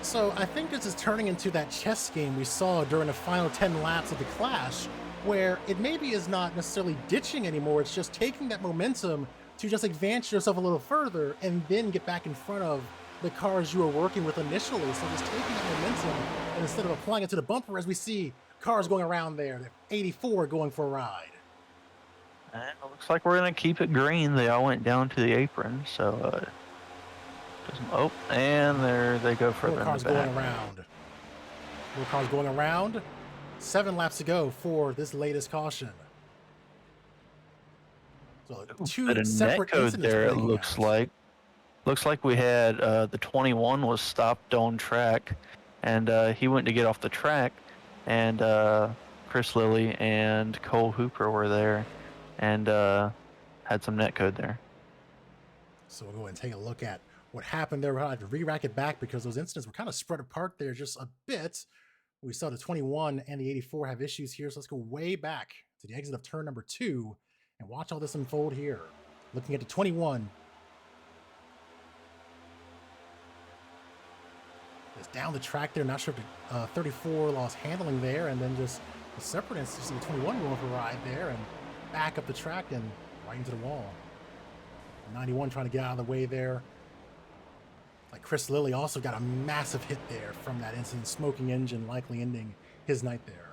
So I think this is turning into that chess game we saw during the final 10 laps of the Clash, where it maybe is not necessarily ditching anymore. It's just taking that momentum to just advance yourself a little further and then get back in front of the cars you were working with initially. So just taking that momentum and instead of applying it to the bumper, as we see cars going around there, the 84 going for a ride. And it looks like we're gonna keep it green. They all went down to the apron, so and there they go further in the back. Going around. More cars going around. 7 laps to go for this latest caution. So 2 separate code there. It looks like. Looks like we had the 21 was stopped on track, and he went to get off the track, and Chris Lilly and Cole Hooper were there, and had some net code there. So we'll go and take a look at what happened there. We'll have to re-rack it back because those incidents were kind of spread apart there just a bit. We saw the 21 and the 84 have issues here, so let's go way back to the exit of turn number 2 and watch all this unfold here. Looking at the 21. It's down the track there. Not sure if the 34 lost handling there, and then just a separate instance, the 21 going for a ride there and back up the track and right into the wall. 91 trying to get out of the way there. Like Chris Lilly also got a massive hit there from that incident, smoking engine likely ending his night there.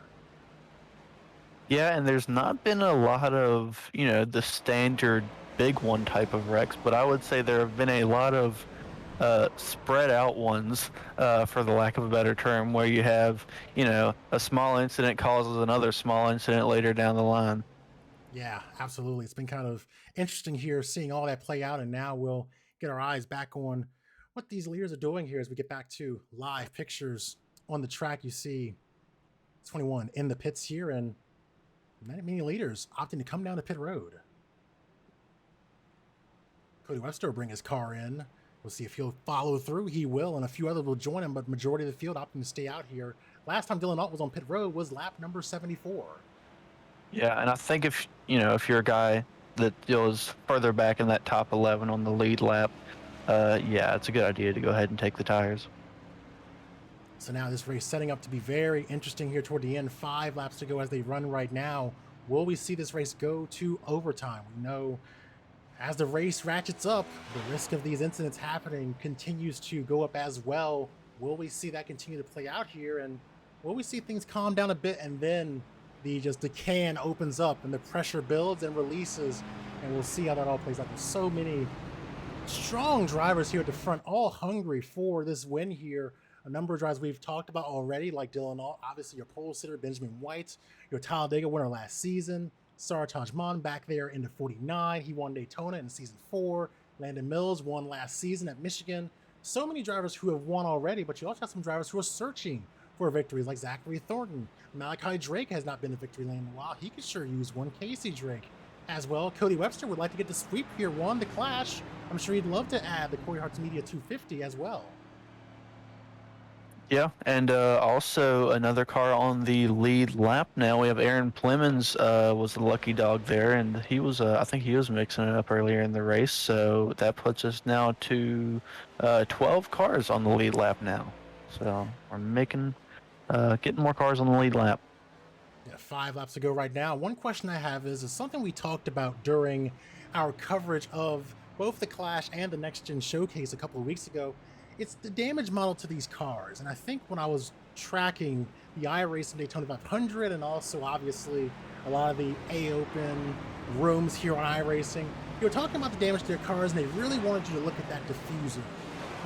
Yeah, and there's not been a lot of, the standard big one type of wrecks, but I would say there have been a lot of spread out ones, for the lack of a better term, where you have, a small incident causes another small incident later down the line. Yeah, absolutely. It's been kind of interesting here seeing all that play out, and now we'll get our eyes back on what these leaders are doing here as we get back to live pictures on the track. You see 21 in the pits here, and many leaders opting to come down to pit road. Cody Webster will bring his car in. We'll see if he'll follow through. He will, and a few others will join him, but majority of the field opting to stay out here. Last time Dylan Alt was on pit road was lap number 74. Yeah, and I think if you're a guy that goes further back in that top 11 on the lead lap, yeah, it's a good idea to go ahead and take the tires. So now this race setting up to be very interesting here toward the end. 5 laps to go as they run right now. Will we see this race go to overtime? We know As the race ratchets up, the risk of these incidents happening continues to go up as well. Will we see that continue to play out here? And will we see things calm down a bit and then the can opens up and the pressure builds and releases, and we'll see how that all plays out. There's so many strong drivers here at the front, all hungry for this win here. A number of drivers we've talked about already, like Dylan Alt, obviously your pole sitter, Benjamin White, your Talladega winner last season, Sartaj Mon back there in the 49. He won Daytona in season 4. Landon Mills won last season at Michigan. So many drivers who have won already, but you also have some drivers who are searching for victories, like Zachary Thornton. Malachi Drake has not been to victory lane in a while. He could sure use one. Casey Drake as well. Cody Webster would like to get the sweep here, won the Clash. I'm sure he'd love to add the Cory Harts Media 250 as well. Yeah, and also another car on the lead lap now. We have Aaron Plemons was the lucky dog there, and he was, I think he was mixing it up earlier in the race, so that puts us now to 12 cars on the lead lap now. So we're making, getting more cars on the lead lap. Yeah, 5 laps to go right now. One question I have is something we talked about during our coverage of both the Clash and the Next Gen Showcase a couple of weeks ago. It's the damage model to these cars. And I think when I was tracking the iRacing Daytona 500 and also obviously a lot of the A-Open rooms here on iRacing, you were talking about the damage to their cars and they really wanted you to look at that diffuser.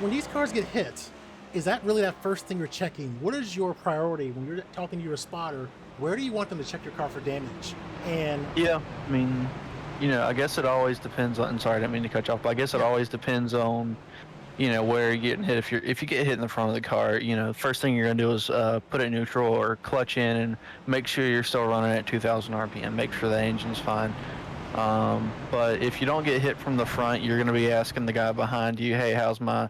When these cars get hit, is that really that first thing you're checking? What is your priority when you're talking to your spotter? Where do you want them to check your car for damage? And yeah, I mean, you know, I guess it always depends on. Sorry, I didn't mean to cut you off, but I guess it always depends on, you know, where you're getting hit. If you get hit in the front of the car, you know, first thing you're gonna do is put it neutral or clutch in and make sure you're still running at 2,000 RPM. Make sure the engine's fine. But if you don't get hit from the front, you're gonna be asking the guy behind you, hey, how's my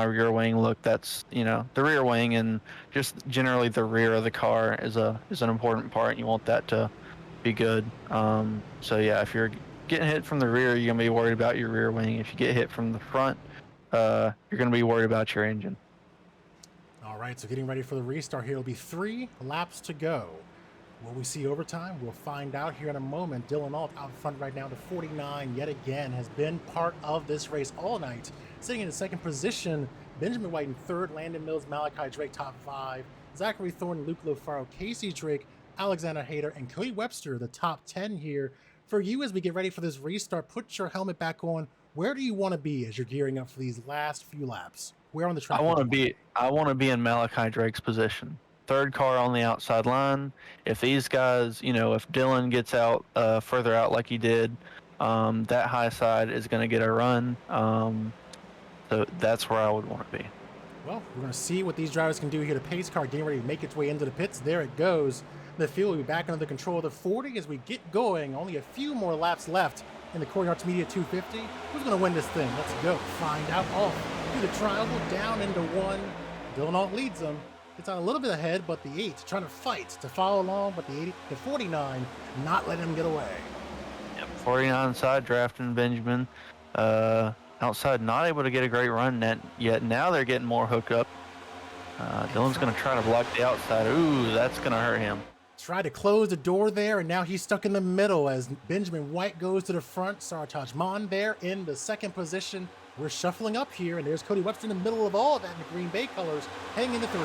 rear wing look? That's, you know, the rear wing and just generally the rear of the car is an important part, and you want that to be good. So yeah, if you're getting hit from the rear, you're gonna be worried about your rear wing. If you get hit from the front, you're gonna be worried about your engine. all right, so getting ready for the restart here. It'll be 3 laps to go. Will we see overtime? We'll find out here in a moment. Dylan Alt out front right now to 49 yet again, has been part of this race all night. Sitting in the second position, Benjamin White in third, Landon Mills, Malachi Drake top 5, Zachary Thornton, Luke Lofaro, Casey Drake, Alexander Hayter, and Cody Webster, the top 10 here. For you, as we get ready for this restart, put your helmet back on. Where do you want to be as you're gearing up for these last few laps? Where on the track? I want to be in Malachi Drake's position. Third car on the outside line. If these guys, you know, if Dylan gets out further out like he did, that high side is going to get a run. So that's where I would want to be. Well, we're going to see what these drivers can do here. The pace car getting ready to make its way into the pits. There it goes. The field will be back under the control of the 40 as we get going. Only a few more laps left in the Cory Harts Media 250. Who's going to win this thing? Let's go find out. Off through the triangle, down into 1. Dylan Alt leads them. It's on a little bit ahead, but the 8 trying to fight to follow along, but the 49 not letting him get away. Yep, 49 side drafting Benjamin. Outside not able to get a great run net yet. Now they're getting more hooked up. Dylan's going to try to block the outside. Ooh, that's going to hurt him. Tried to close the door there, and now he's stuck in the middle as Benjamin White goes to the front. Sartaj Mon there in the second position. We're shuffling up here, and there's Cody Webster in the middle of all of that in the Green Bay colors, hanging the 3.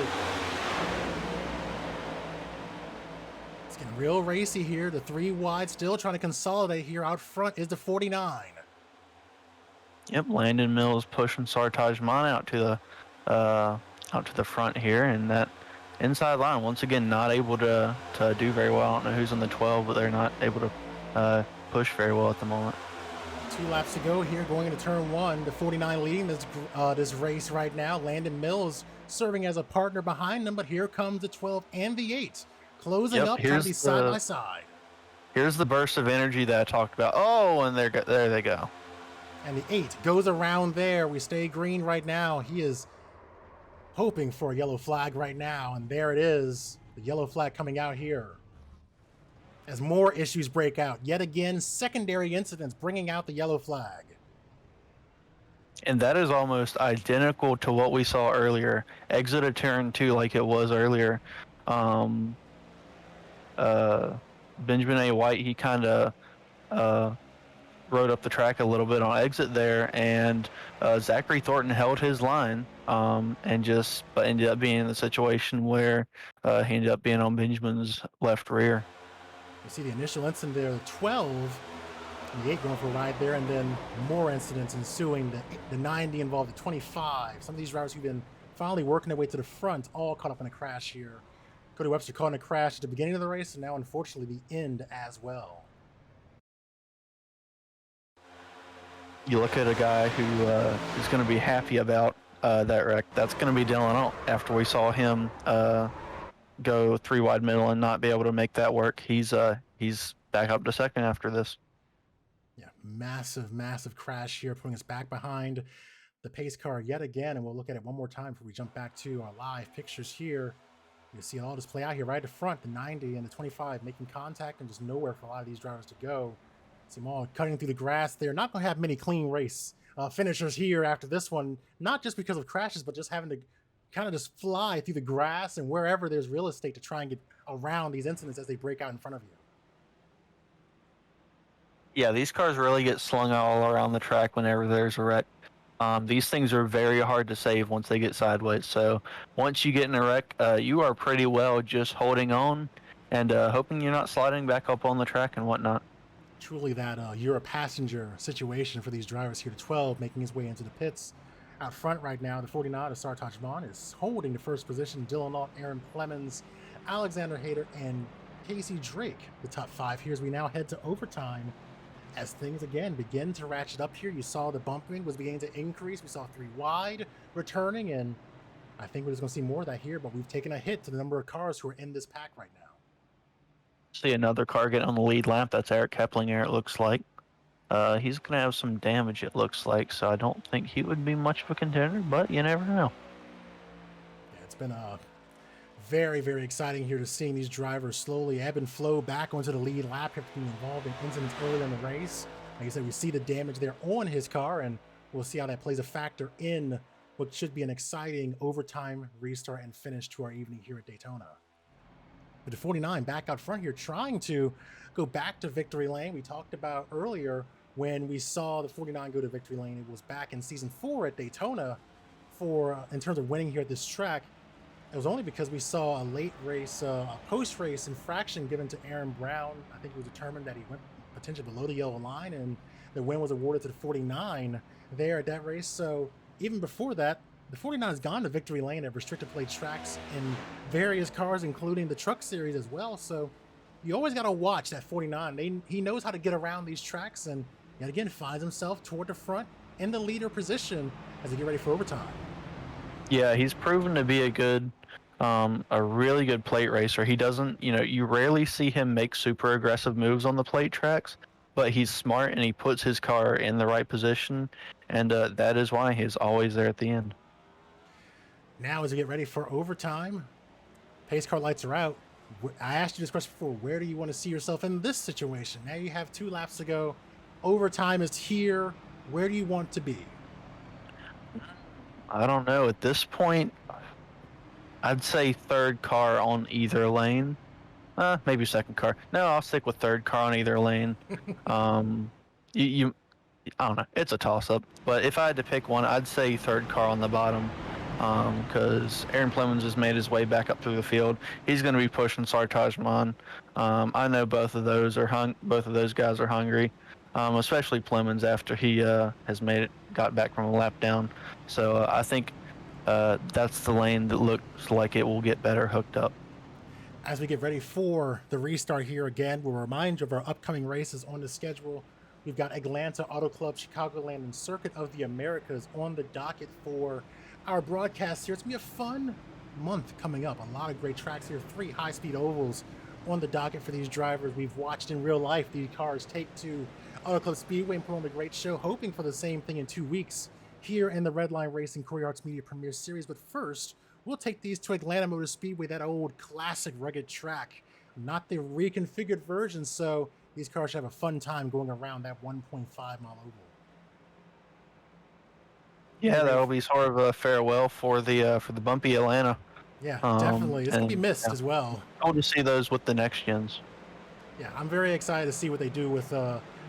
It's getting real racy here. The 3 wide still trying to consolidate here. Out front is the 49. Yep, Landon Mills pushing Sartaj Mon out to the front here, and that inside line once again not able to do very well. I don't know who's on the 12, but they're not able to push very well at the moment. 2 laps to go here, going into turn 1. The 49 leading this race right now. Landon Mills serving as a partner behind them, but here comes the 12 and the 8 closing up, trying to be side by side. Here's the burst of energy that I talked about. Oh, and there they go. And the 8 goes around there. We stay green right now. He is hoping for a yellow flag right now, and there it is. The yellow flag coming out here. As more issues break out, yet again, secondary incidents bringing out the yellow flag. And that is almost identical to what we saw earlier. Exit of turn 2 like it was earlier. Benjamin A. White, he kind of rode up the track a little bit on exit there, and Zachary Thornton held his line, but ended up being in the situation where he ended up being on Benjamin's left rear. You see the initial incident there, the 12, and the 8 going for a ride there, and then more incidents ensuing. The 90 involved the 25. Some of these drivers who've been finally working their way to the front, all caught up in a crash here. Cody Webster caught in a crash at the beginning of the race, and now unfortunately the end as well. You look at a guy who is going to be happy about that wreck. That's going to be Dylan Alt. After we saw him go 3 wide middle and not be able to make that work, he's back up to second after this. Yeah, massive crash here, putting us back behind the pace car yet again, and we'll look at it one more time before we jump back to our live pictures here. You see all this play out here right at the front, the 90 and the 25 making contact, and just nowhere for a lot of these drivers to go. See them all cutting through the grass. They're not going to have many clean race finishers here after this one, not just because of crashes, but just having to kind of just fly through the grass and wherever there's real estate to try and get around these incidents as they break out in front of you. Yeah, these cars really get slung all around the track whenever there's a wreck. These things are very hard to save once they get sideways. So once you get in a wreck, you are pretty well just holding on and hoping you're not sliding back up on the track and whatnot. Truly that you're a passenger situation for these drivers here. To 12 making his way into the pits. Out front right now, the 49 of Sartaj Vaughn is holding the first position. Dylan Alt, Aaron Clemens, Alexander Hayter, and Casey Drake, the top 5 here as we now head to overtime. As things again begin to ratchet up here, you saw the bumping was beginning to increase. We saw 3 wide returning, and I think we're just going to see more of that here, but we've taken a hit to the number of cars who are in this pack right now. See another car get on the lead lap. That's Eric Keplinger, it looks like. He's going to have some damage, it looks like, so I don't think he would be much of a contender, but you never know. Yeah, it's been very exciting here to seeing these drivers slowly ebb and flow back onto the lead lap after being involved in incidents earlier in the race. Like I said, we see the damage there on his car, and we'll see how that plays a factor in what should be an exciting overtime restart and finish to our evening here at Daytona. But the 49 back out front here trying to go back to victory lane. We talked about earlier when we saw the 49 go to victory lane. It was back in season 4 at Daytona in terms of winning here at this track. It was only because we saw a late race, a post-race infraction given to Aaron Brown. I think it was determined that he went potentially below the yellow line, and the win was awarded to the 49 there at that race. So even before that, the 49 has gone to victory lane at restricted plate tracks in various cars, including the truck series as well. So you always got to watch that 49. He knows how to get around these tracks, and yet again finds himself toward the front in the leader position as they get ready for overtime. Yeah, he's proven to be a really good plate racer. He doesn't, you rarely see him make super aggressive moves on the plate tracks, but he's smart and he puts his car in the right position, and that is why he's always there at the end. Now as we get ready for overtime, pace car lights are out. I asked you this question before. Where do you want to see yourself in this situation? Now you have 2 laps to go. Overtime is here. Where do you want to be? I don't know. At this point, I'd say 3rd car on either lane. Maybe 2nd car. No, I'll stick with 3rd car on either lane. I don't know. It's a toss-up. But if I had to pick one, I'd say 3rd car on the bottom. Because Aaron Clemens has made his way back up through the field. He's going to be pushing Sartaj Vaughn. I know both of those guys are hungry, especially Clemens after he has got back from a lap down. So I think that's the lane that looks like it will get better hooked up. As we get ready for the restart here again, we'll remind you of our upcoming races on the schedule. We've got Atlanta Auto Club, Chicagoland, and Circuit of the Americas on the docket for our broadcast here. It's going to be a fun month coming up. A lot of great tracks here. 3 high-speed ovals on the docket for these drivers. We've watched in real life these cars take to Auto Club Speedway and put on a great show, hoping for the same thing in 2 weeks here in the Redline Racing Cory Harts Media Premier Series. But first, we'll take these to Atlanta Motor Speedway, that old classic rugged track, not the reconfigured version. So these cars should have a fun time going around that 1.5-mile oval. Yeah, that'll be sort of a farewell for the bumpy Atlanta. Yeah, definitely. It's going to be missed as well. I want to see those with the next gens. Yeah, I'm very excited to see what they do with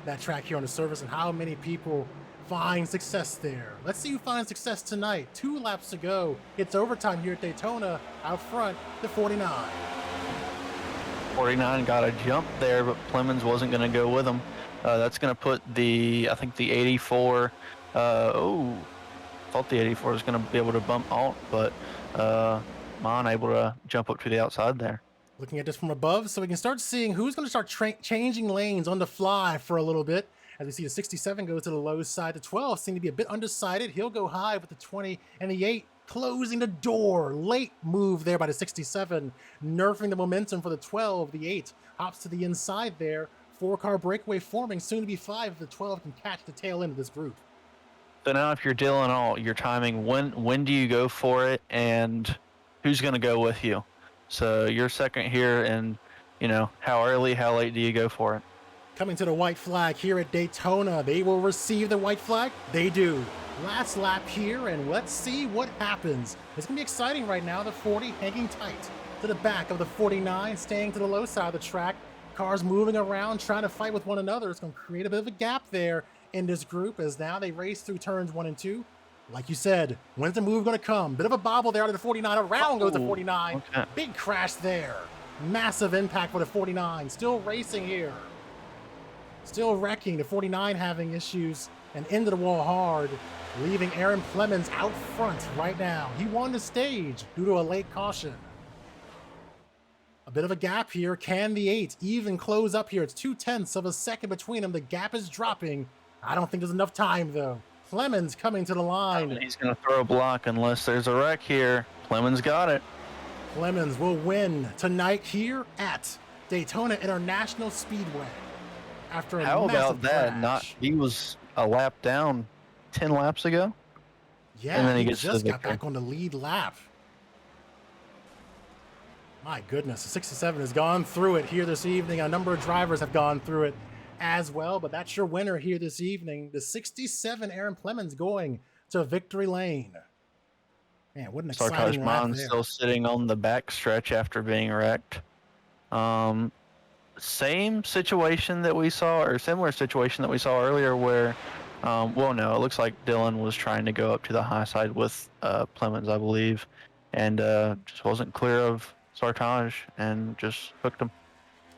that track here on the surface and how many people find success there. Let's see who finds success tonight. 2 laps to go. It's overtime here at Daytona. Out front, the 49. 49 got a jump there, but Clemens wasn't going to go with him. That's going to put I think the 84, thought the 84 was going to be able to bump Alt, but Mon able to jump up to the outside there. Looking at this from above, so we can start seeing who's going to start changing lanes on the fly for a little bit. As we see the 67 goes to the low side. The 12 seem to be a bit undecided. He'll go high with the 20 and the 8 closing the door. Late move there by the 67, nerfing the momentum for the 12. The 8 hops to the inside there. 4-car breakaway forming, soon to be 5 if the 12 can catch the tail end of this group. So now if you're Dylan Alt, your timing, when do you go for it and who's going to go with you? So you're second here, and how early, how late do you go for it? Coming to the white flag here at Daytona. They will receive the white flag. They do. Last lap here, and let's see what happens. It's going to be exciting right now. The 40 hanging tight to the back of the 49, staying to the low side of the track. Cars moving around, trying to fight with one another. It's going to create a bit of a gap there in this group as now they race through turns 1 and 2. Like you said, when's the move going to come? Bit of a bobble there out of the 49. Around goes the 49. Okay. Big crash there. Massive impact for the 49. Still racing here. Still wrecking. The 49 having issues and into the wall hard, leaving Aaron Clemens out front right now. He won the stage due to a late caution. A bit of a gap here. Can the 8 even close up here? It's 0.2 of a second between them. The gap is dropping. I don't think there's enough time though. Clemens coming to the line. He's going to throw a block unless there's a wreck here. Clemens got it. Clemens will win tonight here at Daytona International Speedway. After a How about that? Crash. He was a lap down 10 laps ago. Yeah, and then he just got back on the lead lap. My goodness, the 67 has gone through it here this evening. A number of drivers have gone through it as well, but that's your winner here this evening. The 67, Aaron Clemens, going to victory lane. Man, what an exciting lap there. Still sitting on the back stretch after being wrecked. Same situation that we saw, or similar situation that we saw earlier where, no, it looks like Dylan was trying to go up to the high side with Clemens, I believe, and just wasn't clear of Sartaj and just hooked him.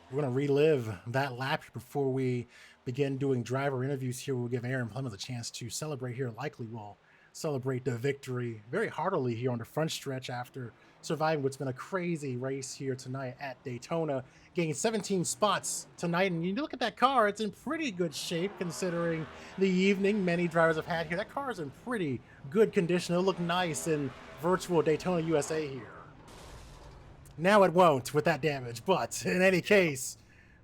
We're going to relive that lap before we begin doing driver interviews here. We'll give Aaron Clemens a chance to celebrate here. Likely will celebrate the victory very heartily here on the front stretch after surviving what's been a crazy race here tonight at Daytona. Gained 17 spots tonight, and you look at that car, it's in pretty good shape considering the evening many drivers have had here. That car is in pretty good condition. It'll look nice in virtual Daytona USA here. Now it won't with that damage, but in any case,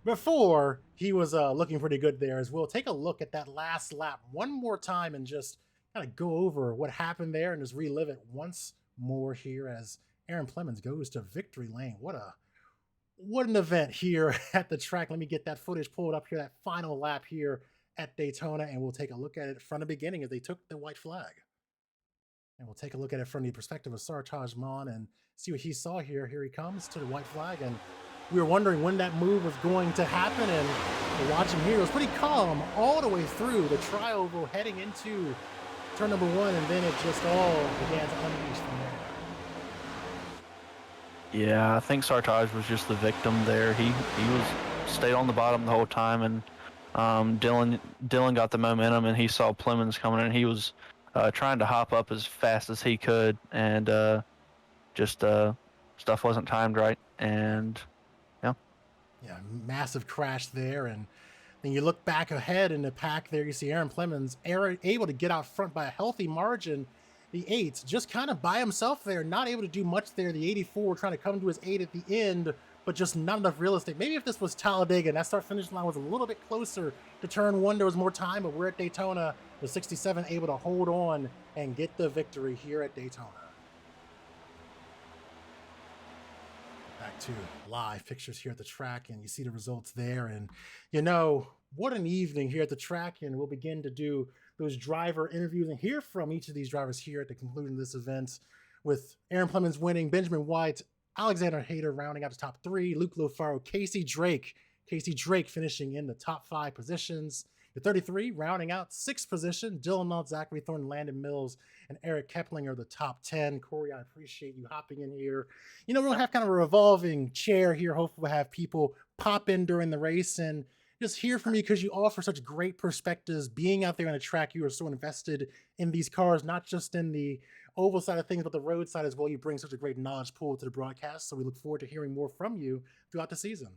before he was looking pretty good there, as we'll take a look at that last lap one more time and just kind of go over what happened there and just relive it once more here as Aaron Clemens goes to victory lane. What an event here at the track. Let me get that footage pulled up here, that final lap here at Daytona, and we'll take a look at it from the beginning as they took the white flag. And we'll take a look at it from the perspective of Sartaj Mon and see what he saw here. Here he comes to the white flag, and we were wondering when that move was going to happen, and we'll watch him here. It was pretty calm all the way through the tri-oval heading into turn number 1, and then it just all began to unleash from there. Yeah, I think Sartaj was just the victim there. He was stayed on the bottom the whole time, and Dylan got the momentum, and he saw Clemens coming, and he was trying to hop up as fast as he could, and just stuff wasn't timed right, and yeah, massive crash there. And then you look back ahead in the pack there, you see Aaron Clemens able to get out front by a healthy margin. The 8 just kind of by himself there, not able to do much there. The 84 trying to come to his 8 at the end, but just not enough real estate. Maybe if this was Talladega and that start finish line was a little bit closer to turn 1, there was more time, but we're at Daytona. The 67 able to hold on and get the victory here at Daytona. Back to live pictures here at the track, and you see the results there. And what an evening here at the track, and we'll begin to do those driver interviews and hear from each of these drivers here at the conclusion of this event, with Aaron Clemens winning, Benjamin White, Alexander Hayter rounding out the top 3, Luke Lofaro, Casey Drake Casey Drake finishing in the top 5 positions. The 33, rounding out 6th position. Dylan Nutt, Zachary Thorne, Landon Mills, and Eric Keplinger, the top 10. Cory, I appreciate you hopping in here. We'll have kind of a revolving chair here. Hopefully we'll have people pop in during the race and just hear from you, because you offer such great perspectives. Being out there on the track, you are so invested in these cars, not just in the oval side of things, but the road side as well. You bring such a great knowledge pool to the broadcast, so we look forward to hearing more from you throughout the season.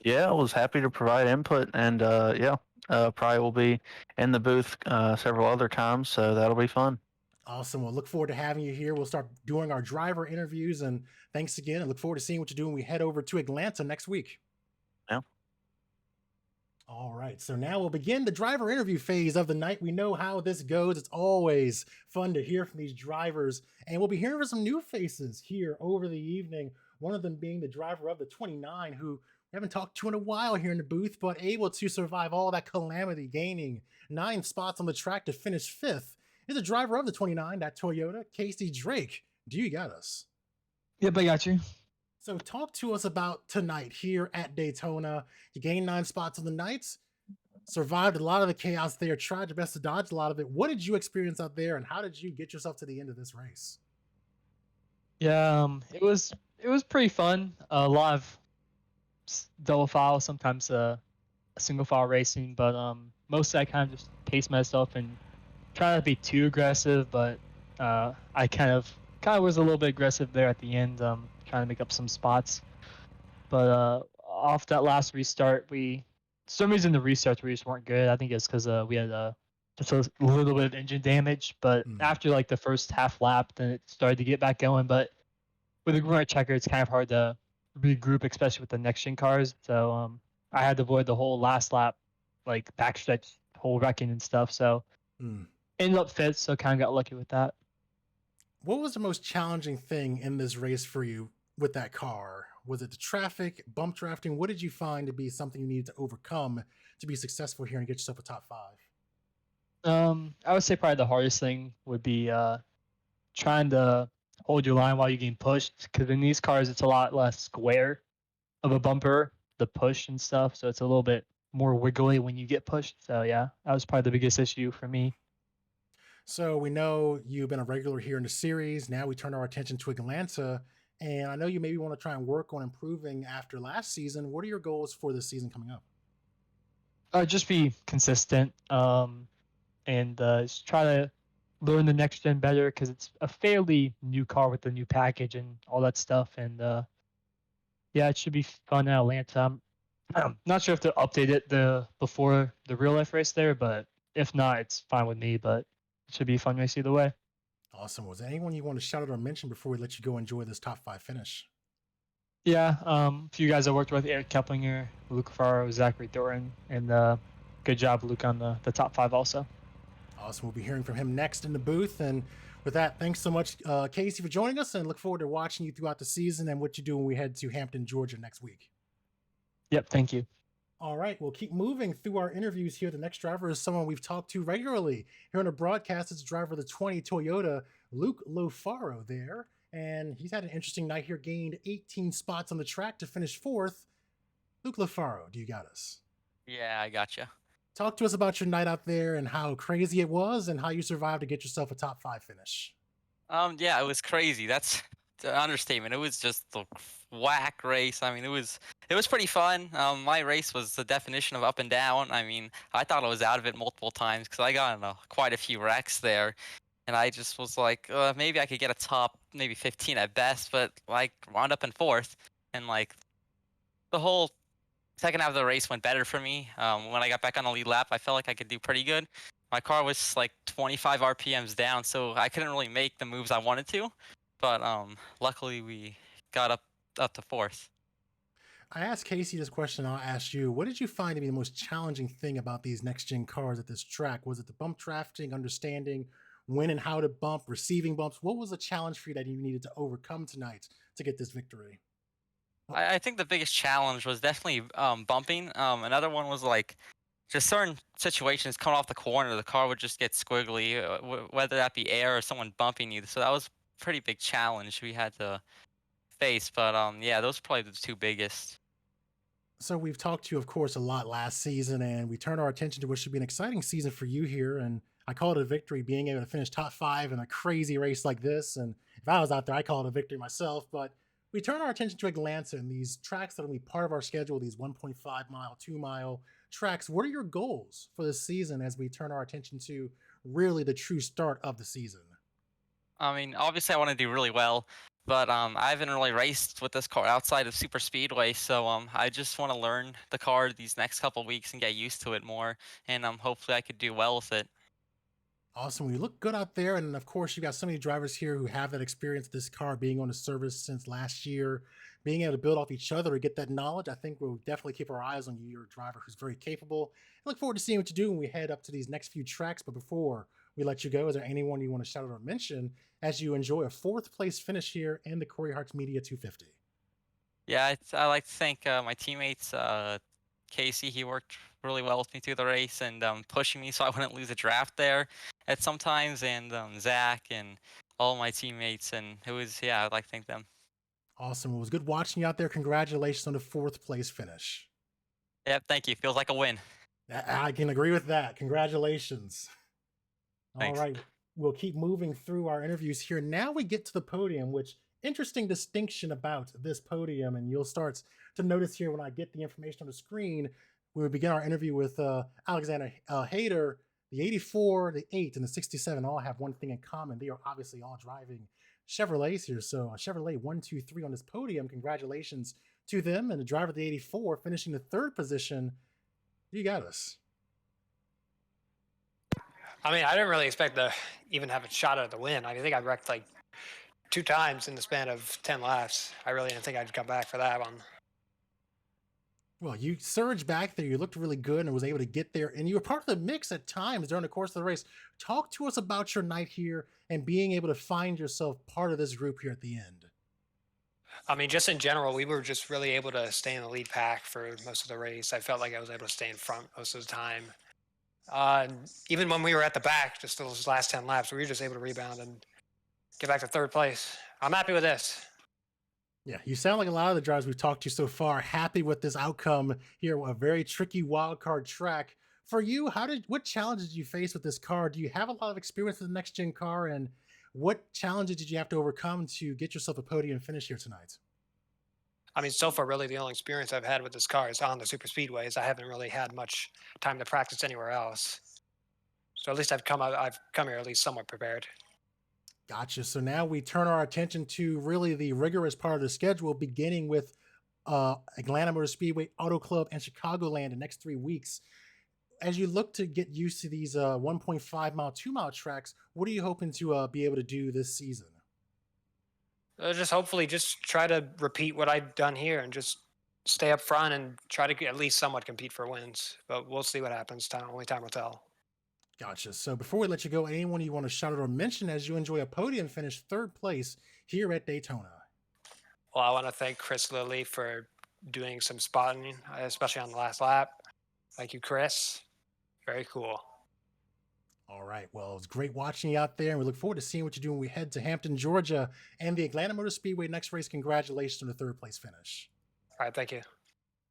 Yeah, I was happy to provide input, and probably will be in the booth several other times, so that'll be fun. Awesome. We'll look forward to having you here. We'll start doing our driver interviews, and thanks again. I look forward to seeing what you do when we head over to Atlanta next week. Yeah. All right, so now we'll begin the driver interview phase of the night. We know how this goes. It's always fun to hear from these drivers, and we'll be hearing from some new faces here over the evening. One of them being the driver of the 29, who we haven't talked to in a while here in the booth, but able to survive all that calamity, gaining 9 spots on the track to finish 5th. Is the driver of the 29, that Toyota, Casey Drake. Do you got us? Yep, I got you. So talk to us about tonight here at Daytona. You gained 9 spots on the nights, survived a lot of the chaos there, tried your best to dodge a lot of it. What did you experience out there, and how did you get yourself to the end of this race? Yeah, it was pretty fun. A lot of double file, sometimes a single file racing, but mostly I kind of just paced myself and try not to be too aggressive, but I kind of was a little bit aggressive there at the end, trying to make up some spots. But off that last restart, for some reason the restarts just weren't good. I think it's because we had just a little bit of engine damage. But after like the first half lap, then it started to get back going. But with the right checker, it's kind of hard to regroup, especially with the next gen cars. So I had to avoid the whole last lap, like backstretch, whole wrecking and stuff. So ended up fifth, so kind of got lucky with that. What was the most challenging thing in this race for you with that car? Was it the traffic, bump drafting? What did you find to be something you needed to overcome to be successful here and get yourself a top 5? I would say probably the hardest thing would be trying to hold your line while you're getting pushed, because in these cars it's a lot less square of a bumper, the push and stuff, so it's a little bit more wiggly when you get pushed. So yeah, that was probably the biggest issue for me. So we know you've been a regular here in the series. Now we turn our attention to Atlanta, and I know you maybe want to try and work on improving after last season. What are your goals for this season coming up? Just be consistent, and just try to learn the next gen better, because it's a fairly new car with the new package and all that stuff. And yeah, it should be fun at Atlanta. I'm not sure if to update it before the real life race there, but if not, it's fine with me. But it should be a fun race either way. Awesome. Was there anyone you want to shout out or mention before we let you go enjoy this top 5 finish? Yeah, a few guys I worked with: Eric Keplinger, Luke Farrow, Zachary Thornton, and good job, Luke, on the top 5 also. Awesome. We'll be hearing from him next in the booth. And with that, thanks so much, Casey, for joining us, and look forward to watching you throughout the season and what you do when we head to Hampton, Georgia next week. Yep, thank you. All right, we'll keep moving through our interviews here. The next driver is someone we've talked to regularly here on the broadcast. It's driver of the 20 Toyota, Luke Lofaro there. And he's had an interesting night here, gained 18 spots on the track to finish 4th. Luke Lofaro, do you got us? Yeah, I gotcha. Talk to us about your night out there and how crazy it was and how you survived to get yourself a top 5 finish. Yeah, it was crazy. That's the understatement. It was just a whack race. I mean, it was pretty fun. My race was the definition of up and down. I mean, I thought I was out of it multiple times because I got in quite a few wrecks there, and I just was like, maybe I could get a top, maybe 15 at best, but like wound up in 4th, and like the whole second half of the race went better for me. When I got back on the lead lap, I felt like I could do pretty good. My car was like 25 RPMs down, so I couldn't really make the moves I wanted to. But luckily we got up to 4th. I asked Casey this question. I'll ask you. What did you find to be the most challenging thing about these next-gen cars at this track? Was it the bump drafting, understanding when and how to bump, receiving bumps? What was a challenge for you that you needed to overcome tonight to get this victory? I think the biggest challenge was definitely bumping. Another one was like just certain situations coming off the corner, the car would just get squiggly, whether that be air or someone bumping you. So that was a pretty big challenge we had to face. But yeah, those are probably the 2 biggest. So we've talked to you, of course, a lot last season, and we turned our attention to what should be an exciting season for you here. And I call it a victory, being able to finish top 5 in a crazy race like this. And if I was out there, I call it a victory myself. But we turn our attention to Atlanta and these tracks that will be part of our schedule, these 1.5 mile, 2 mile tracks. What are your goals for this season as we turn our attention to really the true start of the season? I mean, obviously, I want to do really well, but I haven't really raced with this car outside of Super Speedway, so I just want to learn the car these next couple weeks and get used to it more, and hopefully, I could do well with it. Awesome. We look good out there. And of course, you got so many drivers here who have that experience, this car being on the service since last year, being able to build off each other to get that knowledge. I think we'll definitely keep our eyes on you. You're a driver who's very capable. I look forward to seeing what you do when we head up to these next few tracks. But before we let you go, is there anyone you want to shout out or mention as you enjoy a 4th place finish here in the Cory Harts Media 250? Yeah, I like to thank my teammates. Casey, he worked really well with me through the race and pushing me so I wouldn't lose a draft there at sometimes, and Zach and all my teammates. And it was, yeah, I'd like to thank them. Awesome. It was good watching you out there. Congratulations on the 4th place finish. Yep, thank you. Feels like a win. I can agree with that. Congratulations. Thanks. All right. We'll keep moving through our interviews here. Now we get to the podium, which interesting distinction about this podium. And you'll start to notice here when I get the information on the screen, we will begin our interview with Alexander Hayter. The 84, the 8, and the 67 all have one thing in common. They are obviously all driving Chevrolets here. So Chevrolet 1, 2, 3 on this podium. Congratulations to them. And the driver of the 84 finishing the 3rd position. You got us. I mean, I didn't really expect to even have a shot at the win. I think I wrecked like 2 times in the span of 10 laps. I really didn't think I'd come back for that one. Well, you surged back there. You looked really good and was able to get there. And you were part of the mix at times during the course of the race. Talk to us about your night here and being able to find yourself part of this group here at the end. I mean, just in general, we were just really able to stay in the lead pack for most of the race. I felt like I was able to stay in front most of the time. And even when we were at the back, just those last 10 laps, we were just able to rebound and get back to 3rd place. I'm happy with this. Yeah, you sound like a lot of the drivers we've talked to so far happy with this outcome here. A very tricky wild card track. For you, what challenges did you face with this car? Do you have a lot of experience with the next gen car, and what challenges did you have to overcome to get yourself a podium finish here tonight? I mean, so far, really the only experience I've had with this car is on the super speedways. I haven't really had much time to practice anywhere else. So at least I've come here at least somewhat prepared. Gotcha. So now we turn our attention to really the rigorous part of the schedule, beginning with Atlanta Motor Speedway, Auto Club, and Chicagoland the next 3 weeks. As you look to get used to these 1.5 mile, 2 mile tracks, what are you hoping to be able to do this season? Just hopefully just try to repeat what I've done here and just stay up front and try to at least somewhat compete for wins. But we'll see what happens. Only time will tell. Gotcha. So before we let you go, anyone you want to shout out or mention as you enjoy a podium finish 3rd place here at Daytona? Well, I want to thank Chris Lilly for doing some spotting, especially on the last lap. Thank you, Chris. Very cool. All right. Well, it's great watching you out there, and we look forward to seeing what you do when we head to Hampton, Georgia, and the Atlanta Motor Speedway next race. Congratulations on the 3rd place finish. All right. Thank you.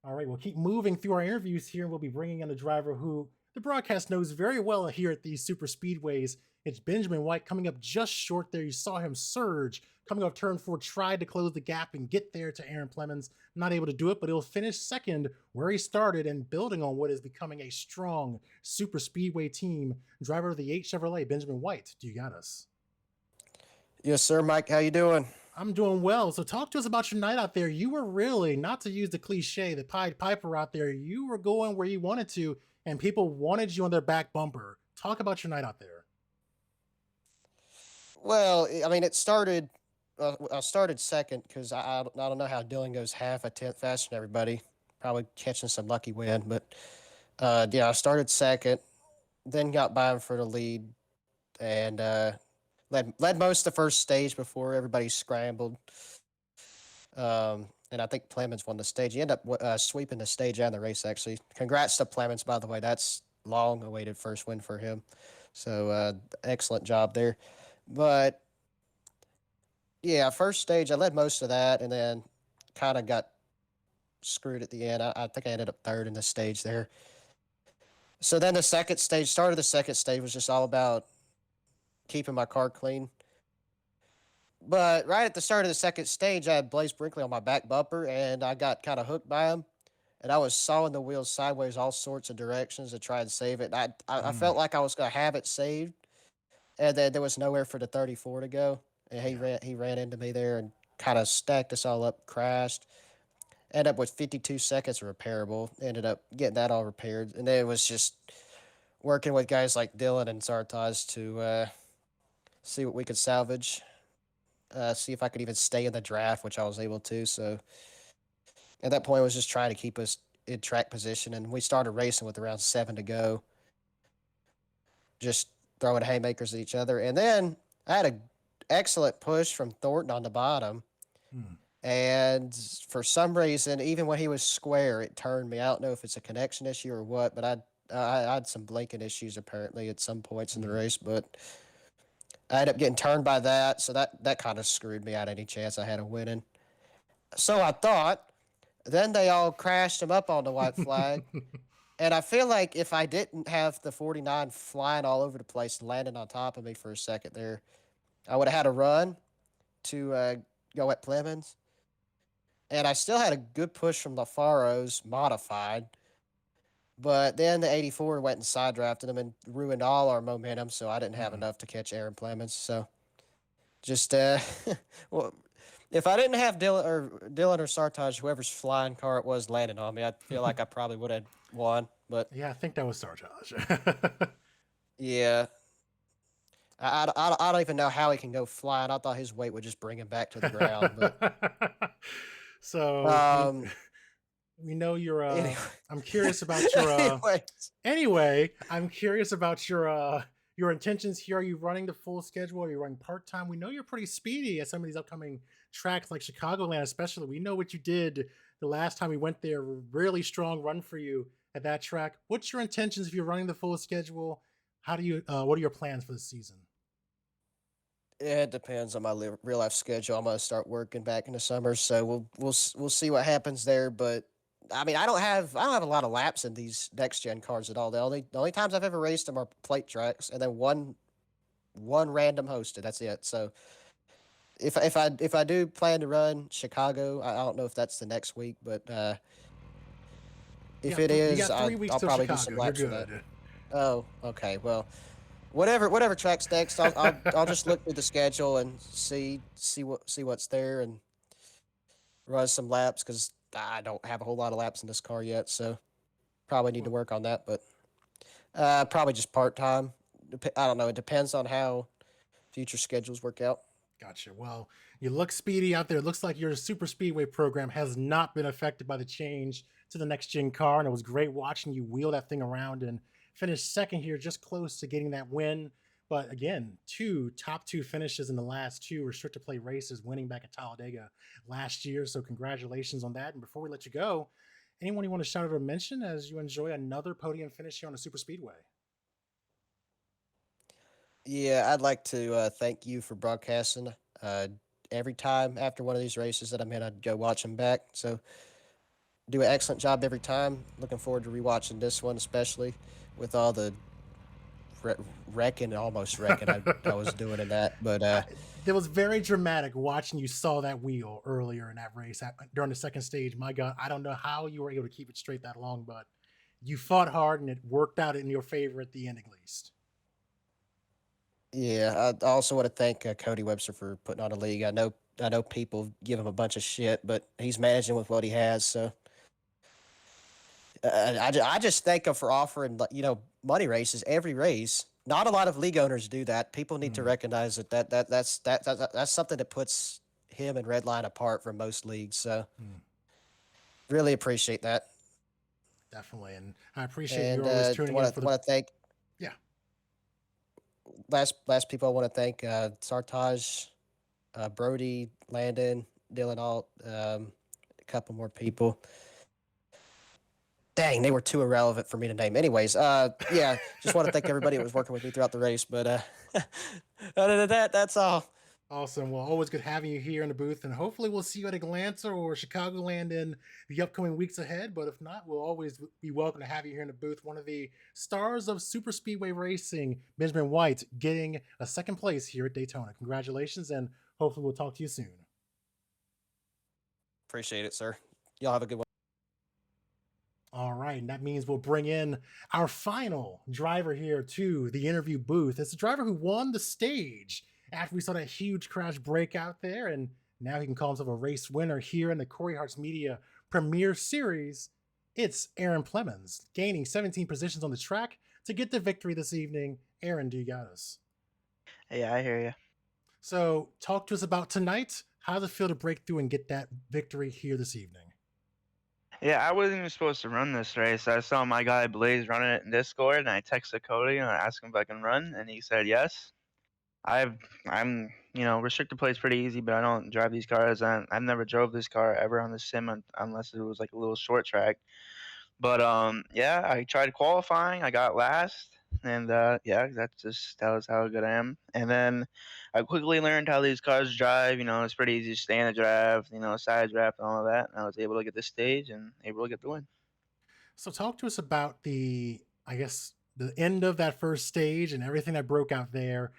All right. We'll keep moving through our interviews here, and we'll be bringing in a driver who the broadcast knows very well here at these super speedways. It's Benjamin White coming up just short there. You saw him surge coming off turn 4, tried to close the gap and get there to Aaron Plemons. Not able to do it, but he'll finish 2nd where he started and building on what is becoming a strong super speedway team. Driver of the 8 Chevrolet, Benjamin White. Do you got us? Yes, sir, Mike. How you doing? I'm doing well. So talk to us about your night out there. You were really, not to use the cliche, the Pied Piper out there, you were going where you wanted to, and people wanted you on their back bumper. Talk about your night out there. Well, I mean, it started. I started 2nd because I don't know how Dylan goes half a tenth faster than everybody. Probably catching some lucky win, but yeah, I started 2nd, then got by him for the lead, and led most of the first stage before everybody scrambled. And I think Plemons won the stage. He ended up sweeping the stage and the race, actually. Congrats to Plemons, by the way. That's long-awaited first win for him. So excellent job there. But, yeah, first stage, I led most of that and then kind of got screwed at the end. I think I ended up third in the stage there. So then the second stage, start of the second stage was just all about keeping my car clean. But right at the start of the second stage, I had Blaze Brinkley on my back bumper, and I got kind of hooked by him. And I was sawing the wheels sideways all sorts of directions to try and save it. I felt like I was going to have it saved, and then there was nowhere for the 34 to go. And he ran into me there and kind of stacked us all up, crashed. Ended up with 52 seconds repairable. Ended up getting that all repaired. And then it was just working with guys like Dylan and Sartaj to see what we could salvage. See if I could even stay in the draft, which I was able to. So at that point, I was just trying to keep us in track position. And we started racing with around 7 to go. Just throwing haymakers at each other. And then I had an excellent push from Thornton on the bottom. And for some reason, even when he was square, it turned me. I don't know if it's a connection issue or what, but I had some blinking issues apparently at some points in the race. But I ended up getting turned by that, so that kind of screwed me out any chance I had of winning. So I thought. Then they all crashed him up on the white flag. And I feel like if I didn't have the 49 flying all over the place and landing on top of me for a second there, I would have had a run to go at Plemons. And I still had a good push from the Faros modified. But then the 84 went and side drafted him and ruined all our momentum, so I didn't have enough to catch Aaron Plemons. So just, well, if I didn't have Dylan or Sartaj, whoever's flying car it was, landing on me, I feel like I probably would have won. But Yeah, I think that was Sartaj. yeah, I don't even know how he can go flying. I thought his weight would just bring him back to the ground. But So we know you're. anyway. I'm curious about your. Anyways. Anyway, I'm curious about your intentions here. Are you running the full schedule? Are you running part time? We know you're pretty speedy at some of these upcoming tracks like Chicagoland, especially. We know what you did the last time we went there. Really strong run for you at that track. What's your intentions if you're running the full schedule? How do you? What are your plans for the season? It depends on my real life schedule. I'm gonna start working back in the summer, so we'll see what happens there. But I mean, I don't have a lot of laps in these next gen cars at all. The only times I've ever raced them are plate tracks, and then one random hosted. That's it. So if I do plan to run Chicago, I don't know if that's the next week, but if it is, I'll probably do some laps for that. Oh, okay. Well, whatever track's next, I'll just look through the schedule and see what's there and run some laps because I don't have a whole lot of laps in this car yet, so probably need to work on that. But probably just part time. I don't know. It depends on how future schedules work out. Gotcha. Well, you look speedy out there. It looks like your Super Speedway program has not been affected by the change to the next gen car, and it was great watching you wheel that thing around and finish second here, just close to getting that win. But again, top two finishes in the last 2 restricted play races, winning back at Talladega last year. So congratulations on that. And before we let you go, anyone you want to shout out or mention as you enjoy another podium finish here on the Super Speedway? Yeah, I'd like to thank you for broadcasting. Every time after one of these races that I'm in, I'd go watch them back. So do an excellent job every time. Looking forward to rewatching this one, especially with all the almost wrecking I was doing in that. But it was very dramatic watching you saw that wheel earlier in that race during the second stage. My God, I don't know how you were able to keep it straight that long, but you fought hard and it worked out in your favor at the end, at least. Yeah, I also want to thank Cody Webster for putting on a league. I know people give him a bunch of shit, but he's managing with what he has. So I just thank him for offering money races every race. Not a lot of league owners do that. People need to recognize that's something that puts him and Redline apart from most leagues. So really appreciate that. Definitely, and I appreciate you always tuning in for the. Want to thank. Yeah. Last people I want to thank Sartaj, Brody, Landon, Dylan Alt, a couple more people. Dang, they were too irrelevant for me to name. Anyways, just want to thank everybody that was working with me throughout the race. But other than that, that's all. Awesome. Well, always good having you here in the booth, and hopefully we'll see you at Atlanta or Chicagoland in the upcoming weeks ahead. But if not, we'll always be welcome to have you here in the booth. One of the stars of Super Speedway Racing, Benjamin White, getting a second place here at Daytona. Congratulations, and hopefully we'll talk to you soon. Appreciate it, sir. Y'all have a good one. All right, and that means we'll bring in our final driver here to the interview booth. It's a driver who won the stage after we saw that huge crash breakout there, and now he can call himself a race winner here in the Cory Harts Media Premier Series. It's Aaron Plemons, gaining 17 positions on the track to get the victory this evening. Aaron, do you got us? Yeah, I hear you. So talk to us about tonight. How does it feel to break through and get that victory here this evening? Yeah, I wasn't even supposed to run this race. I saw my guy Blaze running it in Discord, and I texted Cody and I asked him if I can run, and he said yes. I'm restricted play is pretty easy, but I don't drive these cars. I've never drove this car ever on the sim unless it was like a little short track. But yeah, I tried qualifying. I got last, and yeah, that was how good I am. And then I quickly learned how these cars drive. It's pretty easy to stay in the draft, side draft and all of that. And I was able to get the stage and able to get the win. So talk to us about the end of that first stage and everything that broke out there.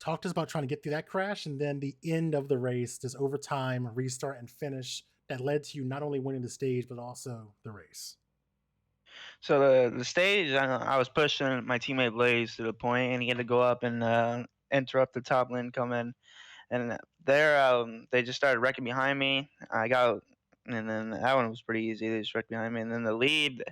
Talk to us about trying to get through that crash and then the end of the race, this overtime, restart, and finish that led to you not only winning the stage, but also the race. So the stage, I was pushing my teammate Blaze to the point, and he had to go up and interrupt the top lane come in. And there, they just started wrecking behind me. And then that one was pretty easy. They just wrecked behind me. And then the lead,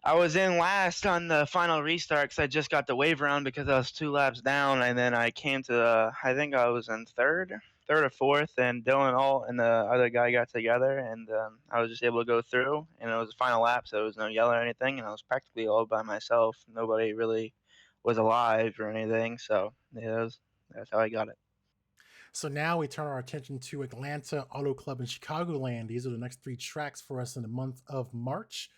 I was in last on the final restart because I just got the wave round because I was 2 laps down. And then I came to, I think I was in third or fourth, and Dylan and the other guy got together, and I was just able to go through. And it was the final lap, so there was no yellow or anything, and I was practically all by myself. Nobody really was alive or anything, so yeah, that's how I got it. So now we turn our attention to Atlanta, Auto Club, and Chicagoland. These are the next 3 tracks for us in the month of March.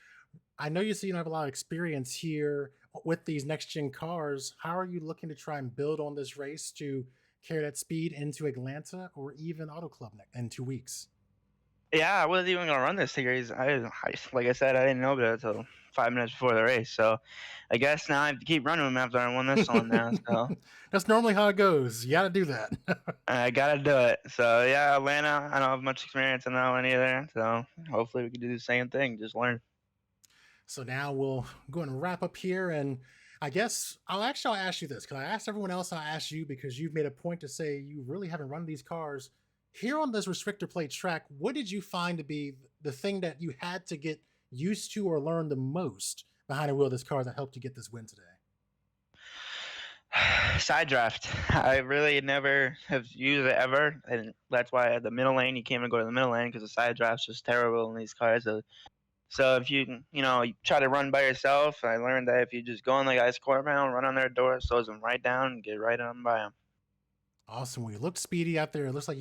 I know you have a lot of experience here with these next-gen cars. How are you looking to try and build on this race to carry that speed into Atlanta or even Auto Club in 2 weeks? Yeah, I wasn't even gonna run this series. Like I said, I didn't know about it until 5 minutes before the race. So I guess now I have to keep running them after I won this one now. So that's normally how it goes. You got to do that. I gotta do it. So yeah, Atlanta, I don't have much experience in that one either. So hopefully we can do the same thing, just learn. So now we'll go and wrap up here, and I guess I'll ask you this, because I asked everyone else, I'll ask you because you've made a point to say you really haven't run these cars. Here on this restrictor plate track, what did you find to be the thing that you had to get used to or learn the most behind the wheel of this car that helped you get this win today? Side draft. I really never have used it ever, and that's why the middle lane, you can't even go to the middle lane because the side draft's just terrible in these cars. So if you try to run by yourself, I learned that if you just go on the guy's corner panel, run on their door, slows them right down, and get right on by them. Awesome. Well, you looked speedy out there. It looks like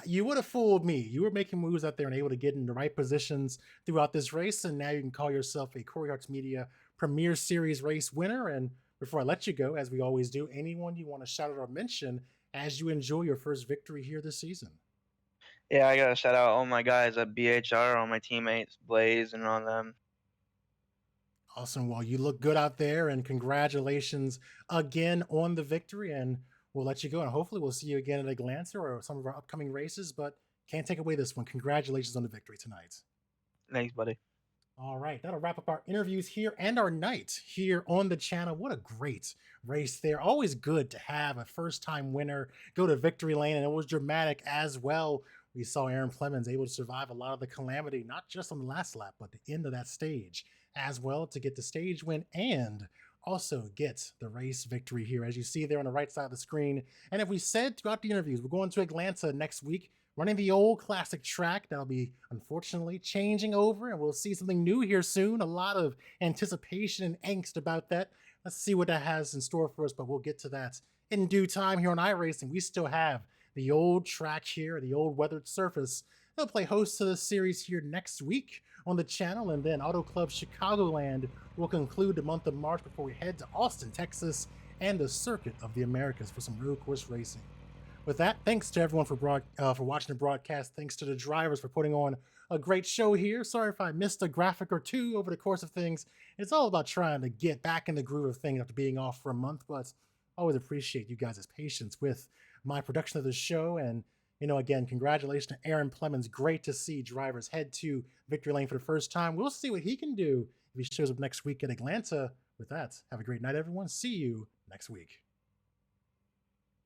you would have fooled me. You were making moves out there and able to get in the right positions throughout this race, and now you can call yourself a Cory Harts Media Premier Series race winner. And before I let you go, as we always do, anyone you want to shout out or mention as you enjoy your first victory here this season? Yeah, I gotta shout out all my guys at BHR, all my teammates, Blaze, and all them. Awesome. Well, you look good out there, and congratulations again on the victory. And we'll let you go, and hopefully we'll see you again at Atlanta or some of our upcoming races. But can't take away this one. Congratulations on the victory tonight. Thanks, buddy. All right, that'll wrap up our interviews here and our night here on the channel. What a great race there. Always good to have a first-time winner go to victory lane, and it was dramatic as well. We saw Aaron Plemons able to survive a lot of the calamity, not just on the last lap, but the end of that stage as well, to get the stage win and also get the race victory here, as you see there on the right side of the screen. And if we said throughout the interviews, we're going to Atlanta next week, running the old classic track that'll be unfortunately changing over, and we'll see something new here soon. A lot of anticipation and angst about that. Let's see what that has in store for us, but we'll get to that in due time here on iRacing. We still have the old track here, the old weathered surface. They'll play host to the series here next week on the channel, and then Auto Club Chicagoland will conclude the month of March before we head to Austin, Texas, and the Circuit of the Americas for some road course racing. with that, thanks to everyone for watching the broadcast. Thanks to the drivers for putting on a great show here. Sorry if I missed a graphic or two over the course of things. It's all about trying to get back in the groove of things after being off for a month, but I always appreciate you guys' patience with my production of the show. And, again, congratulations to Aaron Plemons. Great to see drivers head to victory lane for the first time. We'll see what he can do if he shows up next week at Atlanta. With that, have a great night, everyone. See you next week.